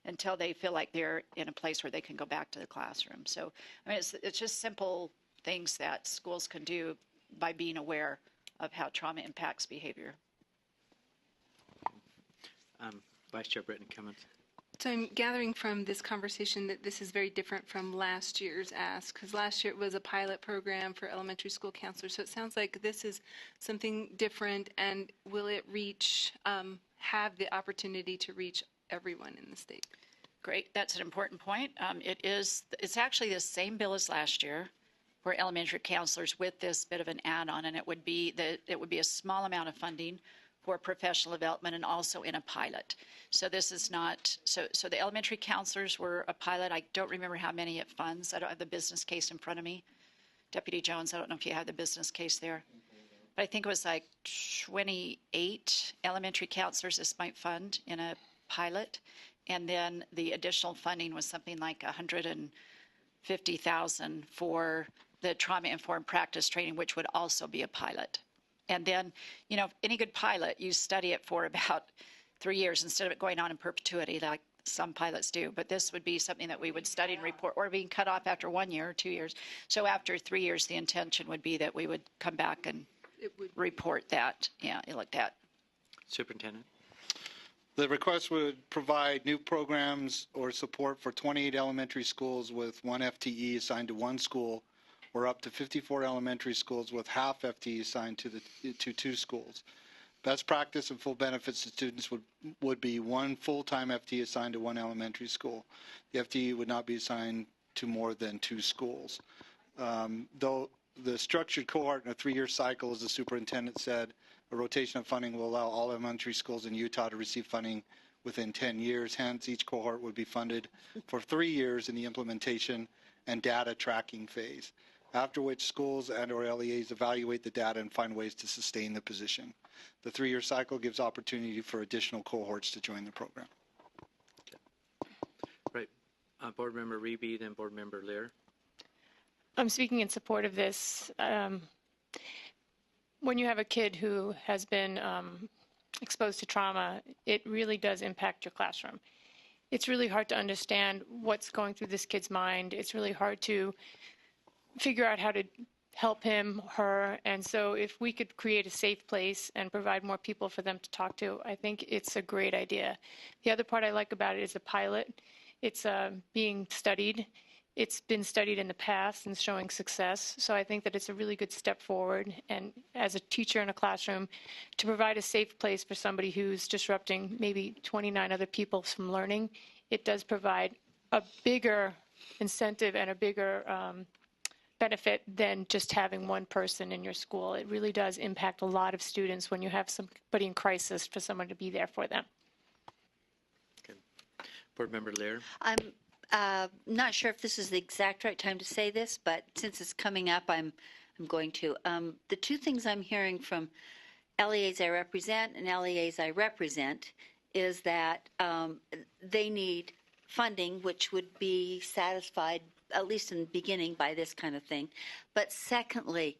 until they feel like they're in a place where they can go back to the classroom. So, I mean, it's just simple things that schools can do by being aware of how trauma impacts behavior. Vice Chair Brittany Cummins. So I'm gathering from this conversation that this is very different from last year's ask, because last year it was a pilot program for elementary school counselors. So it sounds like this is something different, and will it reach, have the opportunity to reach everyone in the state? Great, that's an important point. It's actually the same bill as last year for elementary counselors with this bit of an add-on, and it would be a small amount of funding for professional development and also in a pilot. So this is not, so the elementary counselors were a pilot. I don't remember how many it funds. I don't have the business case in front of me. Deputy Jones, I don't know if you have the business case there. But I think it was like 28 elementary counselors this might fund in a pilot. And then the additional funding was something like $150,000 for the trauma-informed practice training, which would also be a pilot. And then, you know, any good pilot, you study it for about 3 years instead of it going on in perpetuity like some pilots do. But this would be something that we would study and report, or being cut off after 1 year or 2 years. So after 3 years, the intention would be that we would come back and report that. Yeah, like that. Superintendent. The request would provide new programs or support for 28 elementary schools with 1 FTE assigned to one school, or up to 54 elementary schools with half FTE assigned to 2 schools. Best practice and full benefits to students would be 1 full-time FTE assigned to 1 elementary school. The FTE would not be assigned to more than 2 schools. Though the structured cohort in a 3-year cycle, as the superintendent said, a rotation of funding will allow all elementary schools in Utah to receive funding within 10 years. Hence, each cohort would be funded for 3 years in the implementation and data tracking phase, after which schools and/or LEAs evaluate the data and find ways to sustain the position. The 3-year cycle gives opportunity for additional cohorts to join the program. Right. Board Member Reeby, then Board Member Lear. I'm speaking in support of this. When you have a kid who has been exposed to trauma, it really does impact your classroom. It's really hard to understand what's going through this kid's mind. It's really hard to figure out how to help him, her. And so if we could create a safe place and provide more people for them to talk to, I think it's a great idea. The other part I like about it is a pilot. It's being studied. It's been studied in the past and showing success. So I think that it's a really good step forward. And as a teacher in a classroom, to provide a safe place for somebody who's disrupting maybe 29 other people from learning, it does provide a bigger incentive and a bigger benefit than just having one person in your school. It really does impact a lot of students when you have somebody in crisis, for someone to be there for them. Okay. Board Member Lear. I'm not sure if this is the exact right time to say this, but since it's coming up, I'm I'm going to. The two things I'm hearing from LEAs I represent and LEAs I represent is that they need funding, which would be satisfied, at least in the beginning, by this kind of thing. But secondly,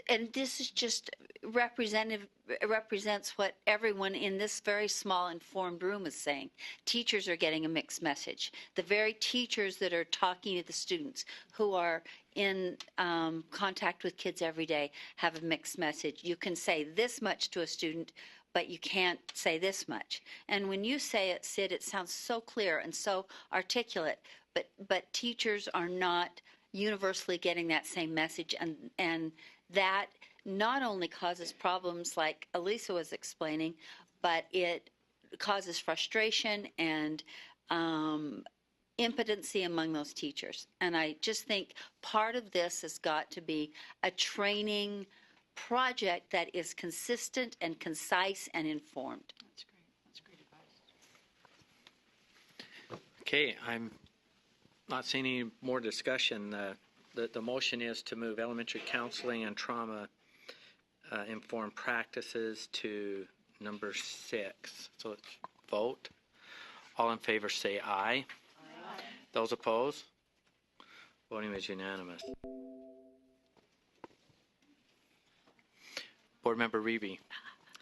and this is just represents what everyone in this very small informed room is saying. Teachers are getting a mixed message. The very teachers that are talking to the students who are in contact with kids every day have a mixed message. You can say this much to a student, but you can't say this much. And when you say it, Sid, it sounds so clear and so articulate, but teachers are not universally getting that same message, and that not only causes problems like Elisa was explaining, but it causes frustration and impotency among those teachers. And I just think part of this has got to be a training project that is consistent and concise and informed. That's great. That's great advice. Okay, I'm not seeing any more discussion. The motion is to move elementary counseling and trauma informed practices to number 6. So let's vote. All in favor say aye. Aye. Those opposed? Voting is unanimous. Board Member Reeby.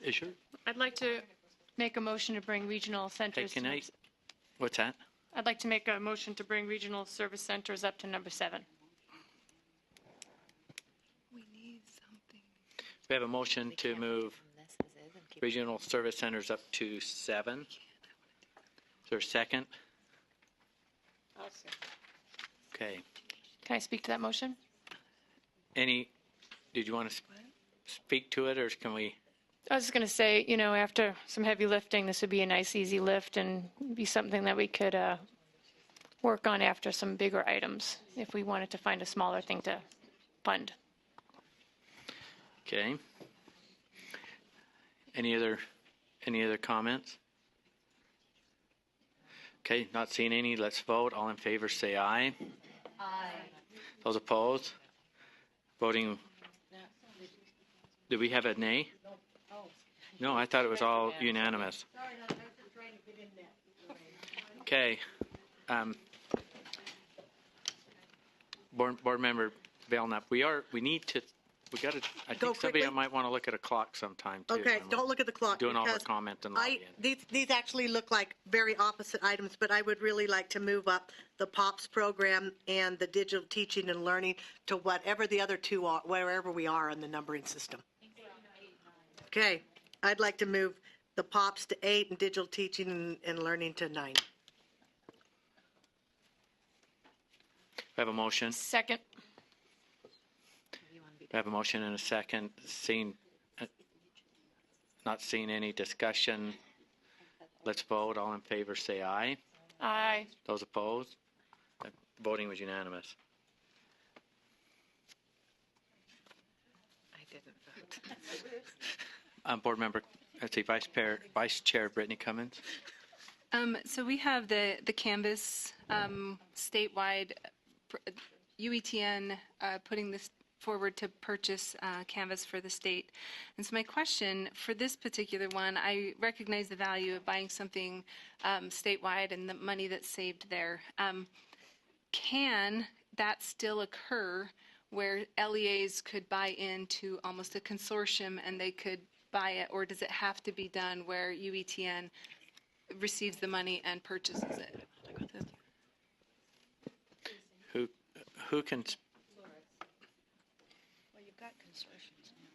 Is your? I'd like to make a motion to bring regional centers. Hey, can I? What's that? I'd like to make a motion to bring regional service centers up to number 7. We have a motion to move regional service centers up to 7. Is there a second? I'll second. Okay. Can I speak to that motion? Did you want to speak to it, or can we? I was just going to say, after some heavy lifting, this would be a nice, easy lift and be something that we could work on after some bigger items if we wanted to find a smaller thing to fund. Okay. Any other comments? Okay, not seeing any. Let's vote. All in favor say aye. Aye. Those opposed? Voting. Did we have a nay? No, I thought it was all unanimous. Okay. Board Member Belknap, we got to, I think somebody might want to look at a clock sometime too. Okay, don't look at the clock. Doing all the comment and lobbying. These actually look like very opposite items, but I would really like to move up the POPS program and the digital teaching and learning to whatever the other two are, wherever we are in the numbering system. Okay, I'd like to move the POPS to 8 and digital teaching and learning to 9. We have a motion. Second. We have a motion and a second. Not seeing any discussion. Let's vote. All in favor say aye. Aye. Those opposed? Voting was unanimous. I didn't vote. Board Member, let's see, Vice Chair Brittany Cummins. So we have the Canvas statewide UETN putting this forward to purchase Canvas for the state. And so my question for this particular one, I recognize the value of buying something statewide and the money that's saved there. Can that still occur where LEAs could buy into almost a consortium and they could buy it, or does it have to be done where UETN receives the money and purchases it? Who can? Well, you've got consortiums now.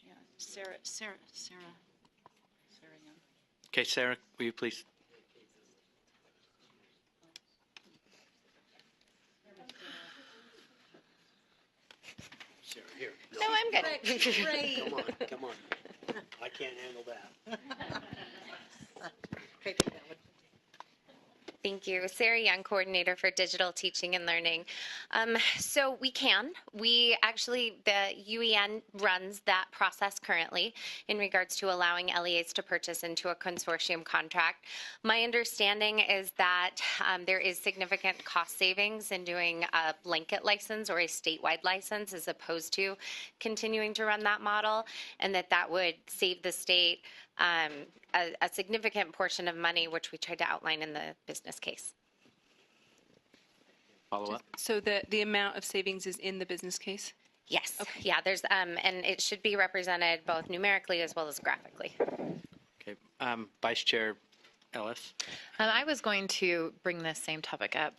Yeah, Sarah Young. Okay, Sarah, will you please? Sarah, here. No, I'm good. Come on. I can't handle that. Thank you. Sarah Young, Coordinator for Digital Teaching and Learning. So we can. We actually, the UEN runs that process currently in regards to allowing LEAs to purchase into a consortium contract. My understanding is that there is significant cost savings in doing a blanket license or a statewide license as opposed to continuing to run that model, and that would save the state a significant portion of money, which we tried to outline in the business case. Follow up? So the amount of savings is in the business case? Yes. Okay. Yeah, there's, and it should be represented both numerically as well as graphically. Okay. Vice Chair Ellis? I was going to bring this same topic up.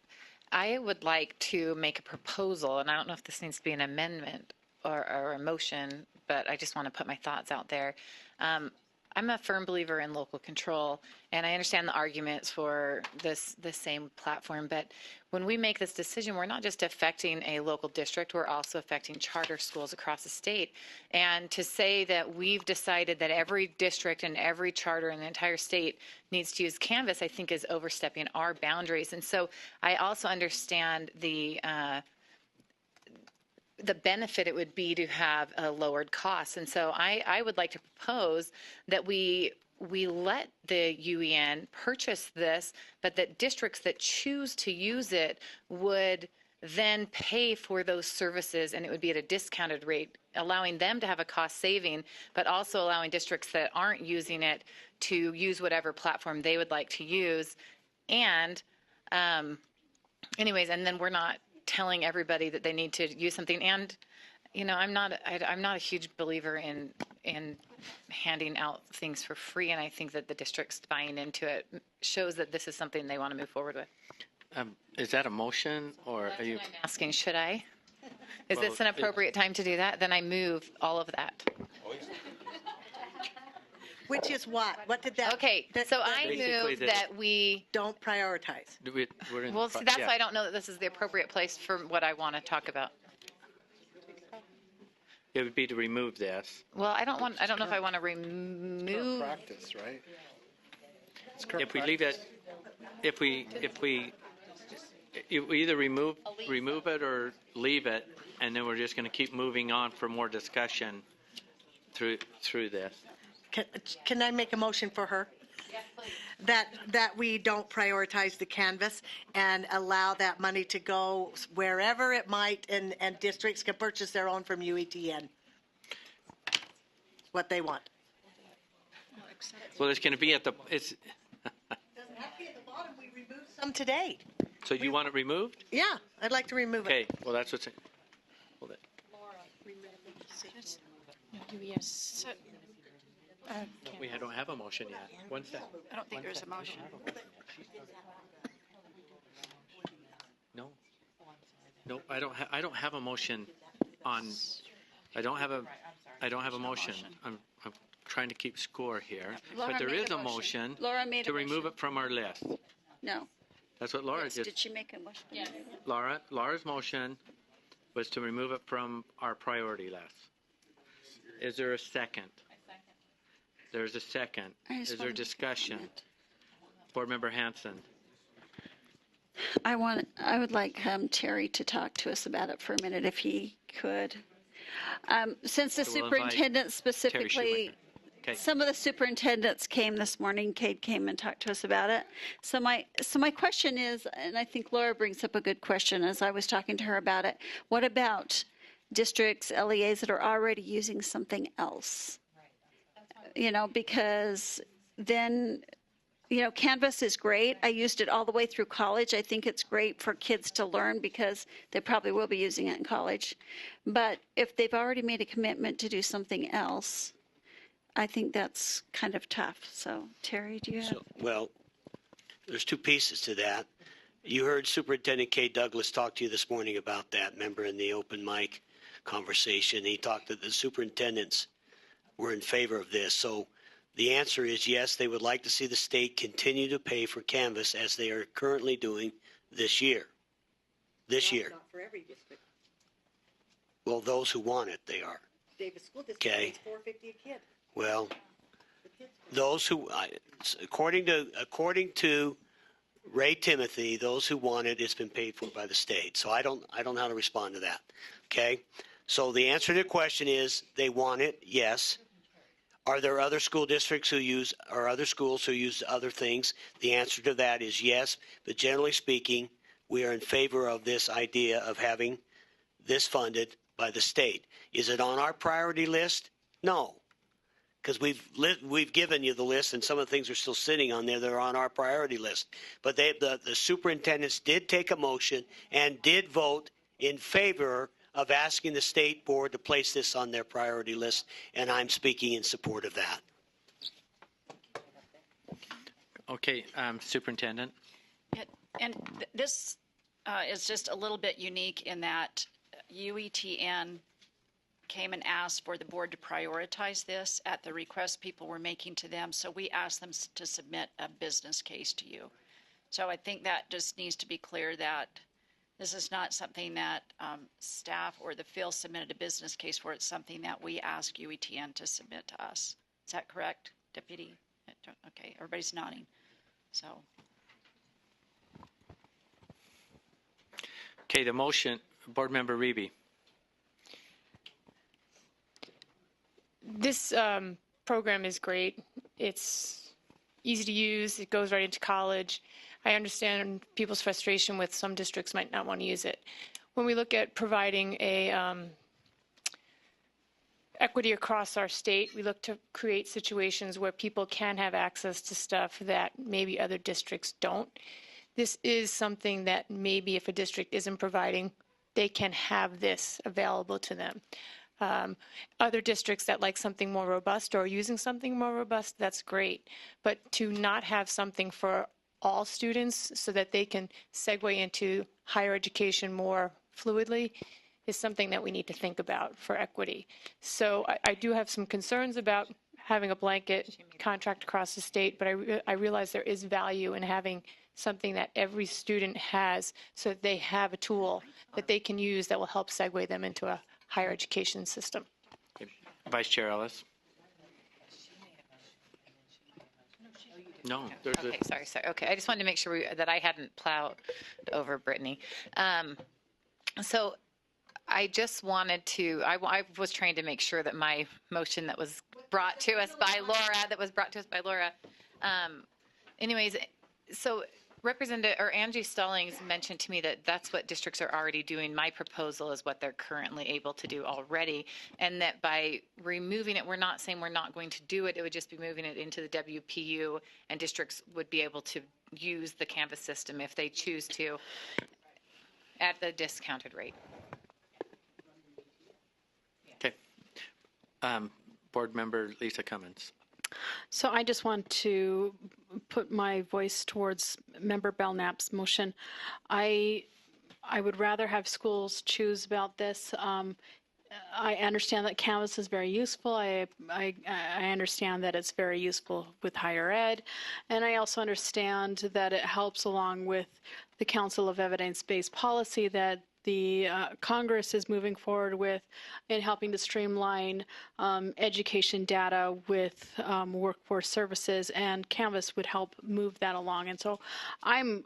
I would like to make a proposal, and I don't know if this needs to be an amendment or a motion, but I just want to put my thoughts out there. I'm a firm believer in local control, and I understand the arguments for this same platform, but when we make this decision, we're not just affecting a local district, we're also affecting charter schools across the state. And to say that we've decided that every district and every charter in the entire state needs to use Canvas, I think is overstepping our boundaries. And so I also understand the benefit it would be to have a lowered cost. And so I would like to propose that we let the UEN purchase this, but that districts that choose to use it would then pay for those services, and it would be at a discounted rate, allowing them to have a cost saving, but also allowing districts that aren't using it to use whatever platform they would like to use. And anyways, and then we're not telling everybody that they need to use something. And I'm not a huge believer in handing out things for free, and I think that the districts buying into it shows that this is something they want to move forward with. Is that a motion, or are you? I'm asking, should I? Is Well, this an appropriate time to do that? Then I move all of that. Which is what? What did that? Okay, so I move that we don't prioritize. We're in Well, see, that's why I don't know that this is the appropriate place for what I want to talk about. It would be to remove this. Well, I don't know if I want to remove. Practice, right? If we leave it, if we either remove it or leave it, and then we're just going to keep moving on for more discussion through this. Can I make a motion for her? Yes, please. That we don't prioritize the Canvas and allow that money to go wherever it might, and districts can purchase their own from UETN. What they want. Well, it's going to be at the. It's. Doesn't have to be at the bottom. We removed some today. So you want it removed? Yeah, I'd like to remove it. Okay. Well, that's what's. Hold it. Yes. We don't have a motion yet. One second. I don't think there's a motion. No. No, I don't have a motion on. I don't have a motion. I'm trying to keep score here. Laura But there made is a motion Laura made to a remove motion. it from our list. No. That's what Laura Yes, just. Did she make a motion? Yes. Laura's motion was to remove it from our priority list. Is there a second? There's a second. Is there discussion? Board Member Hanson. I would like Terry to talk to us about it for a minute if he could. Since the So we'll invite superintendent Terry specifically, Schumacher. Okay. some of the superintendents came this morning. Cade came and talked to us about it. So my question is, and I think Laura brings up a good question as I was talking to her about it. What about districts, LEAs that are already using something else? Because then, Canvas is great. I used it all the way through college. I think it's great for kids to learn because they probably will be using it in college. But if they've already made a commitment to do something else, I think that's kind of tough. So, Terry, do you have? Well, there's two pieces to that. You heard Superintendent Kay Douglas talk to you this morning about that, remember, in the open mic conversation. He talked that the superintendents were in favor of this. So the answer is yes, they would like to see the state continue to pay for Canvas as they are currently doing this year. Not for every district. Well, those who want it, they are. Davis School District Okay. pays $4.50 a kid. Well, those who, according to Ray Timothy, those who want it, it's been paid for by the state. So I don't know how to respond to that. Okay? So the answer to the question is they want it, yes. Are there other school districts who use, or other schools who use other things? The answer to that is yes. But generally speaking, we are in favor of this idea of having this funded by the state. Is it on our priority list? No. Because we've given you the list, and some of the things are still sitting on there that are on our priority list. But the superintendents did take a motion and did vote in favor of asking the state board to place this on their priority list, and I'm speaking in support of that. Okay, Superintendent. And this is just a little bit unique in that UETN came and asked for the board to prioritize this at the request people were making to them. So we asked them to submit a business case to you. So I think that just needs to be clear that this is not something that staff or the field submitted a business case for. It's something that we ask UETN to submit to us. Is that correct, Deputy? Okay, everybody's nodding. So. Okay, the motion, Board Member Reby. This program is great. It's easy to use. It goes right into college. I understand people's frustration with some districts might not want to use it. When we look at providing a equity across our state, we look to create situations where people can have access to stuff that maybe other districts don't. This is something that maybe if a district isn't providing, they can have this available to them. Other districts that like something more robust or using something more robust, that's great. But to not have something for all students so that they can segue into higher education more fluidly is something that we need to think about for equity. So I do have some concerns about having a blanket contract across the state, but I realize there is value in having something that every student has so that they have a tool that they can use that will help segue them into a higher education system. Vice Chair Ellis. No, there's Okay, sorry. Okay, I just wanted to make sure that I hadn't plowed over Brittany. So I just wanted to, I was trying to make sure that my motion that was brought to us by Laura, anyways, so Representative or Angie Stallings mentioned to me that that's what districts are already doing. My proposal is what they're currently able to do already, and that by removing it, we're not saying we're not going to do it. It would just be moving it into the WPU, and districts would be able to use the Canvas system if they choose to at the discounted rate. Okay. Board Member Lisa Cummins. So I just want to put my voice towards Member Belknap's motion. I would rather have schools choose about this. I understand that Canvas is very useful. I understand that it's very useful with higher ed. And I also understand that it helps along with the Council of Evidence-Based Policy that the Congress is moving forward with in helping to streamline education data with workforce services, and Canvas would help move that along. And so I'm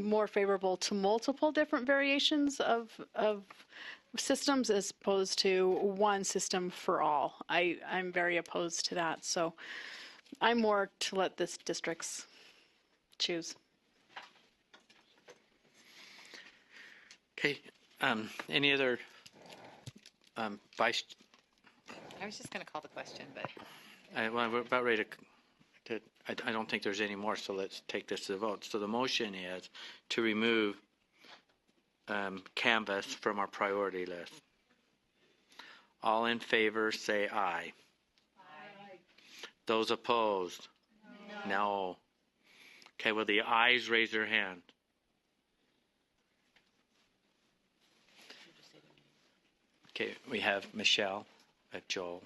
more favorable to multiple different variations of systems as opposed to one system for all. I'm very opposed to that. So I'm more to let the districts choose. Okay. Any other vice? I was just going to call the question, but. Well, we're about ready to I don't think there's any more, so let's take this to the vote. So the motion is to remove Canvas from our priority list. All in favor, say aye. Aye. Those opposed? No. Okay, well, the ayes raise their hand. Okay, we have Michelle, we have Joel,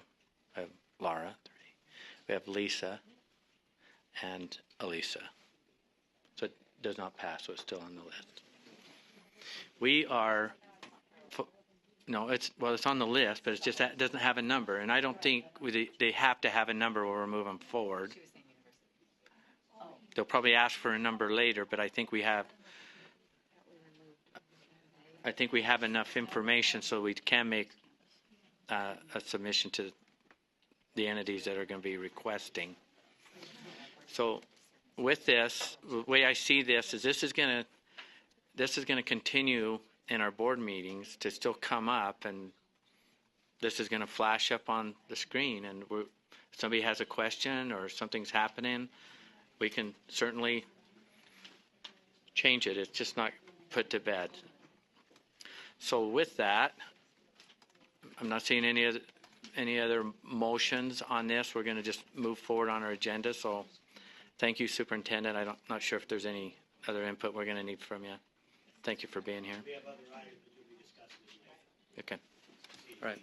we have Laura, we have Lisa, and Elisa. So it does not pass, so it's still on the list. We are, no, it's on the list, but it's just that it doesn't have a number, and I don't think they have to have a number when we're moving forward. they'll probably ask for a number later, but I think we have enough information so we can make a submission to the entities that are going to be requesting. So with this, the way I see this is this is going to continue in our board meetings to still come up, and this is going to flash up on the screen, and if somebody has a question or something's happening, we can certainly change it. It's just not put to bed. So with that, I'm not seeing any other motions on this. We're going to just move forward on our agenda. So thank you, Superintendent. I'm not sure if there's any other input we're going to need from you. Thank you for being here. We have other items that we'll be discussing. Okay. All right.